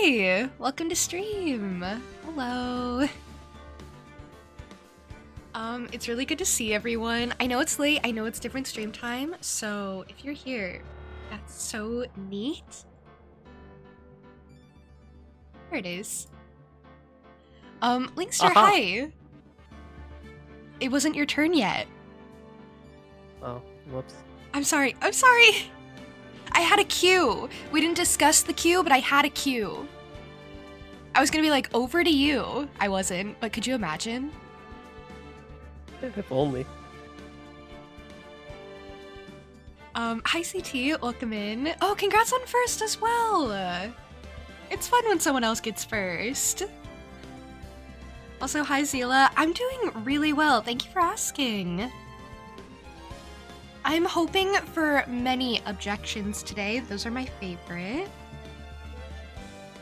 Hi! Welcome to stream. Hello. It's really good to see everyone. I know it's late, I know it's different stream time, so if you're here, that's so neat. There it is. Linkster, hi! It wasn't your turn yet. Oh, whoops. I'm sorry. I had a queue. We didn't discuss the queue, but I had a queue. I was gonna be like, over to you. I wasn't, but could you imagine? If only. Hi CT, welcome in. Oh, congrats on first as well. It's fun when someone else gets first. Also, hi Zila. I'm doing really well. Thank you for asking. I'm hoping for many objections today. Those are my favorite.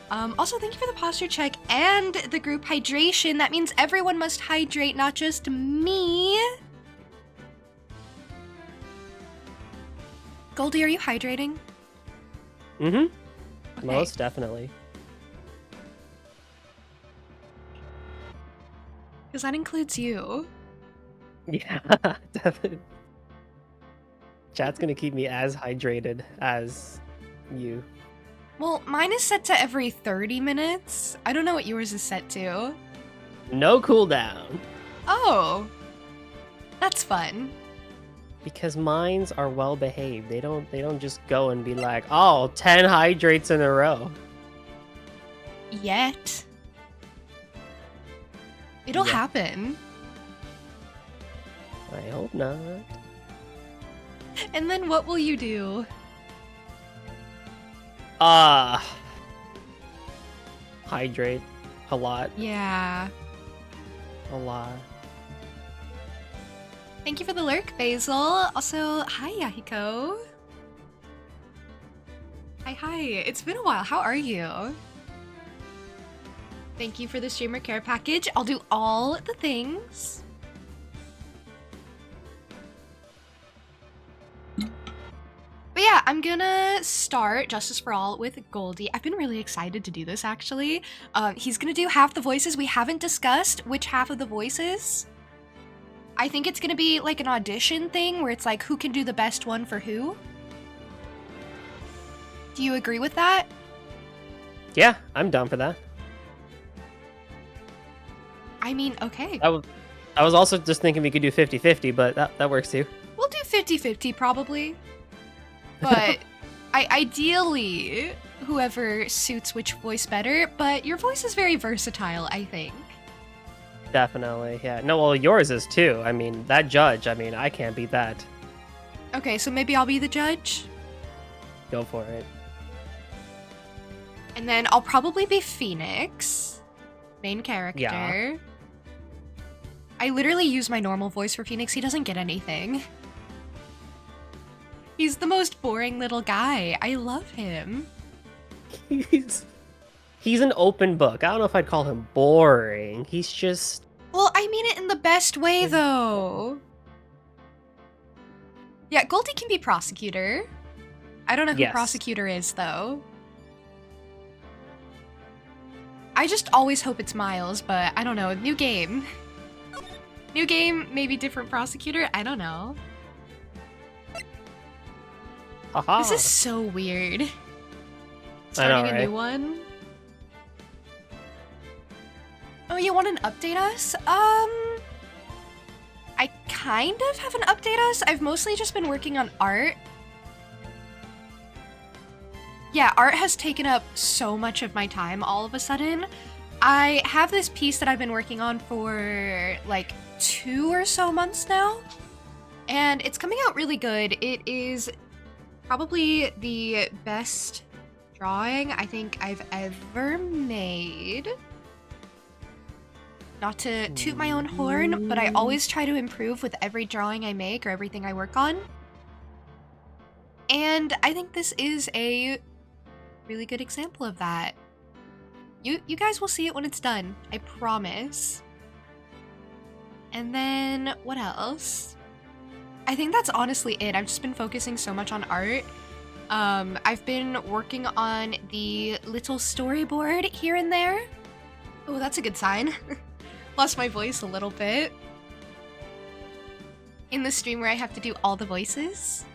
Also, thank you for the posture check and the group hydration. That means everyone must hydrate, not just me. Goldie, are you hydrating? Mm-hmm. Okay. Most definitely. Because that includes you. Yeah, definitely. Chat's gonna keep me as hydrated as you. Well, mine is set to every 30 minutes. I don't know what yours is set to. No cooldown. Oh. That's fun. Because mines are well behaved. They don't just go and be like, oh, 10 hydrates in a row. Yet. It'll Yeah. happen. I hope not. And then what will you do? Hydrate a lot. Yeah. A lot. Thank you for the lurk, Basil. Also, hi, Yahiko. Hi. It's been a while. How are you? Thank you for the streamer care package. I'll do all the things. But yeah, I'm gonna start Justice for All with Goldie. I've been really excited to do this, actually. He's gonna do half the voices. We haven't discussed which half of the voices. I think it's gonna be like an audition thing where it's like, who can do the best one for who? Do you agree with that? Yeah, I'm down for that. I mean, okay. I was also just thinking we could do 50-50, but that works too. We'll do 50-50 probably. But ideally, whoever suits which voice better, but your voice is very versatile, I think. Definitely, yeah. No, well, yours is too. I mean, that judge, I can't beat that. Okay, so maybe I'll be the judge. Go for it. And then I'll probably be Phoenix, main character. Yeah. I literally use my normal voice for Phoenix. He doesn't get anything. He's the most boring little guy. I love him. He's an open book. I don't know if I'd call him boring. He's just... Well, I mean it in the best way, though. Yeah, Goldie can be prosecutor. I don't know who Yes. prosecutor is, though. I just always hope it's Miles, but I don't know. New game. New game, maybe different prosecutor? I don't know. Haha. This is so weird. I know, Starting a right? new one. Oh, you want to update us? I kind of have an update us. I've mostly just been working on art. Yeah, art has taken up so much of my time all of a sudden. I have this piece that I've been working on for like 2 or so months now, and it's coming out really good. It is probably the best drawing I think I've ever made. Not to toot my own horn, but I always try to improve with every drawing I make or everything I work on. And I think this is a really good example of that. You guys will see it when it's done, I promise. And then, what else? I think that's honestly it. I've just been focusing so much on art. I've been working on the little storyboard here and there. Oh, that's a good sign. Lost my voice a little bit. In the stream where I have to do all the voices.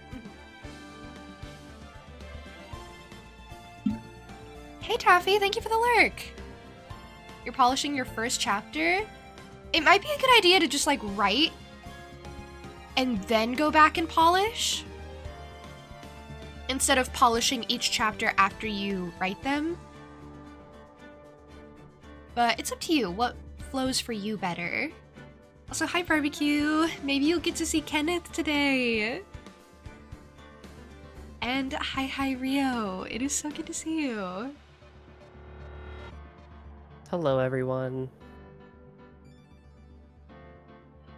Hey Taffy, thank you for the lurk. You're polishing your first chapter? It might be a good idea to just like write and then go back and polish instead of polishing each chapter after you write them. But it's up to you, what flows for you better. Also, hi Barbecue, maybe you'll get to see Kenneth today. And hi Rio, it is so good to see you. Hello, everyone.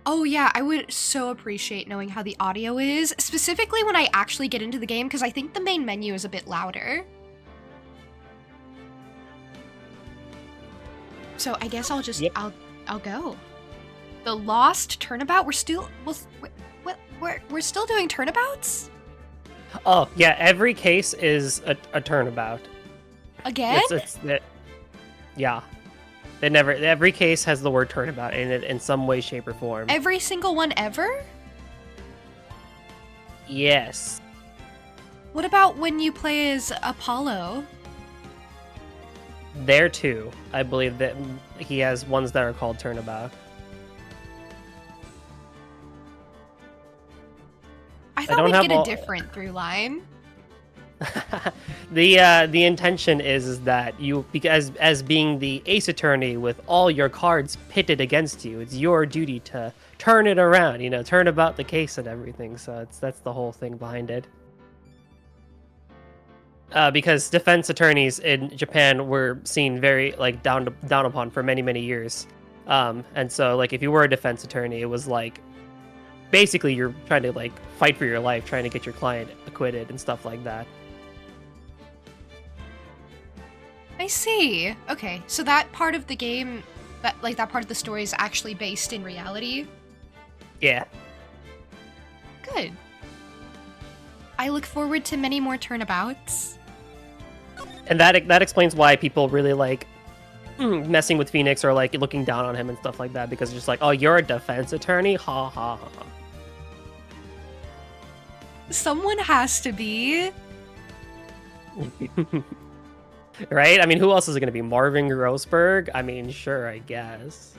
Oh yeah, I would so appreciate knowing how the audio is, specifically when I actually get into the game, because I think the main menu is a bit louder. So I guess I'll just, Yep. I'll go. The Lost Turnabout, we're still doing turnabouts? Oh, yeah, every case is a turnabout. Again? Yeah. Every case has the word turnabout in it in some way, shape, or form. Every single one ever? Yes. What about when you play as Apollo? There too. I believe that he has ones that are called turnabout. I thought don't we'd have get a all- different through line. The intention is that you, because as being the ace attorney with all your cards pitted against you, it's your duty to turn it around, turn about the case and everything. So that's the whole thing behind it. Because defense attorneys in Japan were seen very like down upon for many years, and so like if you were a defense attorney, it was like basically you're trying to like fight for your life, trying to get your client acquitted and stuff like that. I see. Okay, so that part of the game, that part of the story is actually based in reality. Yeah. Good. I look forward to many more turnabouts. And that explains why people really like messing with Phoenix or like looking down on him and stuff like that, because it's just like, oh, you're a defense attorney? Ha ha ha. Someone has to be. Right? I mean, who else is it going to be? Marvin Grossberg? I mean, sure, I guess.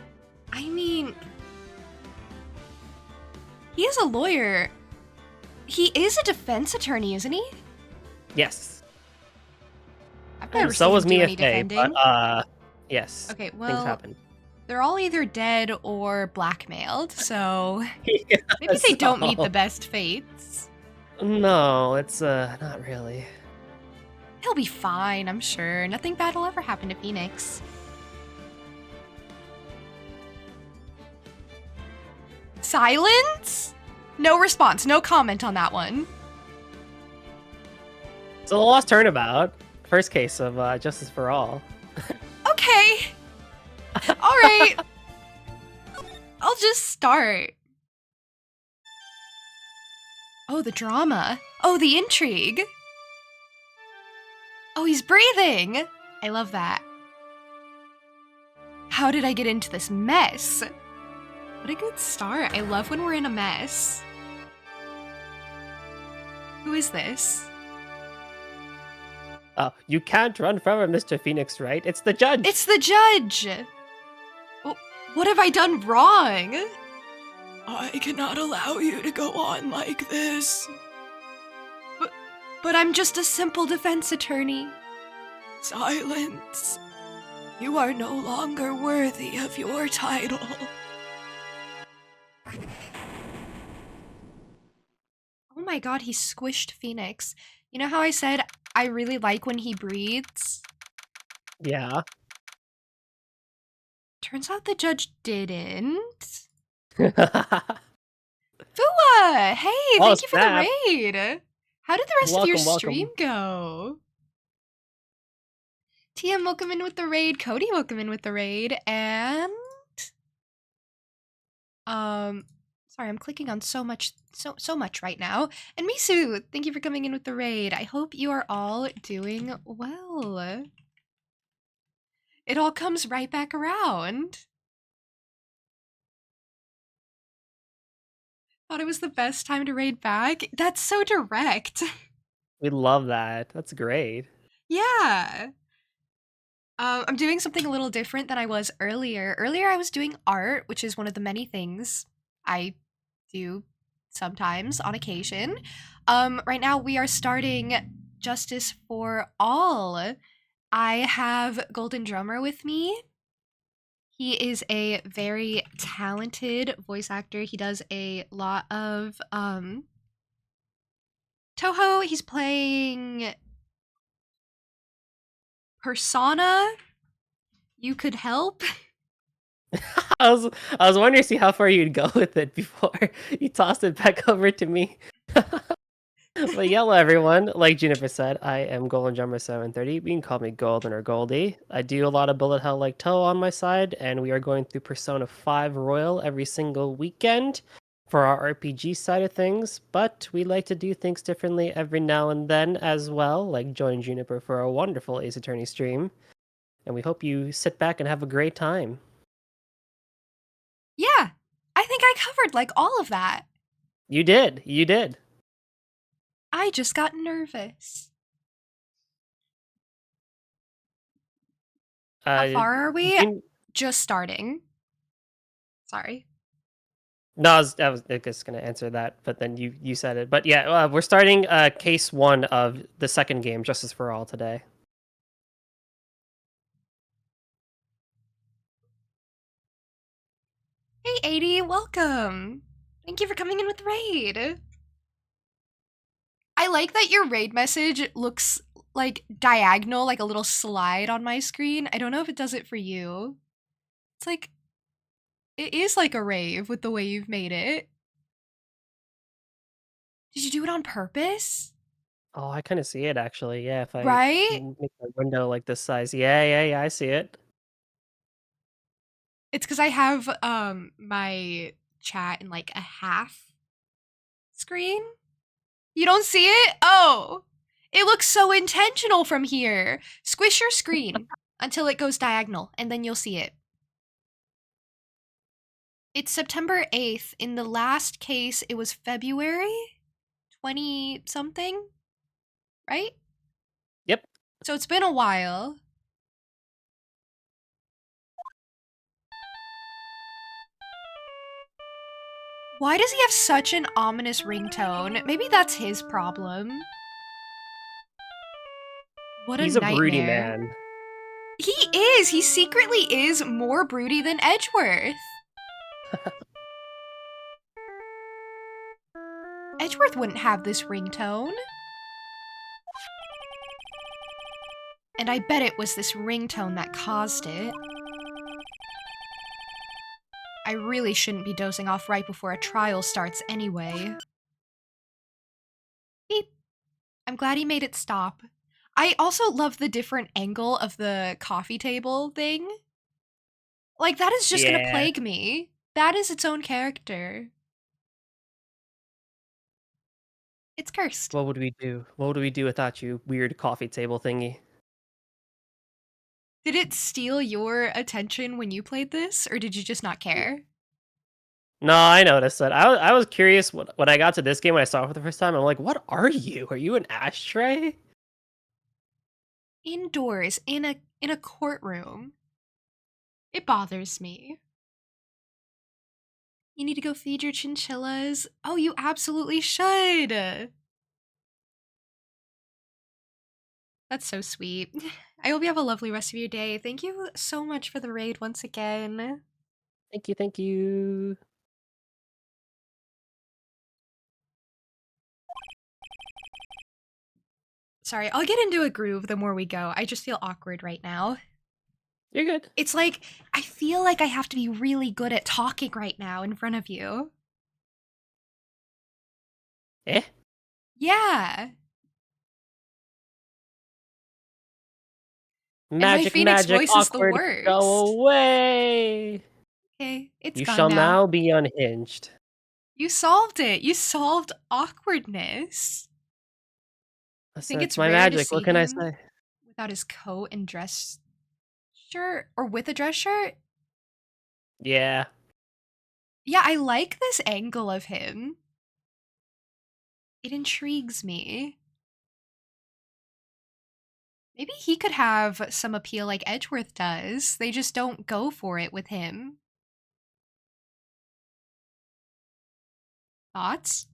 I mean, he is a lawyer. He is a defense attorney, isn't he? Yes. I've never So seen was him do Mia any Fey, defending. but yes. Okay, Things well, happen. they're all either dead or blackmailed, so Yeah, maybe they don't meet so- the best fates. No, it's not really. He'll be fine, I'm sure. Nothing bad will ever happen to Phoenix. Silence? No response, no comment on that one. So the Lost Turnabout, first case of Justice for All. Okay. All right. I'll just start. Oh, the drama. Oh, the intrigue. Oh, he's breathing. I love that. How did I get into this mess? What a good start. I love when we're in a mess. Who is this? Oh, you can't run from it, Mr. Phoenix, right? It's the judge. It's the judge. What have I done wrong? I cannot allow you to go on like this. But I'm just a simple defense attorney. Silence. You are no longer worthy of your title. Oh my god, he squished Phoenix. You know how I said I really like when he breathes? Yeah. Turns out the judge didn't. Oh, Fua! Hey, Oh, thank you for the snap. raid! How did the rest of your Welcome, stream go? TM, welcome in with the raid. Cody, welcome in with the raid. And... Sorry, I'm clicking on so much right now. And Misu, thank you for coming in with the raid. I hope you are all doing well. It all comes right back around. Thought it was the best time to raid back. That's so direct. We love that. That's great. Yeah. I'm doing something a little different than I was earlier. Earlier, I was doing art, which is one of the many things I do sometimes on occasion. Right now, we are starting Justice for All. I have Golden Drummer with me. He is a very talented voice actor. He does a lot of Toho. He's playing Persona. You could help. I was wondering to see how far you'd go with it before you tossed it back over to me. But hello everyone. Like Juniper said, I am Golden Drummer 730. You can call me Golden or Goldie. I do a lot of bullet hell like Toe on my side, and we are going through Persona 5 Royal every single weekend for our RPG side of things. But we like to do things differently every now and then as well, like join Juniper for a wonderful Ace Attorney stream. And we hope you sit back and have a great time. Yeah, I think I covered like all of that. You did. You did. I just got nervous. How far are we? Just starting. Sorry. No, I was just going to answer that, but then you said it. But yeah, we're starting case 1 of the second game, Justice for All, today. Hey, 80, welcome. Thank you for coming in with the raid. I like that your raid message looks like diagonal, like a little slide on my screen. I don't know if it does it for you. It's like, it is like a rave with the way you've made it. Did you do it on purpose? Oh, I kind of see it actually. Yeah, if I Right? make my window like this size. Yeah, I see it. It's because I have my chat in like a half screen. You don't see it? Oh, it looks so intentional from here. Squish your screen until it goes diagonal, and then you'll see it. It's September 8th. In the last case, it was February 20-something, right? Yep. So it's been a while. Why does he have such an ominous ringtone? Maybe that's his problem. What a He's a nightmare. broody man. He is! He secretly is more broody than Edgeworth. Edgeworth wouldn't have this ringtone. And I bet it was this ringtone that caused it. I really shouldn't be dozing off right before a trial starts anyway. Beep. I'm glad he made it stop. I also love the different angle of the coffee table thing. Like, that is just gonna plague me. That is its own character. It's cursed. What would we do? What would we do without you, weird coffee table thingy? Did it steal your attention when you played this, or did you just not care? No, I noticed that. I was curious when I got to this game when I saw it for the first time. I'm like, what are you? Are you an ashtray? Indoors, in a courtroom. It bothers me. You need to go feed your chinchillas. Oh, you absolutely should. That's so sweet. I hope you have a lovely rest of your day. Thank you so much for the raid once again. Thank you, thank you. Sorry, I'll get into a groove the more we go. I just feel awkward right now. You're good. It's like, I feel like I have to be really good at talking right now in front of you. Eh? Yeah. Magic, and my Phoenix magic, voice is the awkward, worst. go away. Okay, it's You gone shall now. now be unhinged. You solved it. You solved awkwardness. I So think it's it's my rare to magic. see What can I him say? without his coat and dress shirt, or with a dress shirt. Yeah. Yeah, I like this angle of him. It intrigues me. Maybe he could have some appeal like Edgeworth does. They just don't go for it with him. Thoughts?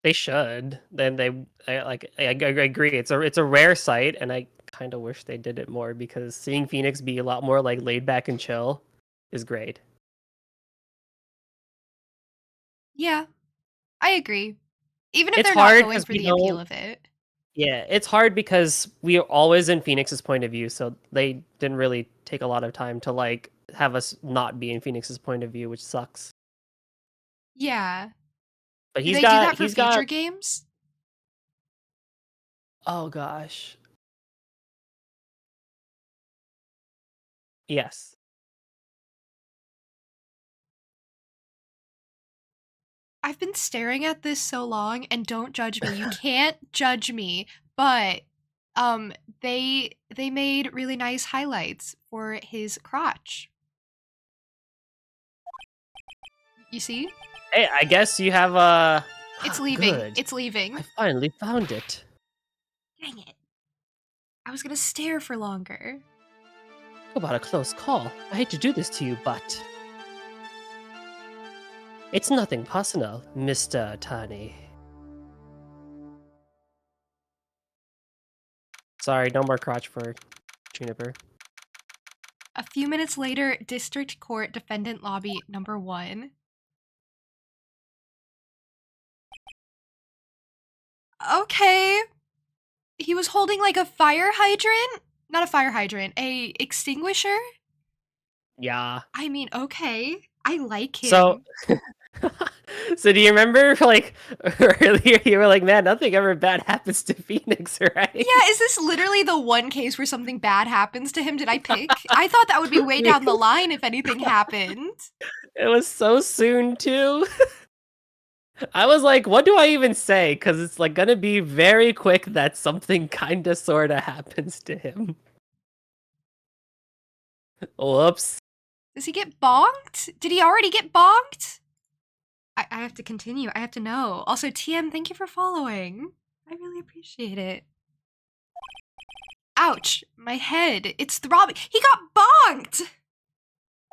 They should. Then I agree. It's a rare sight, and I kind of wish they did it more because seeing Phoenix be a lot more like laid back and chill is great. Yeah, I agree. Even if It's they're not hard going because for we the appeal don't. of it. Yeah, it's hard because we are always in Phoenix's point of view, so they didn't really take a lot of time to like have us not be in Phoenix's point of view, which sucks. Yeah. But Do he's they do got that for he's future got games? oh gosh. Yes. I've been staring at this so long, and don't judge me. You can't judge me, but um they made really nice highlights for his crotch. You see? Hey, I guess you have a It's leaving. good. It's leaving. I finally found it. Dang it. I was gonna stare for longer. Talk about a close call. I hate to do this to you, but it's nothing personal, Mr. Tani. Sorry, no more crotch for Juniper. A few minutes later, District Court Defendant Lobby number 1. Okay. He was holding like a fire hydrant? Not a fire hydrant, a extinguisher? Yeah. I mean, okay. I like him. So, so do you remember, like, earlier you were like, man, nothing ever bad happens to Phoenix, right? Yeah, is this literally the one case where something bad happens to him? Did I pick? I thought that would be way down the line if anything happened. It was so soon, too. I was like, what do I even say? Because it's, like, gonna be very quick that something kinda sorta happens to him. Whoops. Does he get bonked? Did he already get bonked? I have to continue. I have to know. Also, TM, thank you for following. I really appreciate it. Ouch, my head. It's throbbing. He got bonked!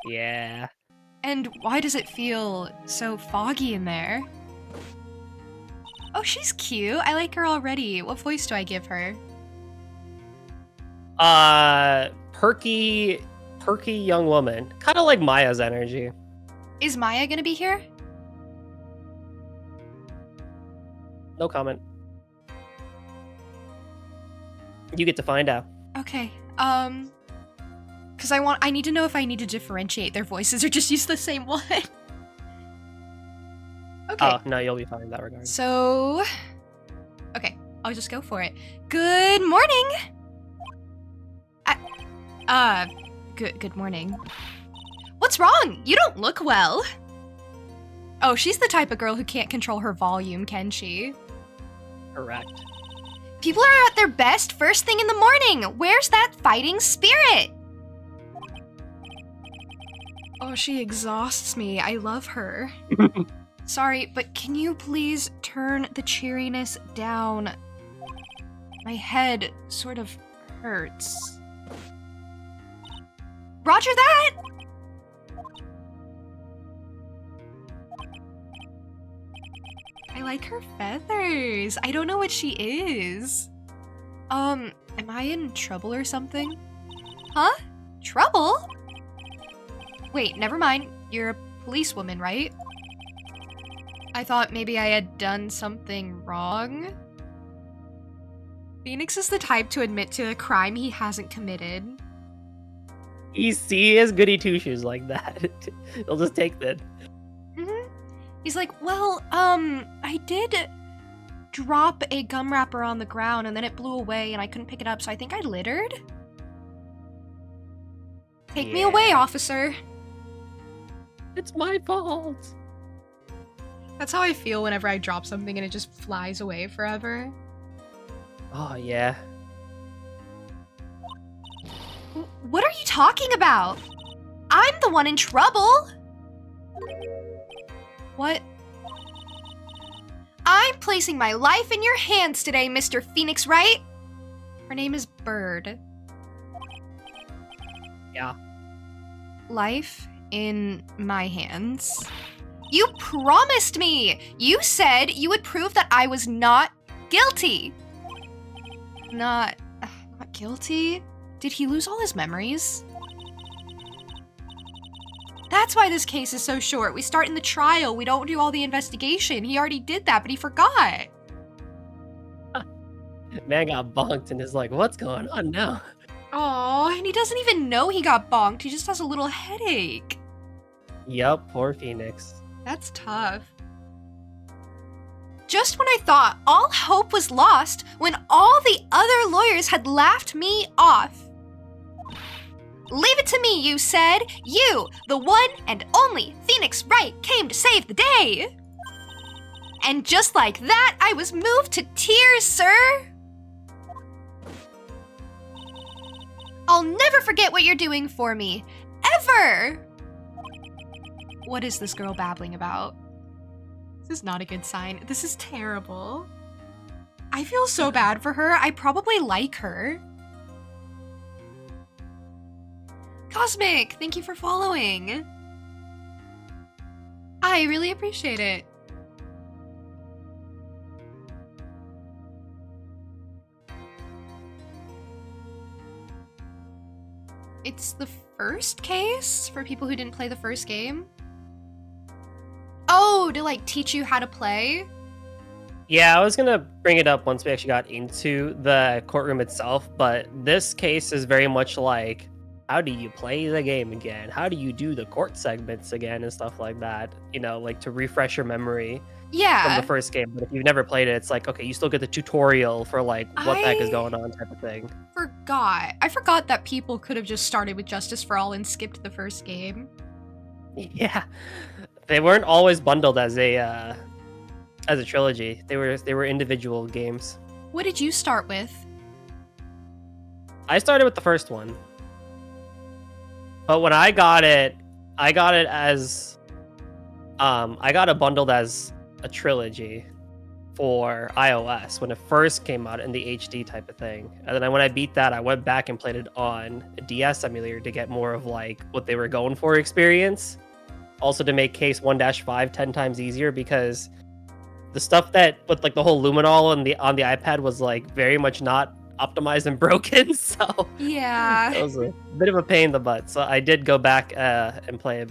Yeah. And why does it feel so foggy in there? Oh, she's cute. I like her already. What voice do I give her? Perky young woman. Kind of like Maya's energy. Is Maya gonna be here? No comment. You get to find out. Okay. Because I need to know if I need to differentiate their voices or just use the same one. Okay. Oh, no, you'll be fine in that regard. So, okay, I'll just go for it. Good morning. Good morning. What's wrong? You don't look well. Oh, she's the type of girl who can't control her volume, can she? Correct. People are at their best first thing in the morning. Where's that fighting spirit? Oh, she exhausts me. I love her. Sorry, but can you please turn the cheeriness down? My head sort of hurts. Roger that! I like her feathers. I don't know what she is. Am I in trouble or something? Huh? Trouble? Wait, never mind. You're a policewoman, right? I thought maybe I had done something wrong. Phoenix is the type to admit to a crime he hasn't committed. He is goody two shoes like that. He'll just take that. He's like, well, I did drop a gum wrapper on the ground and then it blew away and I couldn't pick it up, so I think I littered. Take me away, officer. It's my fault. That's how I feel whenever I drop something and it just flies away forever. Oh, yeah. What are you talking about? I'm the one in trouble! What? I'm placing my life in your hands today, Mr. Phoenix Wright. Her name is Bird. Yeah. Life in my hands. You promised me! You said you would prove that I was not guilty. Not guilty? Did he lose all his memories? That's why this case is so short. We start in the trial. We don't do all the investigation. He already did that, but he forgot. Man got bonked and is like, what's going on now? Oh, and he doesn't even know he got bonked. He just has a little headache. Yup, poor Phoenix. That's tough. Just when I thought all hope was lost, when all the other lawyers had laughed me off. Leave it to me, you said. You, the one and only Phoenix Wright, came to save the day. And just like that, I was moved to tears, sir. I'll never forget what you're doing for me. Ever! What is this girl babbling about? This is not a good sign. This is terrible. I feel so bad for her. I probably like her. Cosmic, thank you for following. I really appreciate it. It's the first case for people who didn't play the first game. Oh, to like teach you how to play? Yeah, I was gonna bring it up once we actually got into the courtroom itself, but this case is very much like, how do you play the game again? How do you do the court segments again and stuff like that? You know, like to refresh your memory Yeah. from the first game. But if you've never played it, it's like, okay, you still get the tutorial for like what the heck is going on type of thing. I forgot that people could have just started with Justice for All and skipped the first game. Yeah, they weren't always bundled as a trilogy. They were individual games. What did you start with? I started with the first one, but when I got it as I got it bundled as a trilogy for iOS when it first came out in the HD type of thing. And then when I beat that, I went back and played it on a DS emulator to get more of like what they were going for experience. Also to make case 1-5 10 times easier, because the stuff that with like the whole luminol on the iPad was like very much not optimized and broken. So Yeah. it was a bit of a pain in the butt. So I did go back and play it.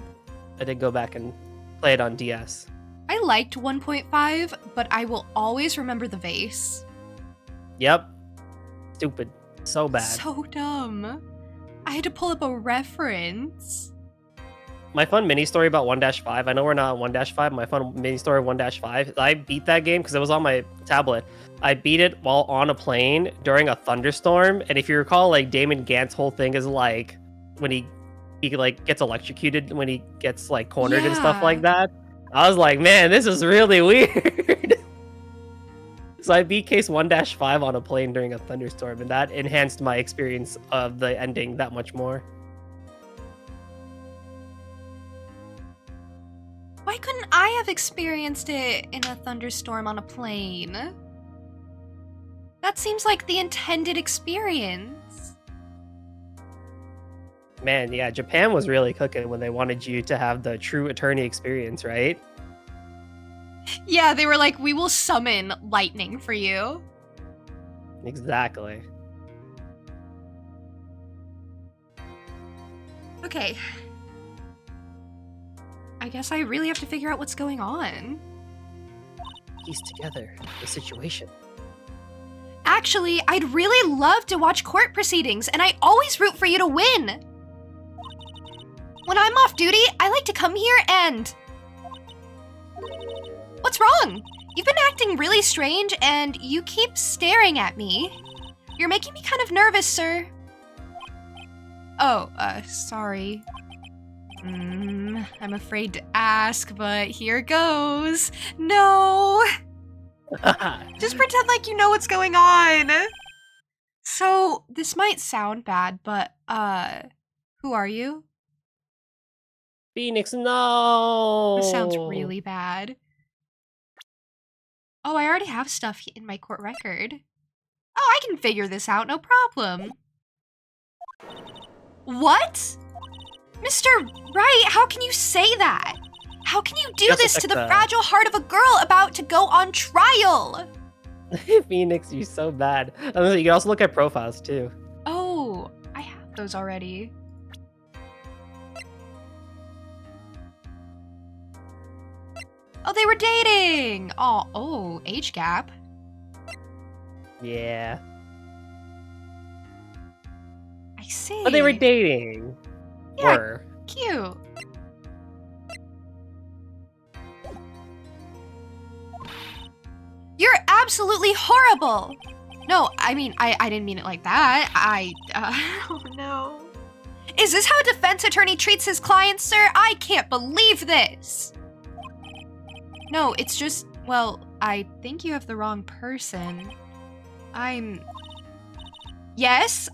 I did go back and play it on DS. I liked 1.5, but I will always remember the vase. Yep. Stupid. So bad. So dumb. I had to pull up a reference. My fun mini story about 1-5. I know we're not on 1-5. My fun mini story of 1-5. I beat that game because it was on my tablet. I beat it while on a plane during a thunderstorm. And if you recall, like Damon Gant's whole thing is like when he like gets electrocuted when he gets like cornered and stuff Yeah. like that. I was like, man, this is really weird. So I beat case 1-5 on a plane during a thunderstorm, and that enhanced my experience of the ending that much more. Why couldn't I have experienced it in a thunderstorm on a plane? That seems like the intended experience. Man, yeah, Japan was really cooking when they wanted you to have the true attorney experience, right? Yeah, they were like, we will summon lightning for you. Exactly. Okay. I guess I really have to figure out what's going on. Piece together the situation. Actually, I'd really love to watch court proceedings, and I always root for you to win. When I'm off duty, I like to come here and... What's wrong? You've been acting really strange, and you keep staring at me. You're making me kind of nervous, sir. Oh, sorry. I'm afraid to ask, but here goes. No! Just pretend like you know what's going on. So, this might sound bad, but, who are you? Phoenix, no! This sounds really bad. Oh, I already have stuff in my court record. Oh, I can figure this out, no problem. What? Mr. Wright, how can you say that? How can you do Just this to the like fragile heart of a girl about to go on trial? Phoenix, you're so bad. You can also look at profiles too. Oh, I have those already. Oh, they were dating! Oh, age gap. Yeah. I see. But they were dating. Yeah. Were. Cute. You're absolutely horrible! No, I mean, I didn't mean it like that. Oh no. Is this how a defense attorney treats his clients, sir? I can't believe this! No, it's just, well, I think you have the wrong person. Yes,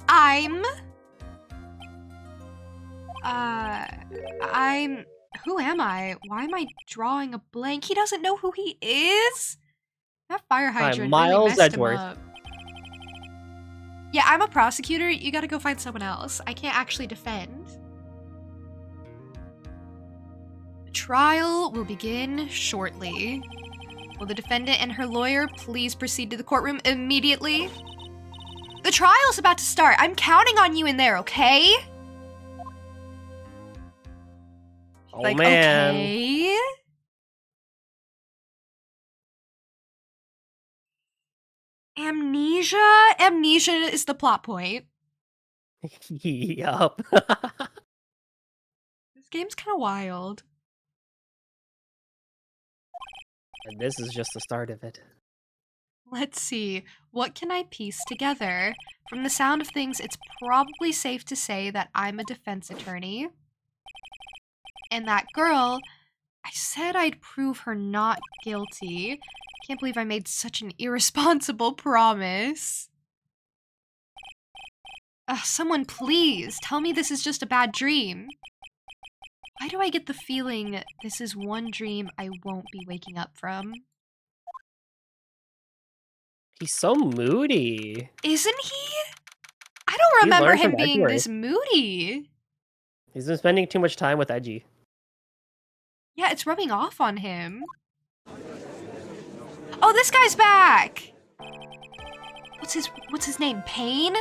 who am I? Why am I drawing a blank? He doesn't know who he is? That fire hydrant really Miles messed Edgeworth. him up. Yeah, I'm a prosecutor. You gotta go find someone else. I can't actually defend. The trial will begin shortly. Will the defendant and her lawyer please proceed to the courtroom immediately? The trial's about to start. I'm counting on you in there, okay? Oh Like, man. okay. Amnesia? Amnesia is the plot point. Yup. This game's kind of wild. And this is just the start of it. Let's see. What can I piece together? From the sound of things, it's probably safe to say that I'm a defense attorney. And that girl, I said I'd prove her not guilty. Can't believe I made such an irresponsible promise. Someone please, tell me this is just a bad dream. Why do I get the feeling this is one dream I won't be waking up from? He's so moody. Isn't he? I don't He remember learned him from being Edgeworth. this moody. He's been spending too much time with Edgy. Yeah, it's rubbing off on him. Oh, this guy's back! What's his name? Payne?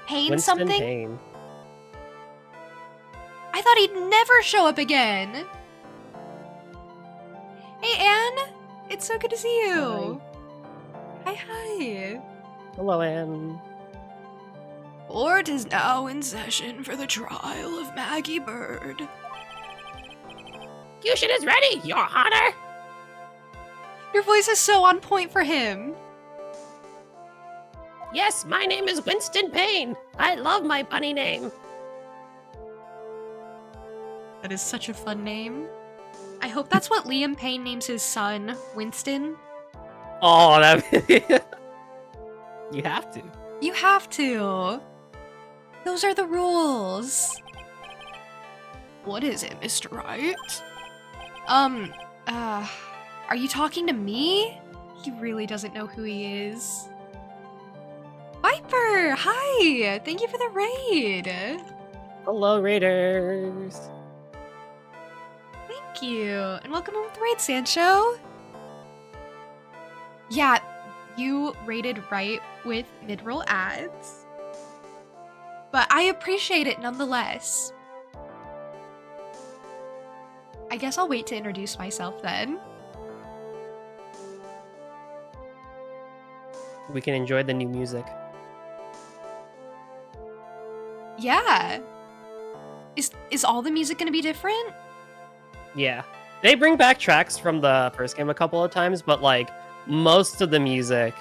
Payne Winston something? Payne. I thought he'd never show up again. Hey, Anne. It's so good to see you. Hi. Hello, Anne. Court is now in session for the trial of Maggie Bird. Execution is ready, Your Honor. Your voice is so on point for him. Yes, my name is Winston Payne. I love my bunny name. That is such a fun name. I hope that's what Liam Payne names his son, Winston. Oh, that. You have to. You have to. Those are the rules. What is it, Mr. Wright? Are you talking to me? He really doesn't know who he is. Viper, hi! Thank you for the raid. Hello, Raiders. Thank you, and welcome home with the raid, Sancho. Yeah, you rated right with mid-roll ads, but I appreciate it nonetheless. I guess I'll wait to introduce myself then. We can enjoy the new music. Yeah. Is all the music gonna be different? Yeah. They bring back tracks from the first game a couple of times, but like most of the music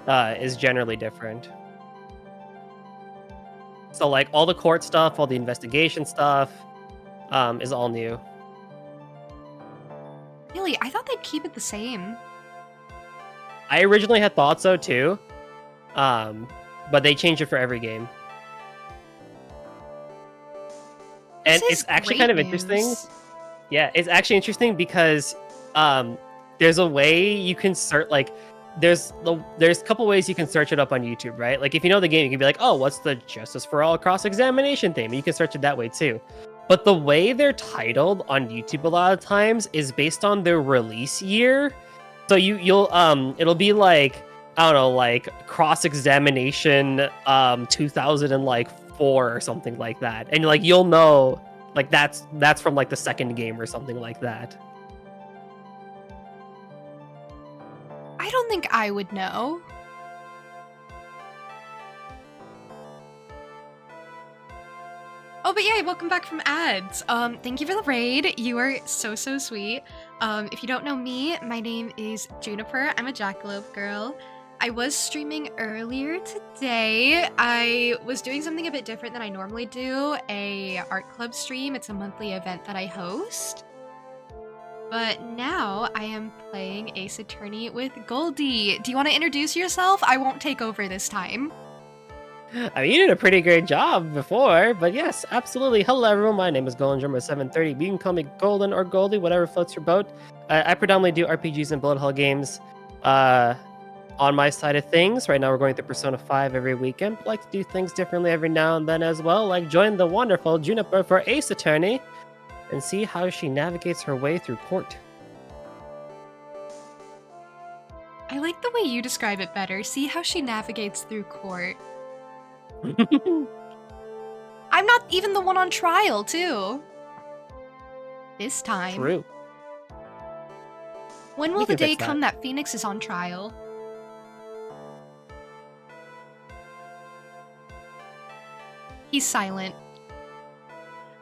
is generally different. So like all the court stuff, all the investigation stuff is all new. Really? I thought they'd keep it the same. I originally had thought so too, but they change it for every game. And This is it's actually great kind of interesting. news. Yeah, it's actually interesting because there's a way you can search like there's a couple ways you can search it up on YouTube, right? Like if you know the game, you can be like, oh, what's the Justice for All cross-examination theme? You can search it that way too. But the way they're titled on YouTube a lot of times is based on their release year. So you'll it'll be like, I don't know, like cross-examination 2004 or something like that. And like you'll know like that's from like the second game or something like that. I don't think I would know. Oh, but yeah, welcome back from ads. Thank you for the raid. You are so sweet. If you don't know me, my name is Juniper. I'm a Jackalope girl. I was streaming earlier today. I was doing something a bit different than I normally do, a art club stream. It's a monthly event that I host. But now I am playing Ace Attorney with Goldie. Do you want to introduce yourself? I won't take over this time. I mean, you did a pretty great job before, but yes, absolutely. Hello, everyone. My name is Golden Drummer 730. You can call me Golden or Goldie, whatever floats your boat. I predominantly do RPGs and bullet hell games. On my side of things, right now we're going through Persona 5 every weekend. But like to do things differently every now and then as well. Like join the wonderful Juniper for Ace Attorney and see how she navigates her way through court. I like the way you describe it better. See how she navigates through court. I'm not even the one on trial, too. This time. True. When We will the can day fix that. come that Phoenix is on trial? He's silent.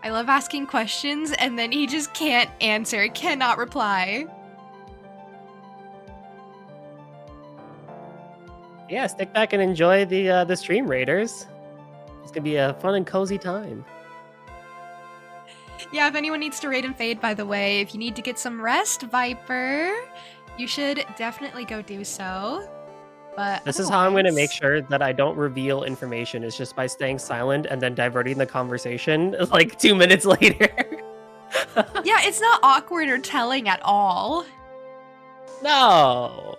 I love asking questions and then he just can't answer, cannot reply. Yeah, stick back and enjoy the stream, Raiders. It's gonna be a fun and cozy time. Yeah, if anyone needs to raid and fade, by the way, if you need to get some rest, Viper, you should definitely go do so. But This is how I'm going to make otherwise- sure that I don't reveal information. Is just by staying silent and then diverting the conversation like 2 minutes later. Yeah, it's not awkward or telling at all. No.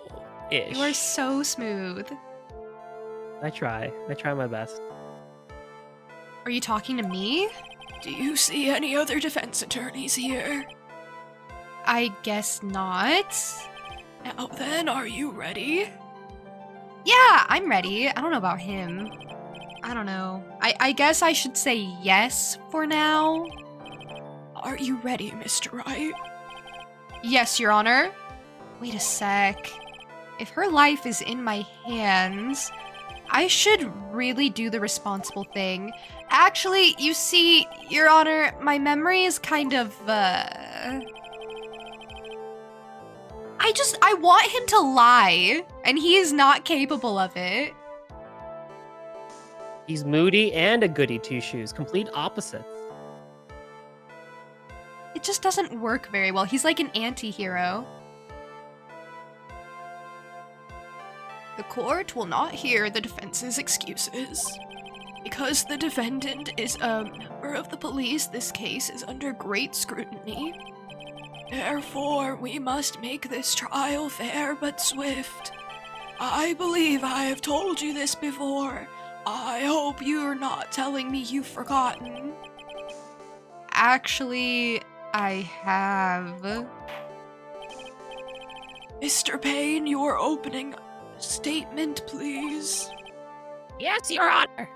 Ish. You are so smooth. I try my best. Are you talking to me? Do you see any other defense attorneys here? I guess not. Now then, are you ready? Yeah, I'm ready. I don't know about him. I don't know. I guess I should say yes for now. Are you ready, Mr. Wright? Yes, Your Honor. Wait a sec. If her life is in my hands, I should really do the responsible thing. Actually, you see, Your Honor, my memory is kind of, I want him to lie, and he is not capable of it. He's moody and a goody two shoes, complete opposites. It just doesn't work very well. He's like an anti-hero. The court will not hear the defense's excuses. Because the defendant is a member of the police, this case is under great scrutiny. Therefore, we must make this trial fair but swift. I believe I have told you this before. I hope you're not telling me you've forgotten. Actually, I have. Mr. Payne, your opening statement, please. Yes, Your Honor.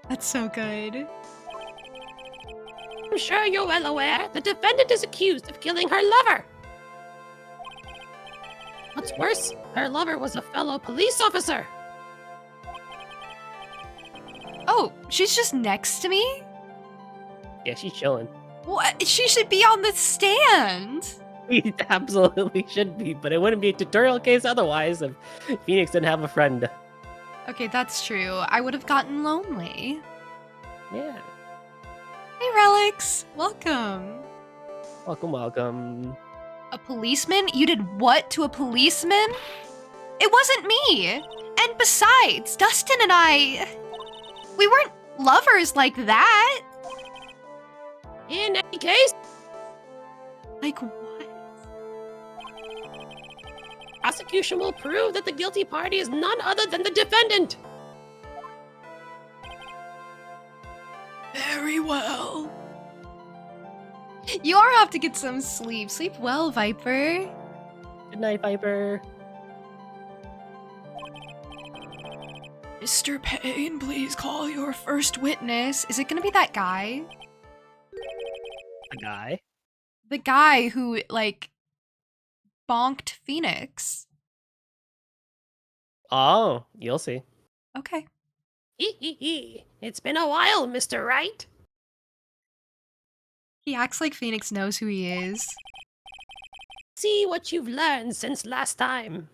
That's so good. I'm sure you're well aware the defendant is accused of killing her lover. What's worse, her lover was a fellow police officer. Oh, she's just next to me? Yeah, she's chilling. What? She should be on the stand. He absolutely should be, but it wouldn't be a tutorial case otherwise if Phoenix didn't have a friend. Okay, that's true. I would have gotten lonely. Yeah. Hey, Relics. Welcome. Welcome, welcome. A policeman? You did what to a policeman? It wasn't me! And besides, Dustin and I... We weren't lovers like that! In any case, Like what? prosecution will prove that the guilty party is none other than the defendant. Very well. You are off to get some sleep. Sleep well, Viper. Good night, Viper. Mr. Payne, please call your first witness. Is it gonna be that guy? A guy. The guy who, like, bonked Phoenix. Oh, you'll see. Okay. It's been a while, Mr. Wright. He acts like Phoenix knows who he is. See what you've learned since last time.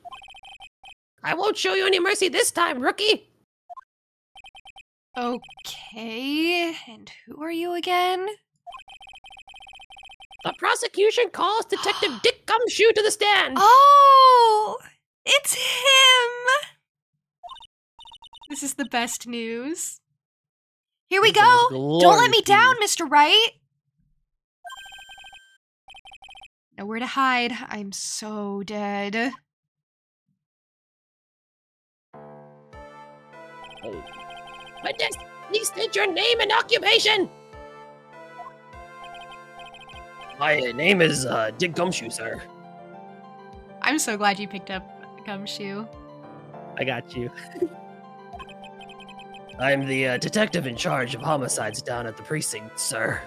I won't show you any mercy this time, rookie. Okay, and who are you again? The prosecution calls Detective Dick Gumshoe to the stand. Oh! It's him! This is the best news. Here we This is the most go! Don't let me glorious down, Mr. Wright! Nowhere to hide. I'm so dead. Witness, please state your name and occupation. My name is Dick Gumshoe, sir. I'm so glad you picked up Gumshoe. I got you. I'm the detective in charge of homicides down at the precinct, sir.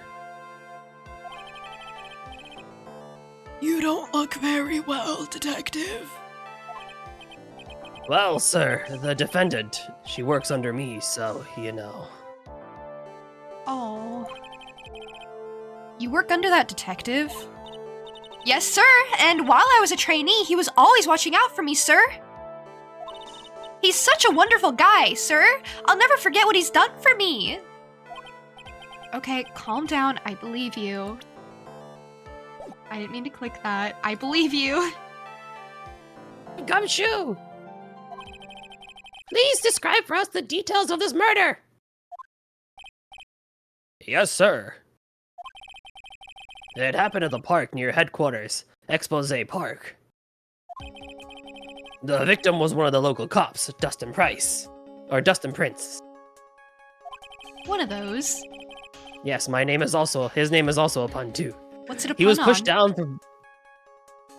You don't look very well, Detective. Well, sir, the defendant, she works under me, so, you know. Oh. You work under that detective? Yes, sir, and while I was a trainee, he was always watching out for me, sir. He's such a wonderful guy, sir. I'll never forget what he's done for me. Okay, calm down. I believe you. I didn't mean to click that. I believe you. Gumshoe! Please describe for us the details of this murder. Yes, sir. It happened at the park near headquarters, Expose Park. The victim was one of the local cops, Dustin Price. Or Dustin Prince. One of those. Yes, his name is also a pun too. What's it a He was pun pushed on? down from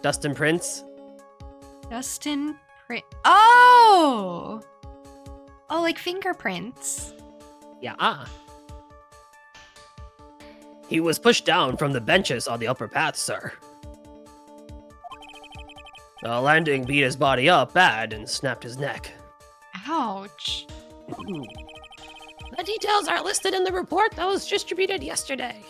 Dustin Prince. Dustin Prince. Oh! Oh, like fingerprints. Yeah. He was pushed down from the benches on the upper path, sir. The landing beat his body up bad and snapped his neck. Ouch. The details are listed in the report that was distributed yesterday.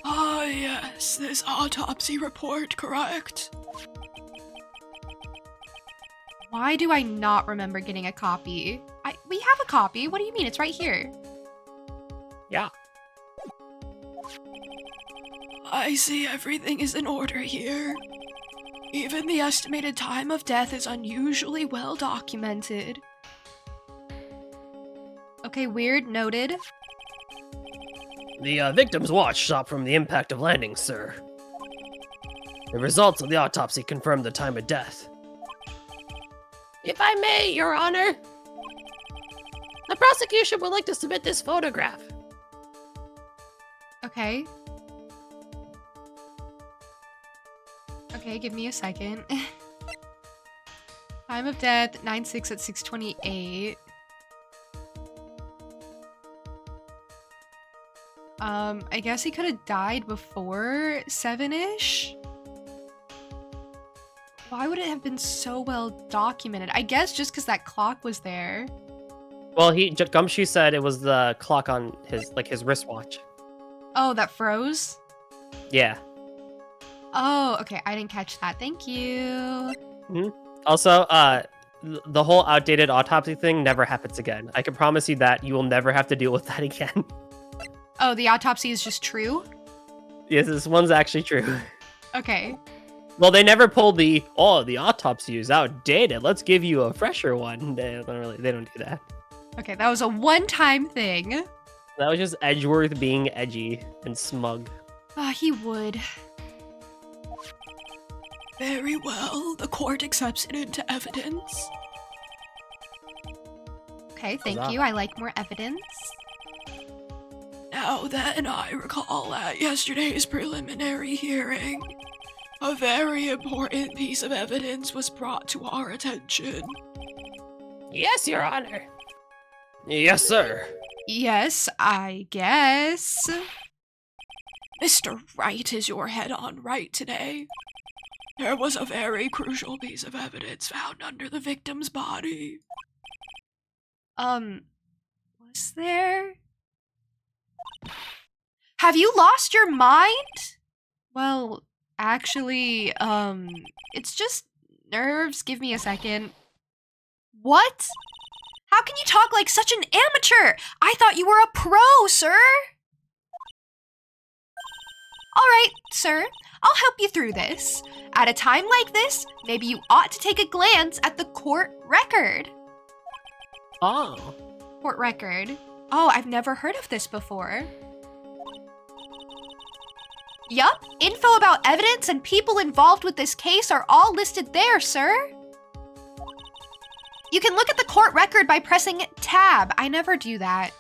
Ah, yes, this autopsy report, correct? Why do I not remember getting a copy? We have a copy. What do you mean? It's right here. Yeah. I see everything is in order here. Even the estimated time of death is unusually well documented. Okay, weird. Noted. The victim's watch stopped from the impact of landing, sir. The results of the autopsy confirmed the time of death. If I may, Your Honor, the prosecution would like to submit this photograph. Okay. Okay, give me a second. Time of death, 9/6 at 6:28. I guess he could have died before 7-ish? Why would it have been so well documented? I guess just because that clock was there. Well, Gumshoe said it was the clock on his wristwatch. Oh, that froze? Yeah. Oh, okay. I didn't catch that. Thank you. Also, the whole outdated autopsy thing never happens again. I can promise you that you will never have to deal with that again. Oh, the autopsy is just true? Yes, this one's actually true. Okay. Well, they never pulled the autopsy is outdated. Let's give you a fresher one. They don't do that. Okay, that was a one-time thing. That was just Edgeworth being edgy and smug. He would. Very well. The court accepts it into evidence. Okay, thank Huzzah. you. I like more evidence. Now then, I recall at yesterday's preliminary hearing, a very important piece of evidence was brought to our attention. Yes, Your Honor. Yes, sir. Yes, I guess. Mr. Wright is your head-on right today. There was a very crucial piece of evidence found under the victim's body. Was there? Have you lost your mind? Well, actually, it's just nerves. Give me a second. What? How can you talk like such an amateur? I thought you were a pro, sir. All right, sir. I'll help you through this. At a time like this, maybe you ought to take a glance at the court record. Oh. Court record. Oh, I've never heard of this before. Yup, info about evidence and people involved with this case are all listed there, sir. You can look at the court record by pressing tab. I never do that.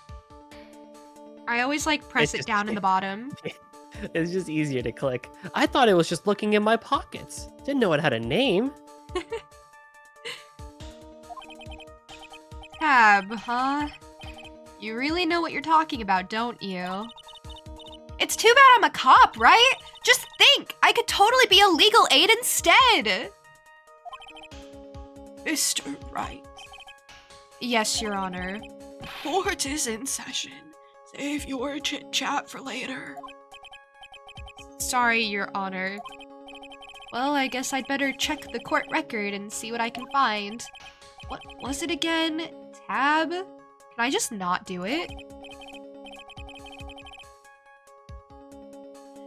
I always like press it down in the bottom. It's just easier to click. I thought it was just looking in my pockets. Didn't know it had a name. Tab, huh? You really know what you're talking about, don't you? It's too bad I'm a cop, right? Just think, I could totally be a legal aid instead. Mr. Wright, Yes, Your Honor. court is in session. Save your chit-chat for later. Sorry, Your Honor. Well, I guess I'd better check the court record and see what I can find. What was it again? Tab? Can I just not do it?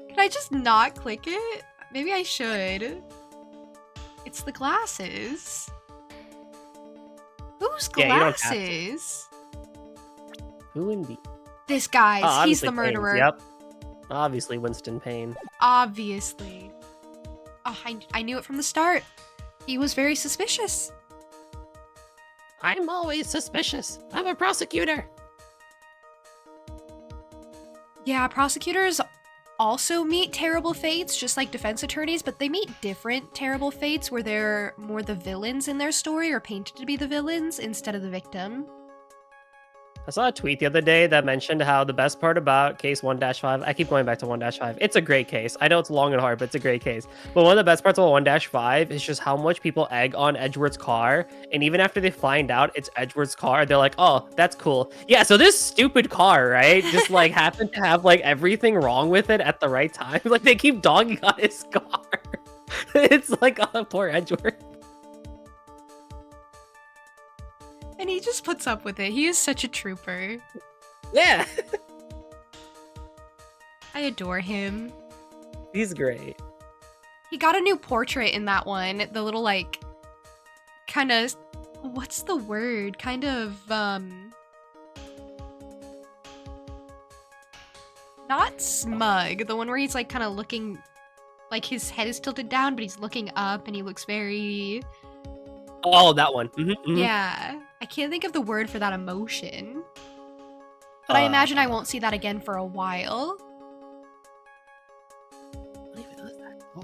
Can I just not click it? Maybe I should. It's the glasses. Whose Yeah, you don't have to. glasses? Who in the... This guy's. Oh, He's the obviously Payne's, murderer. Yep. Obviously Winston Payne. Obviously. Oh, I knew it from the start. He was very suspicious. I'm always suspicious. I'm a prosecutor. Yeah, prosecutors also meet terrible fates, just like defense attorneys, but they meet different terrible fates where they're more the villains in their story or painted to be the villains instead of the victim. I saw a tweet the other day that mentioned how the best part about case 1-5, I keep going back to 1-5. It's a great case. I know it's long and hard, but it's a great case. But one of the best parts of 1-5 is just how much people egg on Edgeworth's car. And even after they find out it's Edgeworth's car, they're like, oh, that's cool. Yeah, so this stupid car, right? Just like happened to have like everything wrong with it at the right time. Like they keep dogging on his car. It's like, oh, poor Edgeworth. And he just puts up with it. He is such a trooper. Yeah. I adore him. He's great. He got a new portrait in that one. The little, like, kind of, what's the word? Kind of, not smug. The one where he's, like, kind of looking, like, his head is tilted down, but he's looking up, and he looks very... Oh, that one. Mhm, mhm. Yeah. I can't think of the word for that emotion. But I imagine I won't see that again for a while. What even is that? Oh.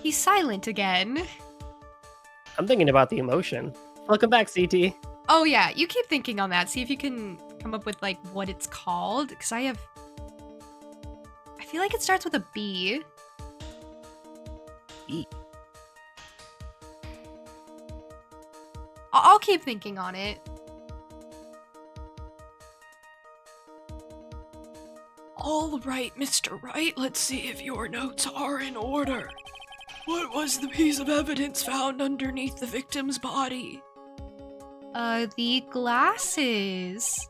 He's silent again. I'm thinking about the emotion. Welcome back, CT. Oh yeah, you keep thinking on that. See if you can come up with like what it's called. Because I feel like it starts with a B. B. I'll keep thinking on it. All right, Mr. Wright, let's see if your notes are in order. What was the piece of evidence found underneath the victim's body? The glasses.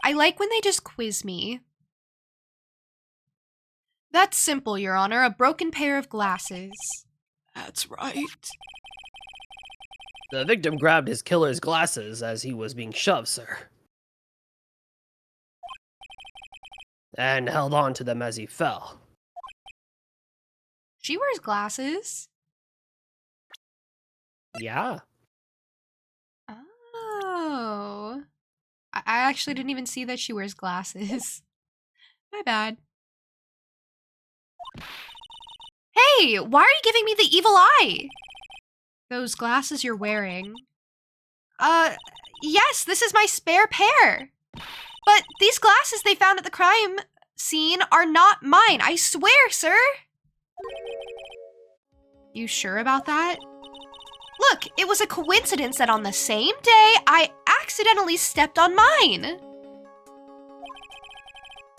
I like when they just quiz me. That's simple, Your Honor. A broken pair of glasses. That's right. The victim grabbed his killer's glasses as he was being shoved, sir. And held on to them as he fell. She wears glasses. Yeah. Oh. I actually didn't even see that she wears glasses. My bad. Hey, why are you giving me the evil eye? Those glasses you're wearing. Yes, this is my spare pair. But these glasses they found at the crime scene are not mine. I swear, sir. You sure about that? Look, it was a coincidence that on the same day, I accidentally stepped on mine.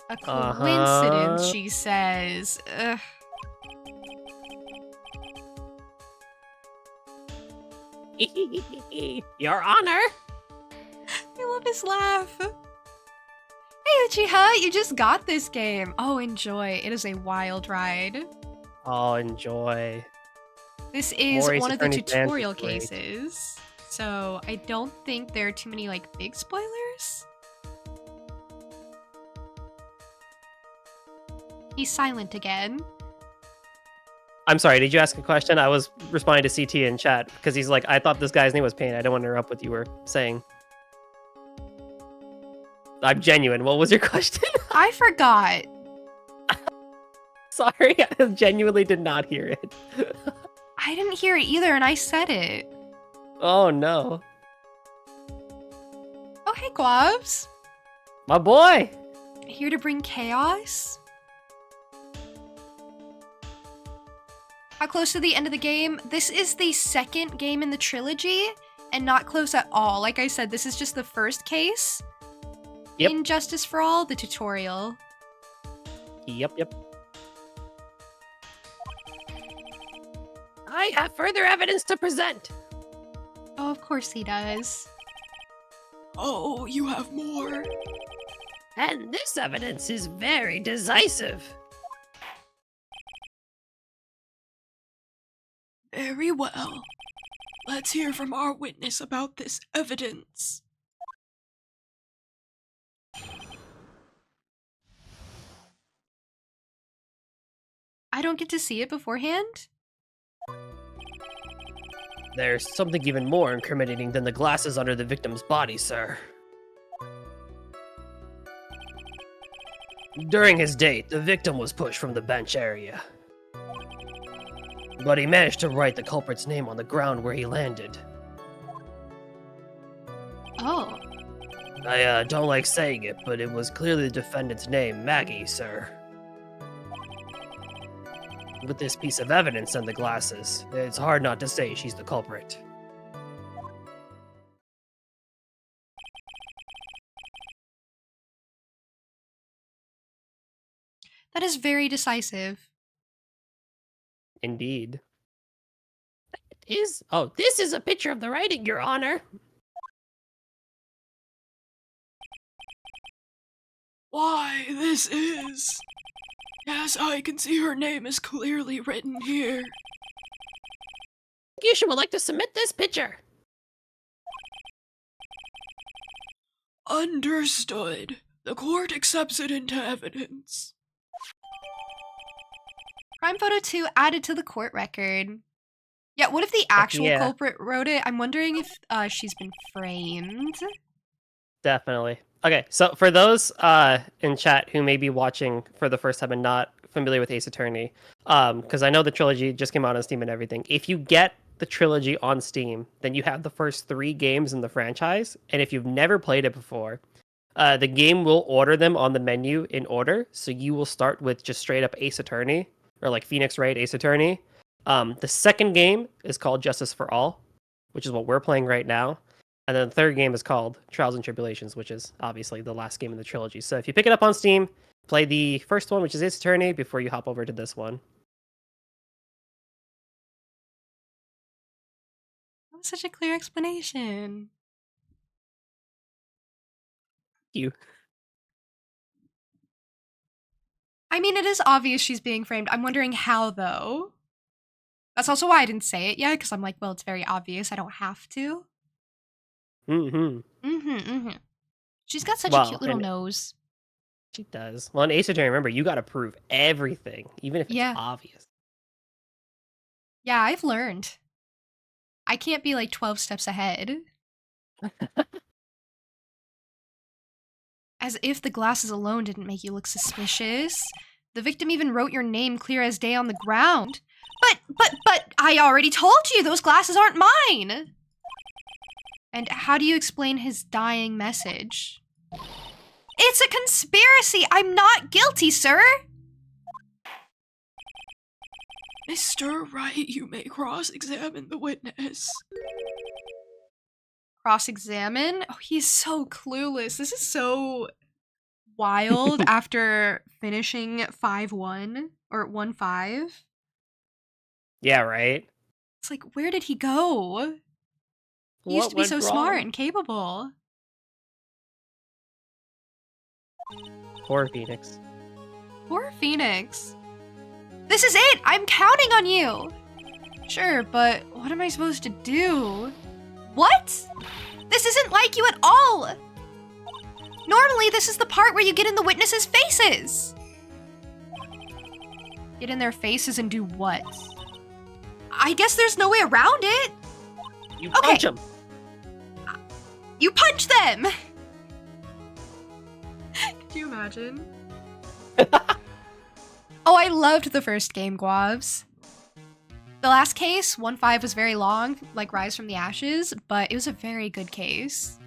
A coincidence, she says. Ugh. Your Honor! I love his laugh. Hey, Uchiha, you just got this game. Oh, enjoy. It is a wild ride. Oh, enjoy. This is More Ace one of the Attorney fans tutorial is great. cases. So I don't think there are too many, like, big spoilers. He's silent again. I'm sorry, did you ask a question? I was responding to CT in chat because he's like, I thought this guy's name was Payne. I didn't want to interrupt what you were saying. I'm genuine. What was your question? I forgot. Sorry, I genuinely did not hear it. I didn't hear it either, and I said it. Oh no. Oh, hey, Quabs. My boy! Here to bring chaos? How close to the end of the game? This is the second game in the trilogy, and not close at all. Like I said, this is just the first case. Yep. In Justice for All, the tutorial. Yep. I have further evidence to present. Oh, of course he does. Oh, you have more? And this evidence is very decisive. Very well. Let's hear from our witness about this evidence. I don't get to see it beforehand? There's something even more incriminating than the glasses under the victim's body, sir. During his date, the victim was pushed from the bench area. But he managed to write the culprit's name on the ground where he landed. Oh. I don't like saying it, but it was clearly the defendant's name, Maggie, sir. With this piece of evidence and the glasses, it's hard not to say she's the culprit. That is very decisive. Indeed. Oh, this is a picture of the writing, Your Honor. Why, this is... Yes, I can see her name is clearly written here. Yusha would like to submit this picture. Understood. The court accepts it into evidence. Crime photo 2 added to the court record. Yeah, what if the actual culprit wrote it? I'm wondering if she's been framed. Definitely. Okay, so for those in chat who may be watching for the first time and not familiar with Ace Attorney, because I know the trilogy just came out on Steam and everything. If you get the trilogy on Steam, then you have the first 3 games in the franchise, and if you've never played it before, the game will order them on the menu in order, so you will start with just straight up Ace Attorney, or like Phoenix Wright Ace Attorney. The second game is called Justice for All, which is what we're playing right now. And then the third game is called Trials and Tribulations, which is obviously the last game in the trilogy. So if you pick it up on Steam, play the first one, which is Ace Attorney, before you hop over to this one. That was such a clear explanation. You. I mean, it is obvious she's being framed. I'm wondering how, though. That's also why I didn't say it yet, because I'm like, well, it's very obvious. I don't have to. She's got such a Well, cute little and- nose. She does. Well, in Ace Attorney, remember, you got to prove everything, even if it's Yeah. obvious. Yeah, I've learned. I can't be like 12 steps ahead. As if the glasses alone didn't make you look suspicious. The victim even wrote your name clear as day on the ground. But I already told you those glasses aren't mine. And how do you explain his dying message? It's a conspiracy. I'm not guilty, sir. Mr. Wright, you may cross-examine the witness. Cross-examine? Oh, he's so clueless. This is so wild after finishing 5-1 or 1-5. Yeah, right? It's like, where did he go? He used to be What so went smart wrong? and capable. Poor Phoenix. Poor Phoenix. This is it! I'm counting on you! Sure, but what am I supposed to do? What? This isn't like you at all! Normally, this is the part where you get in the witnesses' faces! Get in their faces and do what? I guess there's no way around it! You Okay. punch him! You punch them! Could you imagine? Oh, I loved the first game, Guavs. The last case, 1-5, was very long, like Rise from the Ashes, but it was a very good case.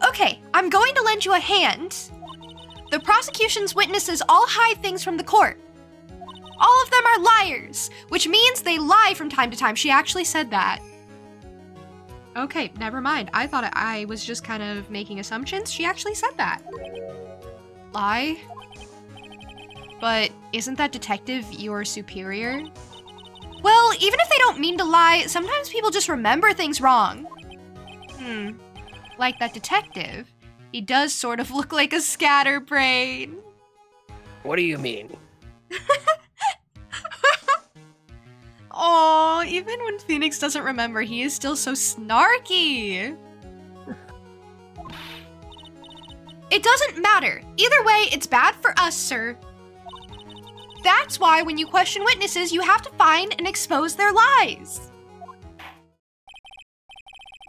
Okay, I'm going to lend you a hand. The prosecution's witnesses all hide things from the court. All of them are liars, which means they lie from time to time. She actually said that. Okay, never mind. I thought I was just kind of making assumptions. She actually said that. Lie? But isn't that detective your superior? Well, even if they don't mean to lie, sometimes people just remember things wrong. Like that detective. He does sort of look like a scatterbrain. What do you mean? Oh, even when Phoenix doesn't remember, he is still so snarky. It doesn't matter. Either way, it's bad for us, sir. That's why when you question witnesses, you have to find and expose their lies.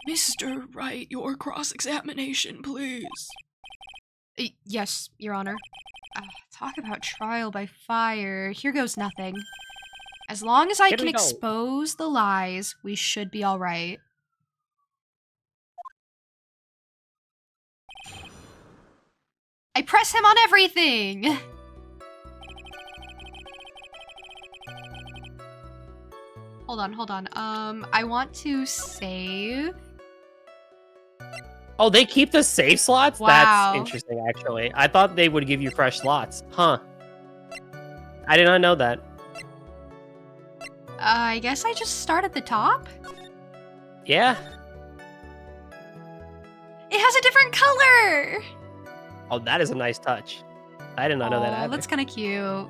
Mr. Wright, your cross-examination, please. Yes, Your Honor. Talk about trial by fire. Here goes nothing. As long as I Here can we go. expose the lies, we should be all right. I press him on everything! Hold on. I want to save. Oh, they keep the save slots? Wow. That's interesting, actually. I thought they would give you fresh slots. Huh. I did not know that. I guess I just start at the top? Yeah. It has a different color! Oh, that is a nice touch. I did not know that Aw, either. that's kind of cute.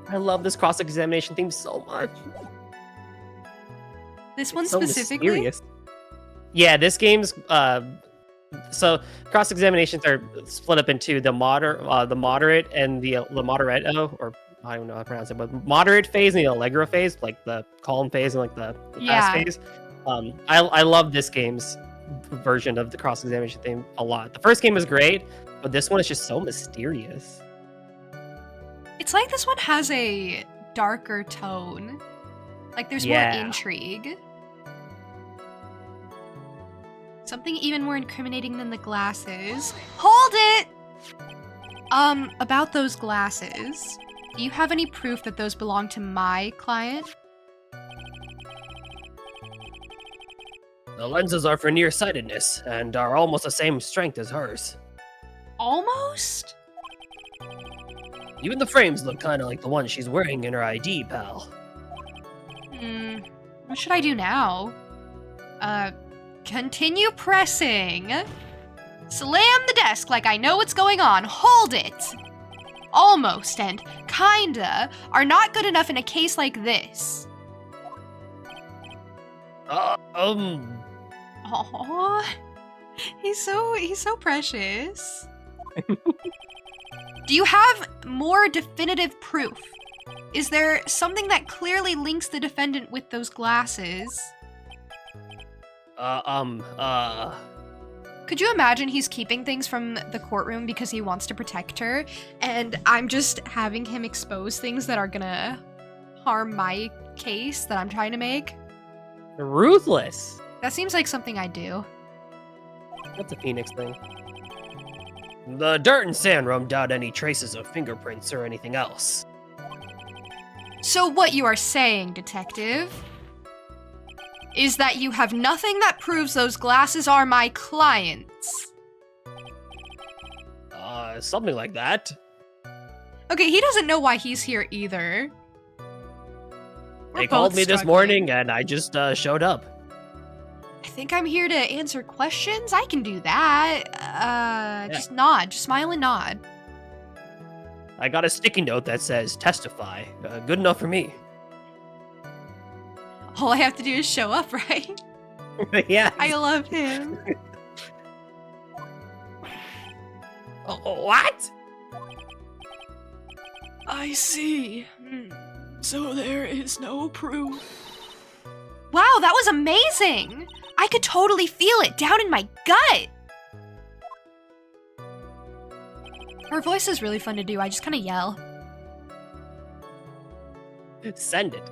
I love this cross-examination theme so much. This one It's so specifically? mysterious. Yeah, this game's so cross-examinations are split up into the moderate and the moderato, or I don't know how to pronounce it, but moderate phase and the allegro phase, like the calm phase and like the fast phase. I love this game's version of the cross-examination theme a lot. The first game was great, but this one is just so mysterious. It's like this one has a darker tone. Like there's Yeah. more intrigue. Something even more incriminating than the glasses. Hold it! About those glasses. Do you have any proof that those belong to my client? The lenses are for nearsightedness and are almost the same strength as hers. Almost? Even the frames look kind of like the one she's wearing in her ID, pal. What should I do now? Continue pressing. Slam the desk like I know what's going on. Hold it! Almost and kinda are not good enough in a case like this. Aww. He's so precious. Do you have more definitive proof? Is there something that clearly links the defendant with those glasses? Could you imagine he's keeping things from the courtroom because he wants to protect her, and I'm just having him expose things that are gonna harm my case that I'm trying to make? Ruthless. That seems like something I do. That's a Phoenix thing. The dirt and sand rubbed out any traces of fingerprints or anything else. So what you are saying, detective, is that you have nothing that proves those glasses are my client's. Something like that. Okay, he doesn't know why he's here either. They called me this morning and I just showed up. I think I'm here to answer questions. I can do that. Just nod. Just smile and nod. I got a sticky note that says testify. Good enough for me. All I have to do is show up, right? Yeah. I love him. What? I see. So there is no proof. Wow, that was amazing! I could totally feel it down in my gut! Her voice is really fun to do. I just kind of yell. Send it.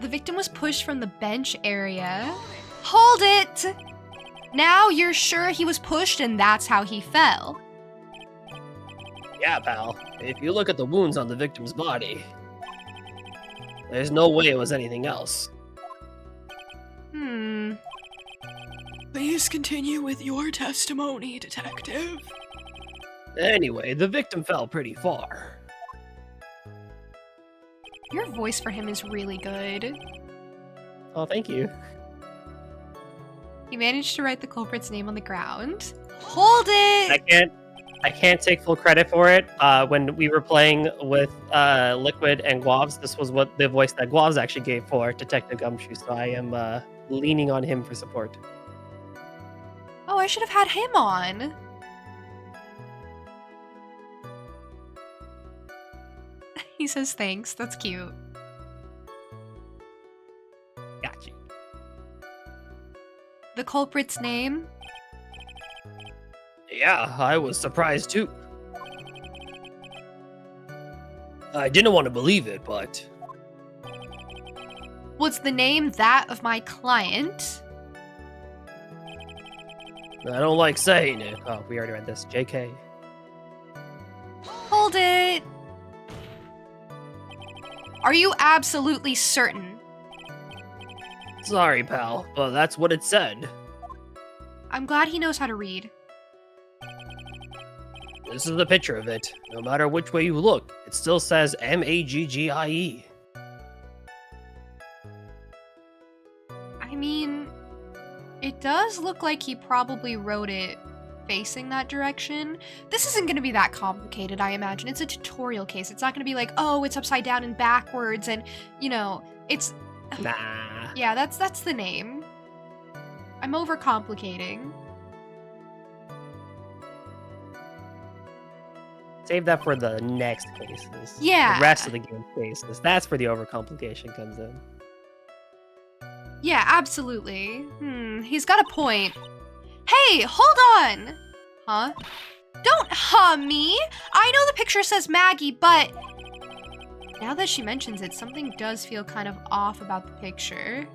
The victim was pushed from the bench area. Hold it! Now you're sure he was pushed and that's how he fell. Yeah, pal. If you look at the wounds on the victim's body, there's no way it was anything else. Please continue with your testimony, detective. Anyway, the victim fell pretty far. Your voice for him is really good. Oh, thank you. He managed to write the culprit's name on the ground. Hold it! I can't take full credit for it. When we were playing with Liquid and Guavs, this was what the voice that Guavs actually gave for Detective Gumshoe, so I am leaning on him for support. Oh, I should have had him on. He says thanks. That's cute. Got you. The culprit's name? Yeah, I was surprised too. I didn't want to believe it, but... Was the name that of my client? I don't like saying it. Oh, we already read this. JK. Hold it! Are you absolutely certain? Sorry, pal, but that's what it said. I'm glad he knows how to read. This is the picture of it. No matter which way you look, it still says Maggie. I mean, it does look like he probably wrote it facing that direction. This isn't going to be that complicated, I imagine. It's a tutorial case. It's not going to be like, oh, it's upside down and backwards and, you know, it's... Nah. Yeah, that's the name. I'm overcomplicating. Save that for the next cases. Yeah. The rest of the game cases. That's where the overcomplication comes in. Yeah, absolutely. He's got a point. Hey, hold on! Huh? Don't me! I know the picture says Maggie, but... Now that she mentions it, something does feel kind of off about the picture.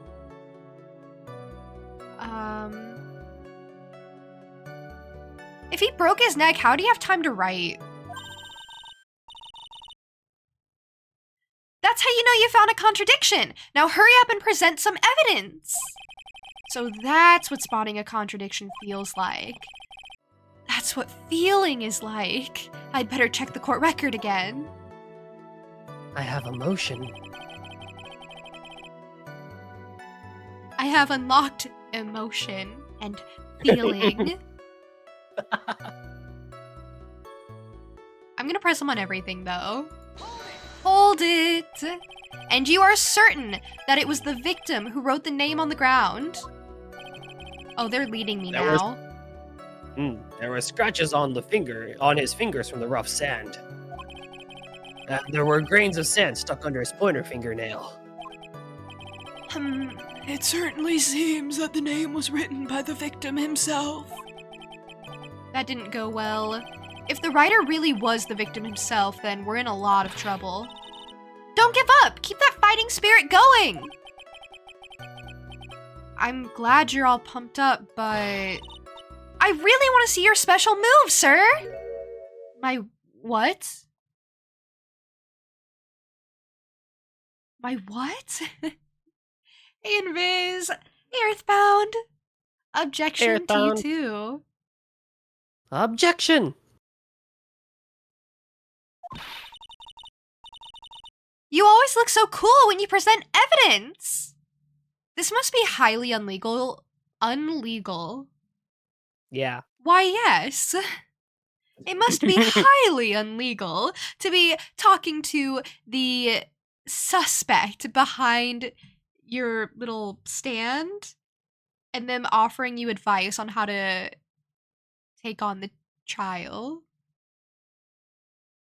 If he broke his neck, how do you have time to write? That's how you know you found a contradiction! Now hurry up and present some evidence! So that's what spotting a contradiction feels like. That's what feeling is like. I'd better check the court record again. I have emotion. I have unlocked emotion and feeling. I'm gonna press them on everything, though. Hold it! And you are certain that it was the victim who wrote the name on the ground? Oh, they're leading me now. There were scratches on his fingers from the rough sand. There were grains of sand stuck under his pointer fingernail. It certainly seems that the name was written by the victim himself. That didn't go well. If the writer really was the victim himself, then we're in a lot of trouble. Don't give up! Keep that fighting spirit going! I'm glad you're all pumped up, but I really want to see your special move, sir! My what? My what? Hey, Invis! Hey, Earthbound! Objection to you Earthbound. too. Objection! You always look so cool when you present evidence! This must be highly unlegal. Unlegal. Yeah. Why, yes. It must be highly illegal to be talking to the suspect behind your little stand and them offering you advice on how to take on the trial.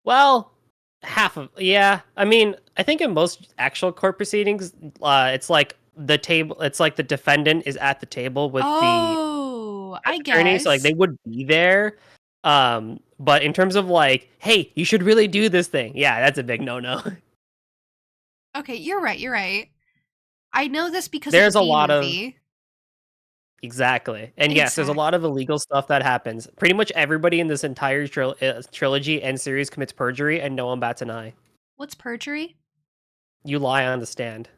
Well, yeah. I mean, I think in most actual court proceedings, it's like the table. It's like the defendant is at the table with Oh, I the attorney, guess. so like they would be there. But in terms of like, hey, you should really do this thing. Yeah, that's a big no-no. Okay, you're right. I know this because There's of a the lot of- movie. Exactly. And yes, there's a lot of illegal stuff that happens. Pretty much everybody in this entire trilogy and series commits perjury, and no one bats an eye. What's perjury? You lie on the stand.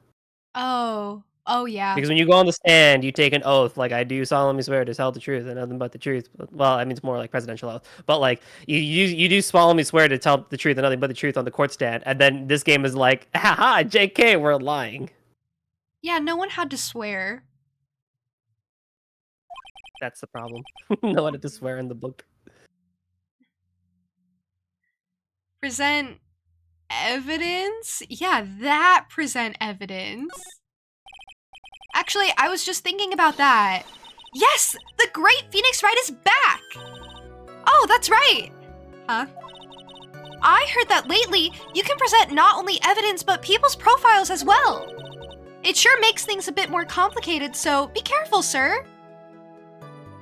Oh, yeah. Because when you go on the stand, you take an oath, like I do solemnly swear to tell the truth and nothing but the truth. Well, I mean it's more like presidential oath, but like you do solemnly swear to tell the truth and nothing but the truth on the court stand. And then this game is like, haha, JK, we're lying. Yeah, no one had to swear. That's the problem. No one had to swear in the book. Present evidence? Yeah, that present evidence. Actually, I was just thinking about that. Yes! The Great Phoenix Wright is back! Oh, that's right! Huh? I heard that lately, you can present not only evidence, but people's profiles as well. It sure makes things a bit more complicated, so be careful, sir.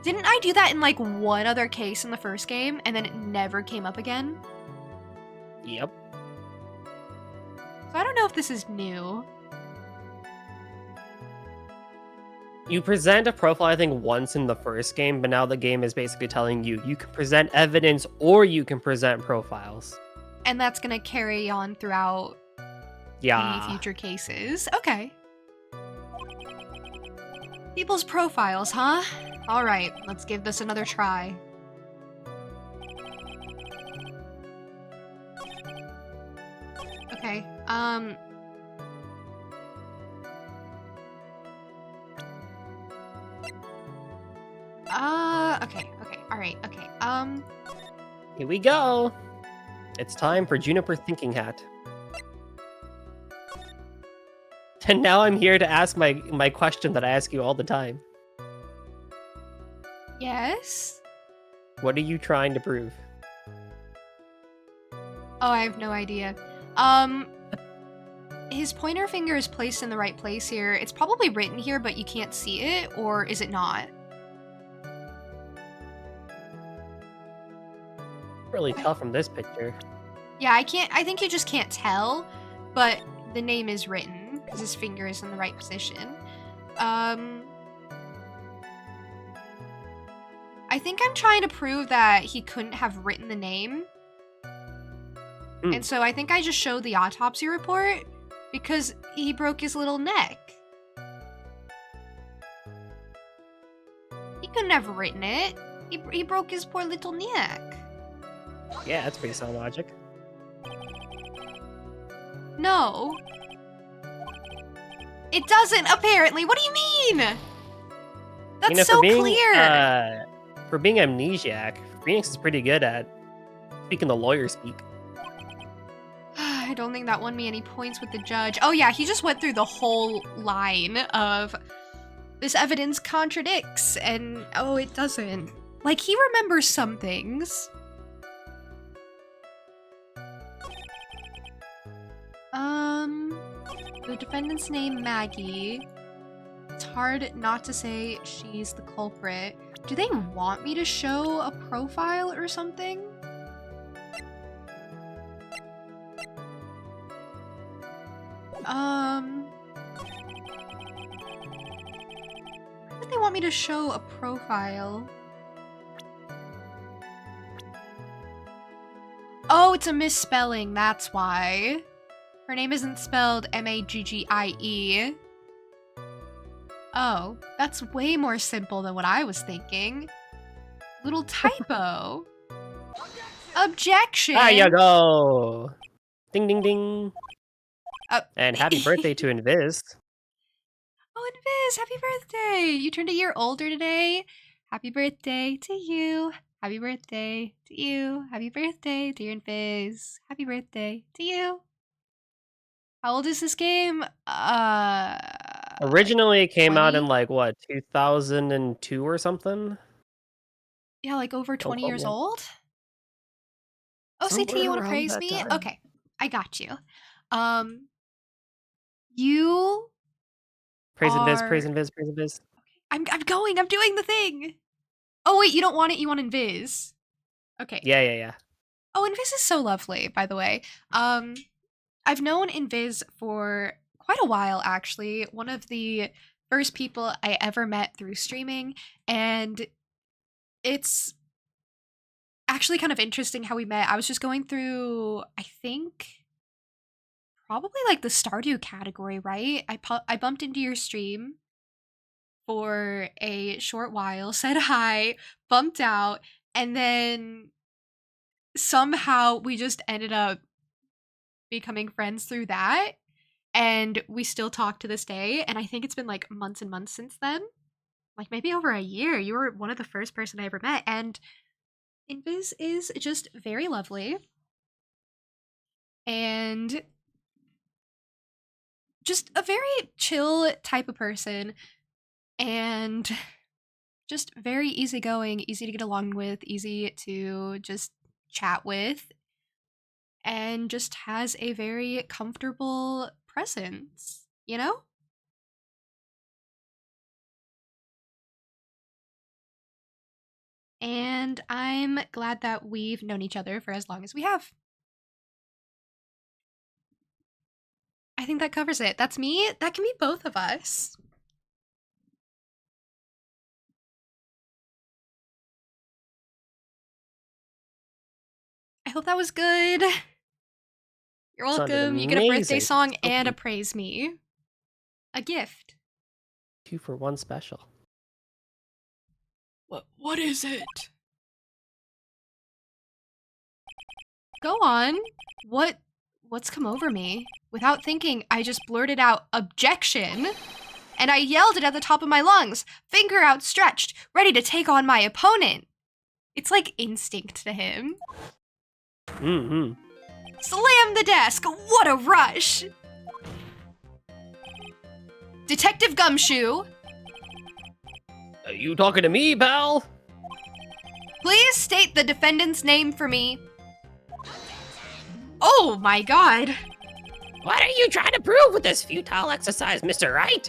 Didn't I do that in like one other case in the first game, and then it never came up again? Yep. So I don't know if this is new. You present a profile, I think, once in the first game, but now the game is basically telling you you can present evidence or you can present profiles. And that's gonna carry on throughout Yeah. any future cases. Okay. People's profiles, huh? Alright, let's give this another try. Okay, okay, alright, okay, Here we go. It's time for Juniper Thinking Hat. And now I'm here to ask my question that I ask you all the time. yes? What are you trying to prove? Oh, I have no idea. His pointer finger is placed in the right place here. It's probably written here, but you can't see it, or is it not? Really tell from this picture. Yeah, I think you just can't tell, but the name is written, because his finger is in the right position. I think I'm trying to prove that he couldn't have written the name. And so I think I just showed the autopsy report because he broke his little neck. He couldn't have written it. He broke his poor little neck. Yeah, that's pretty sound logic. No. It doesn't, apparently. What do you mean? That's for so being, clear. For being amnesiac, Phoenix is pretty good at speaking the lawyer speak. I don't think that won me any points with the judge. Oh yeah, he just went through the whole line of this evidence contradicts and oh, it doesn't. Like, he remembers some things. The defendant's name, Maggie. It's hard not to say she's the culprit. Do they want me to show a profile or something? Why would they want me to show a profile? Oh, it's a misspelling, that's why. Her name isn't spelled M-A-G-G-I-E. Oh, that's way more simple than what I was thinking. Little typo. Objection! There you go! Ding, ding, ding. And happy birthday to Invis. Oh, Invis, happy birthday! You turned a year older today. Happy birthday to you. Happy birthday to you. Happy birthday, dear Invis. Happy birthday to you. How old is this game? Originally, it came out 20? in like, what, 2002 or something? Yeah, like over 20 years yeah. old? OCT, Somewhere you want to around praise that me? time. Okay, I got you. You Praise Invis, are... praise Invis, praise Invis. I'm doing the thing! Oh wait, you don't want it, you want Invis. Okay. Yeah. Oh, Invis is so lovely, by the way. I've known Invis for quite a while, actually. One of the first people I ever met through streaming, and it's actually kind of interesting how we met. I was just going through, I think, probably like the Stardew category, right? I bumped into your stream for a short while, said hi, bumped out, and then somehow we just ended up becoming friends through that. And we still talk to this day. And I think it's been like months and months since then. Like maybe over a year. You were one of the first person I ever met. And Invis is just very lovely. And just a very chill type of person. And just very easygoing, easy to get along with, easy to just chat with. And just has a very comfortable presence, you know? And I'm glad that we've known each other for as long as we have. I think that covers it. That's me. That can be both of us. I hope that was good. You're Sounded welcome. You get a birthday amazing. song So and a cute. praise me. A gift. 2 for 1 special. What is it? Go on. What's come over me? Without thinking, I just blurted out objection. And I yelled it at the top of my lungs, finger outstretched, ready to take on my opponent. It's like instinct to him. Mm-hmm. Slam the desk! What a rush! Detective Gumshoe, Are you talking to me, pal? please state the defendant's name for me. Oh my god. What are you trying to prove with this futile exercise, Mr. Wright?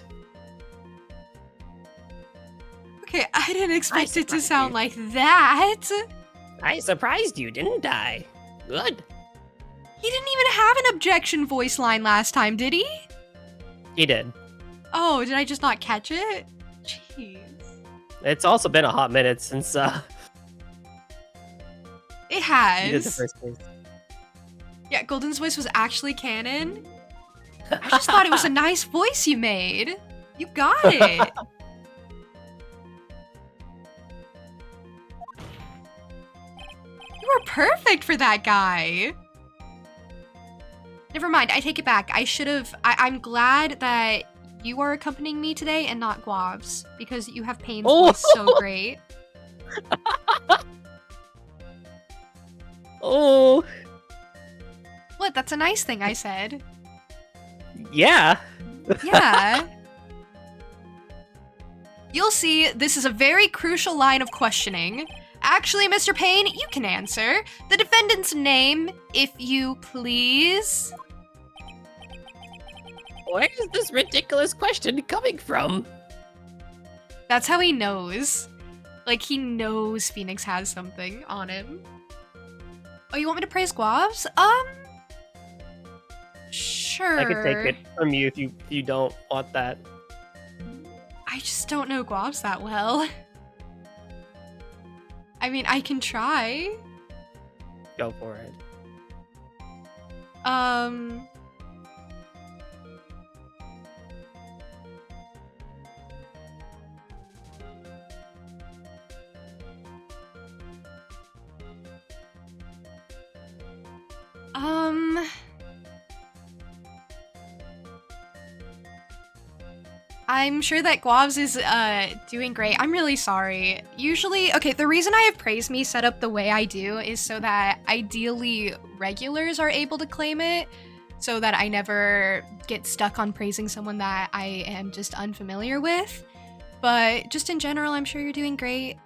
Okay, I didn't expect it to surprised sound you. like that. I surprised you, didn't I? Good. He didn't even have an objection voice line last time, did he? He did. Oh, did I just not catch it? Jeez. It's also been a hot minute since It you did the has. first case. Yeah, Golden's voice was actually canon. I just thought it was a nice voice you made. You got it. You were perfect for that guy. Never mind, I take it back. I'm glad that you are accompanying me today and not Guavs, because you have Payne's Oh! voice so great. Oh, What? That's a nice thing I said. yeah. Yeah. You'll see, this is a very crucial line of questioning. Actually, Mr. Payne, you can answer. The defendant's name, if you please. Where is this ridiculous question coming from? That's how he knows. Like, he knows Phoenix has something on him. Oh, you want me to praise Guavs? Sure. I could take it from you if you don't want that. I just don't know Guavs that well. I mean, I can try. Go for it. I'm sure that Guavs is doing great. I'm really sorry. Usually, okay, the reason I have Praise Me set up the way I do is so that ideally regulars are able to claim it, so that I never get stuck on praising someone that I am just unfamiliar with. But just in general, I'm sure you're doing great.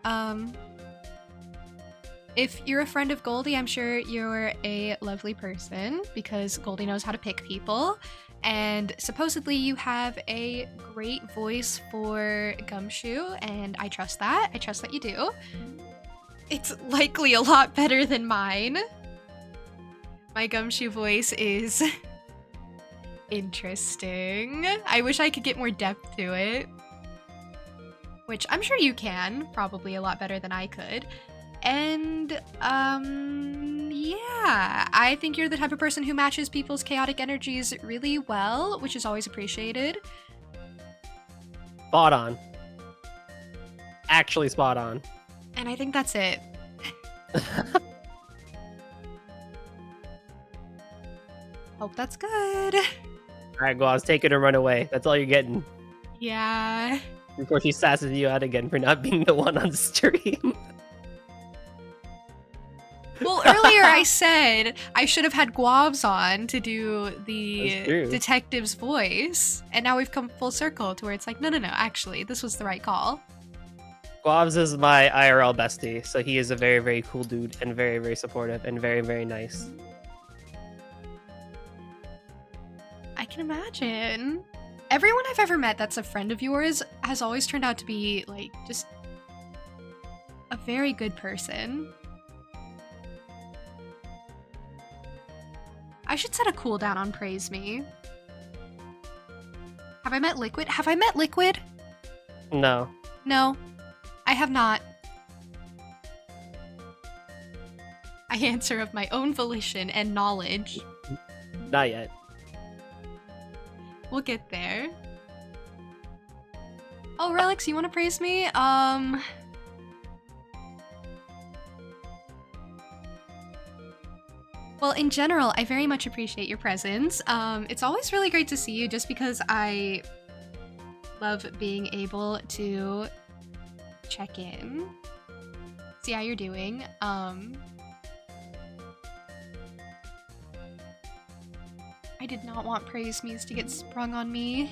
If you're a friend of Goldie, I'm sure you're a lovely person because Goldie knows how to pick people. And supposedly you have a great voice for Gumshoe, and I trust that. I trust that you do. It's likely a lot better than mine. My Gumshoe voice is interesting. I wish I could get more depth to it. Which I'm sure you can, probably a lot better than I could. And, yeah, I think you're the type of person who matches people's chaotic energies really well, which is always appreciated. Spot on. Actually spot on. And I think that's it. Hope that's good. Alright, Guavs, take it and run away. That's all you're getting. Yeah. Before she sasses you out again for not being the one on stream. Well, earlier I said I should have had Guavs on to do the detective's voice, and now we've come full circle to where it's like, no, actually, this was the right call. Guavs is my IRL bestie, so he is a very, very cool dude and very, very supportive and very, very nice. I can imagine. Everyone I've ever met that's a friend of yours has always turned out to be, like, just a very good person. I should set a cooldown on Praise Me. Have I met Liquid? Have I met Liquid? No. No, I have not. I answer of my own volition and knowledge. Not yet. We'll get there. Oh, Relics, you want to praise me? Well, in general, I very much appreciate your presence. It's always really great to see you just because I love being able to check in, see how you're doing. I did not want Praise Me's to get sprung on me.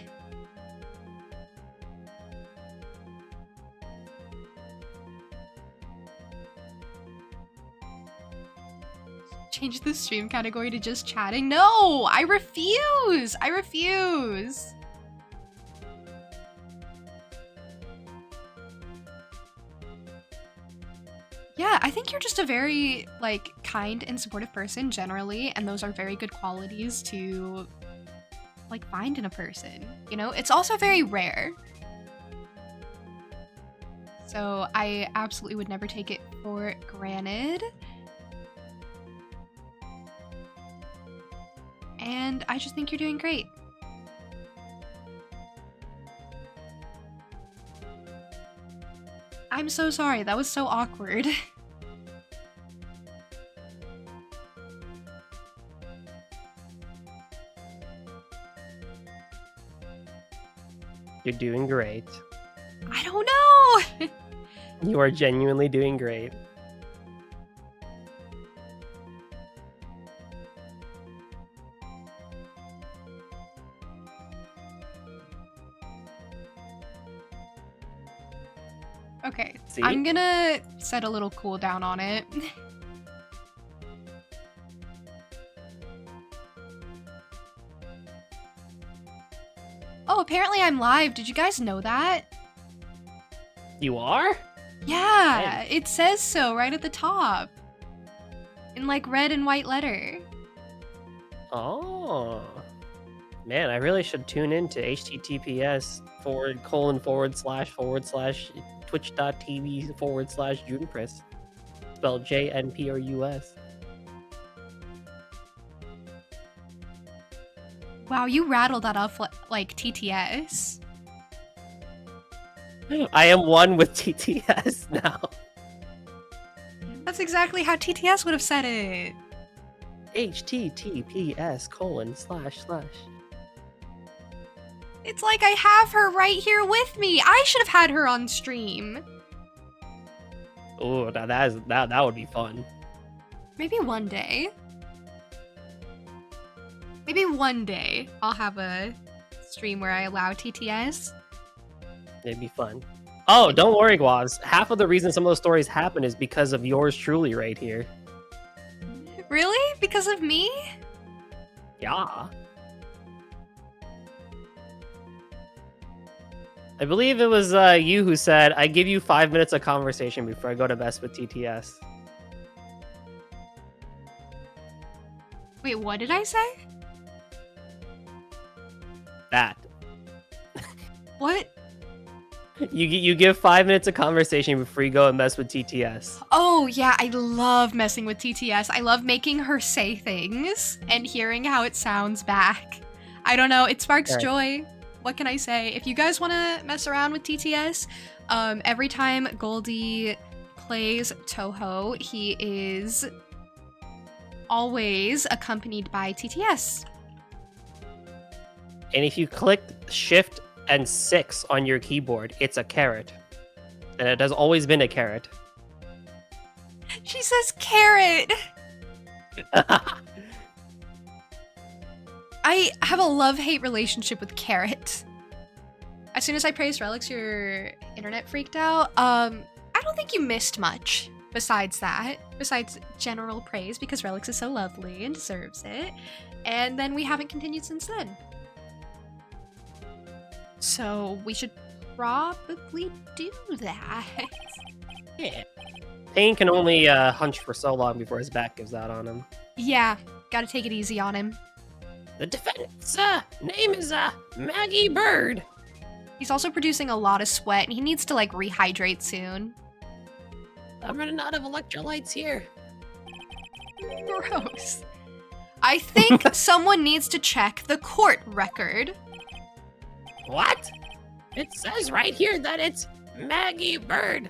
Change the stream category to just chatting? No! I refuse! I refuse! Yeah, I think you're just a very, like, kind and supportive person generally, and those are very good qualities to, like, find in a person, you know? It's also very rare. So I absolutely would never take it for granted. And I just think you're doing great. I'm so sorry, that was so awkward. You're doing great. I don't know. You are genuinely doing great. Okay, See? I'm gonna set a little cooldown on it. Oh, apparently I'm live. Did you guys know that? You are? Yeah, it says so right at the top. In like red and white letter. Oh. Man, I really should tune in to https://twitch.tv/Junipris. Spelled JNPRUS. Wow, you rattled that off like TTS. I am one with TTS now. That's exactly how TTS would have said it. https:// It's like I have her right here with me. I should have had her on stream. Oh, now that would be fun. Maybe one day. Maybe one day I'll have a stream where I allow TTS. It'd be fun. Oh, don't worry, Guavs. Half of the reason some of those stories happen is because of yours truly right here. Really? Because of me? Yeah. I believe it was you who said, I give you 5 minutes of conversation before I go to best with TTS. Wait, what did I say? That. What? You give 5 minutes of conversation before you go and mess with TTS. Oh, yeah, I love messing with TTS. I love making her say things and hearing how it sounds back. I don't know, it sparks Right. joy. What can I say? If you guys want to mess around with TTS, every time Goldie plays Toho, he is always accompanied by TTS. And if you click Shift and 6 on your keyboard, it's a carrot. And it has always been a carrot. She says carrot. I have a love-hate relationship with carrot. As soon as I praised Relics, your internet freaked out. I don't think you missed much besides that. Besides general praise, because Relics is so lovely and deserves it. And then we haven't continued since then. So we should probably do that. Yeah. Pain can only hunch for so long before his back gives out on him. Yeah, gotta take it easy on him. The defendant's name is Maggie Bird. He's also producing a lot of sweat and he needs to like rehydrate soon. I'm running out of electrolytes here. Gross. I think someone needs to check the court record. What? It says right here that it's Maggie Bird.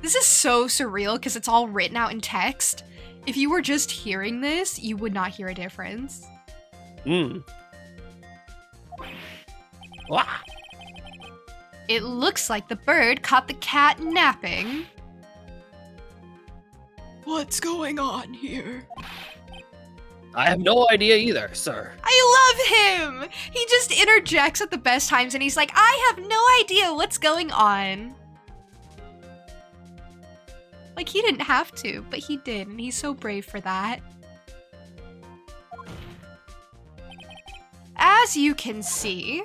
This is so surreal because it's all written out in text. If you were just hearing this, you would not hear a difference. Wah! It looks like the bird caught the cat napping. What's going on here? I have no idea either, sir. I love him! He just interjects at the best times and he's like, I have no idea what's going on. Like, he didn't have to, but he did, and he's so brave for that. As you can see,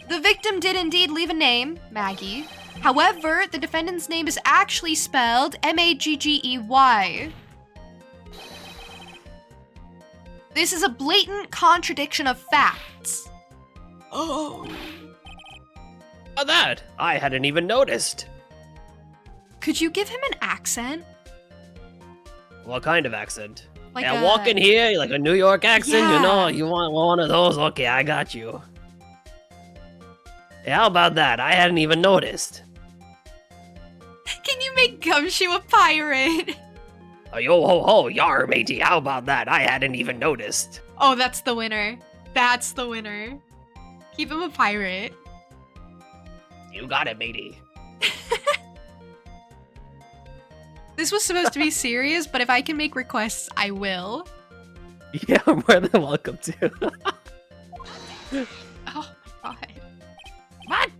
the victim did indeed leave a name, Maggie. However, the defendant's name is actually spelled Maggey. This is a blatant contradiction of facts. Oh, Oh, that? I hadn't even noticed. Could you give him an accent? What kind of accent? Like yeah, a- walk in here, like a New York accent, Yeah. you know? You want one of those? Okay, I got you. Yeah, how about that? I hadn't even noticed. Can you make Gumshoe a pirate? Oh, yo ho ho, yar matey, how about that? I hadn't even noticed. Oh, that's the winner. That's the winner. Keep him a pirate. You got it, matey. This was supposed to be serious, but if I can make requests, I will. Yeah, more than welcome to. Oh my god.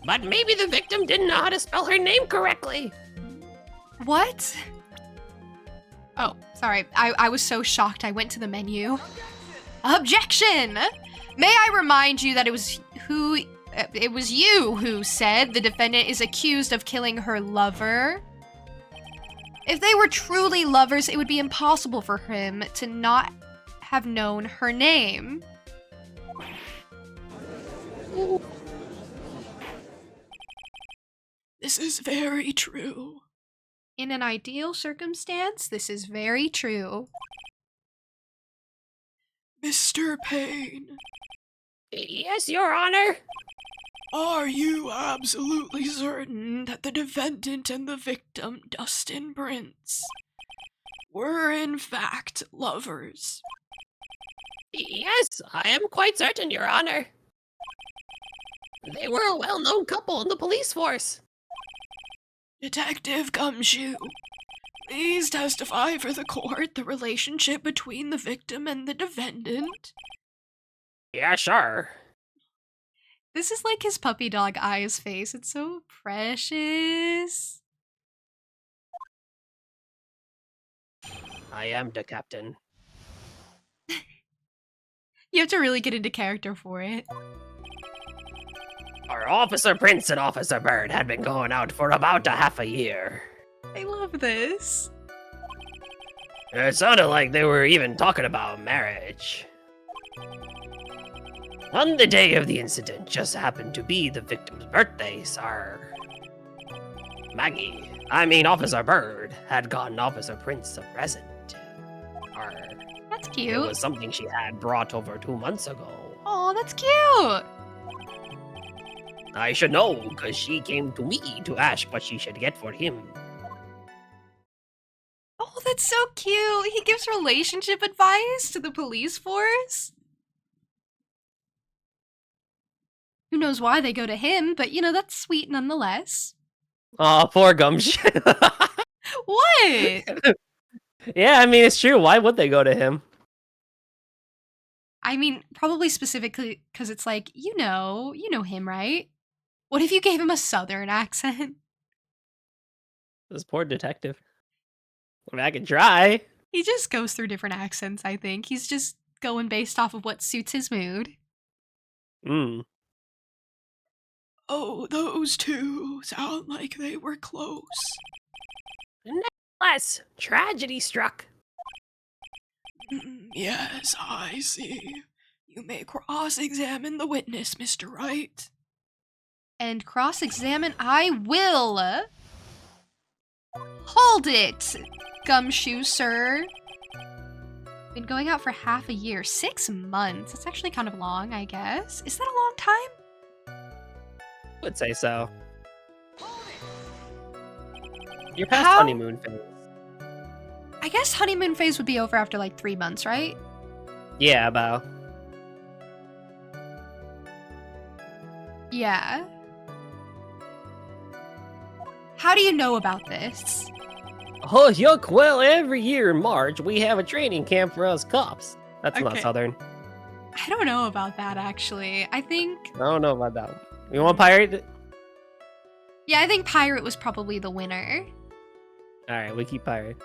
But maybe the victim didn't know how to spell her name correctly. What? Oh, sorry. I was so shocked I went to the menu. Objection! May I remind you that it was you who said the defendant is accused of killing her lover? If they were truly lovers, it would be impossible for him to not have known her name. This is very true. In an ideal circumstance, this is very true. Mr. Payne, Yes, Your Honor. are you absolutely certain that the defendant and the victim, Dustin Prince, were in fact lovers? Yes, I am quite certain, Your Honor. They were a well-known couple in the police force. Detective Gumshoe, please testify for the court the relationship between the victim and the defendant. Yeah, sure. This is like his puppy dog eyes face. It's so precious. I am the captain. You have to really get into character for it. Our Officer Prince and Officer Bird had been going out for about a half a year. I love this. It sounded like they were even talking about marriage. On the day of the incident just happened to be the victim's birthday, sir. Officer Bird had gotten Officer Prince a present. That's It cute. was something she had brought over 2 months ago. Oh, that's cute. I should know, because she came to me to ask what she should get for him. Oh, that's so cute. He gives relationship advice to the police force. Who knows why they go to him, but you know, that's sweet nonetheless. Aw, poor Gumshoe. What? Yeah, I mean, it's true. Why would they go to him? I mean, probably specifically because it's like, you know him, right? What if you gave him a southern accent? This poor detective. I mean, I can try. He just goes through different accents, I think. He's just going based off of what suits his mood. Oh, those two sound like they were close. Nevertheless, tragedy struck. Yes, I see. You may cross-examine the witness, Mr. Wright. And cross-examine I will. Hold it, Gumshoe, sir. Been going out for half a year. 6 months. That's actually kind of long, I guess. Is that a long time? Would say so. You're past How- honeymoon phase. I guess honeymoon phase would be over after like 3 months, right? Yeah, about. Yeah. How do you know about this? Oh, yuck. Well, every year in March, we have a training camp for us cops. That's not Okay. Southern. I don't know about that, actually. I think... I don't know about that one. You want pirate? Yeah, I think Pirate was probably the winner. Alright, we keep pirate.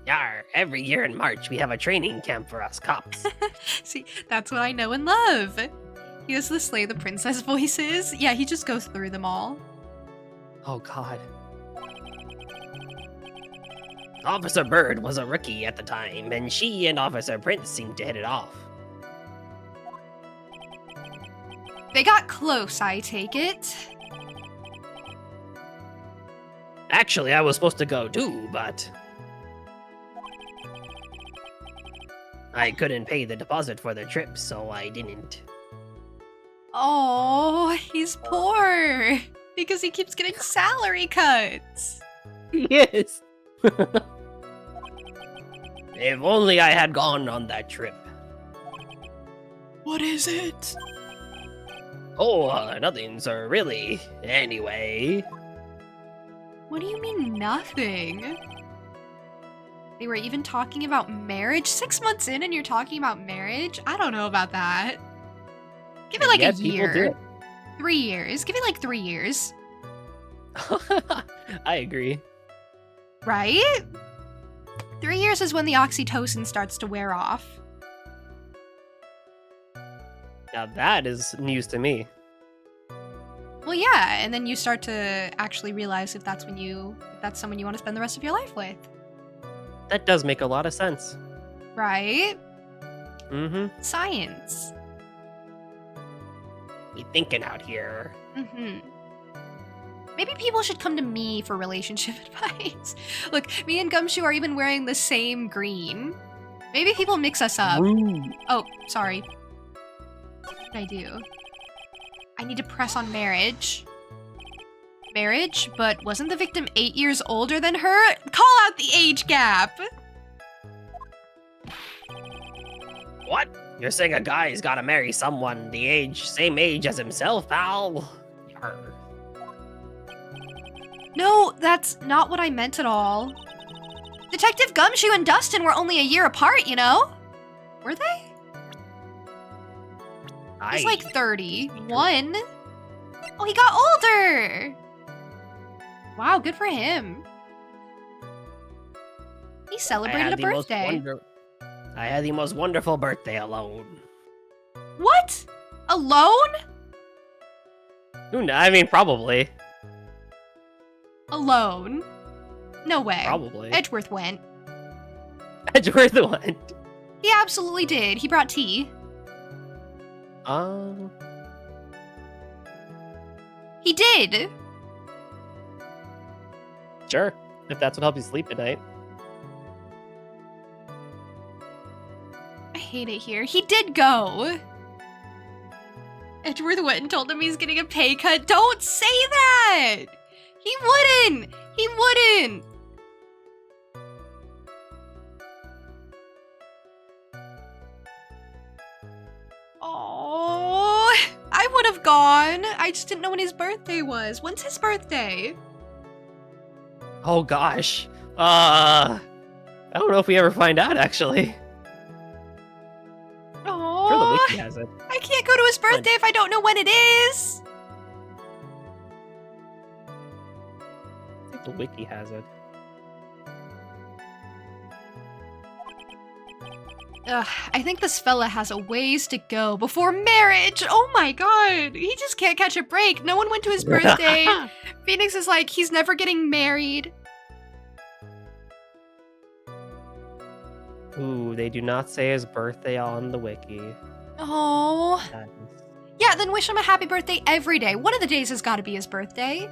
Yar, every year in March, we have a training camp for us cops. See, that's what I know and love. He does the Slay the Princess voices. Yeah, he just goes through them all. Oh, God. Officer Bird was a rookie at the time, and she and Officer Prince seemed to hit it off. They got close, I take it. Actually, I was supposed to go too, but I couldn't pay the deposit for the trip, so I didn't. Oh, he's poor. Because he keeps getting salary cuts. Yes. If only I had gone on that trip. What is it? Oh, nothing, sir, really. Anyway. What do you mean nothing? They were even talking about marriage 6 months in and you're talking about marriage? I don't know about that. Give it like Yeah, a people do year. it. 3 years. Give it like 3 years. I agree. Right? 3 years is when the oxytocin starts to wear off. Now that is news to me. Well, yeah, and then you start to actually realize if that's someone you want to spend the rest of your life with. That does make a lot of sense. Right? Mm-hmm. Science. Be thinking out here. Mm-hmm. Maybe people should come to me for relationship advice. Look, me and Gumshoe are even wearing the same green. Maybe people mix us up. Ooh. Oh, sorry. What did I do? I need to press on marriage. Marriage? But wasn't the victim 8 years older than her? Call out the age gap! What? You're saying a guy's gotta marry someone same age as himself, pal? Yarr. No, that's not what I meant at all. Detective Gumshoe and Dustin were only a year apart, you know? Were they? He's like 31. Oh, he got older! Wow, good for him. He celebrated a birthday. I had the most wonderful birthday alone. What? Alone? I mean, probably. Alone? No way. Probably. Edgeworth went. Edgeworth went. He absolutely did. He brought tea. He did. Sure. If that's what helps you sleep at night. I hate it here. He did go. Edgeworth went and told him he's getting a pay cut. Don't say that! He wouldn't! He wouldn't! Oh, I would have gone. I just didn't know when his birthday was. When's his birthday? Oh gosh. I don't know if we ever find out, actually. Sure, the Oh, wiki has it. I can't go to his birthday if I don't know when it is. I think the wiki has it. Ugh, I think this fella has a ways to go before marriage. Oh my god, he just can't catch a break. No one went to his birthday. Phoenix is like, he's never getting married. Ooh, they do not say his birthday on the wiki. Oh. That is- Yeah, then wish him a happy birthday every day. One of the days has got to be his birthday.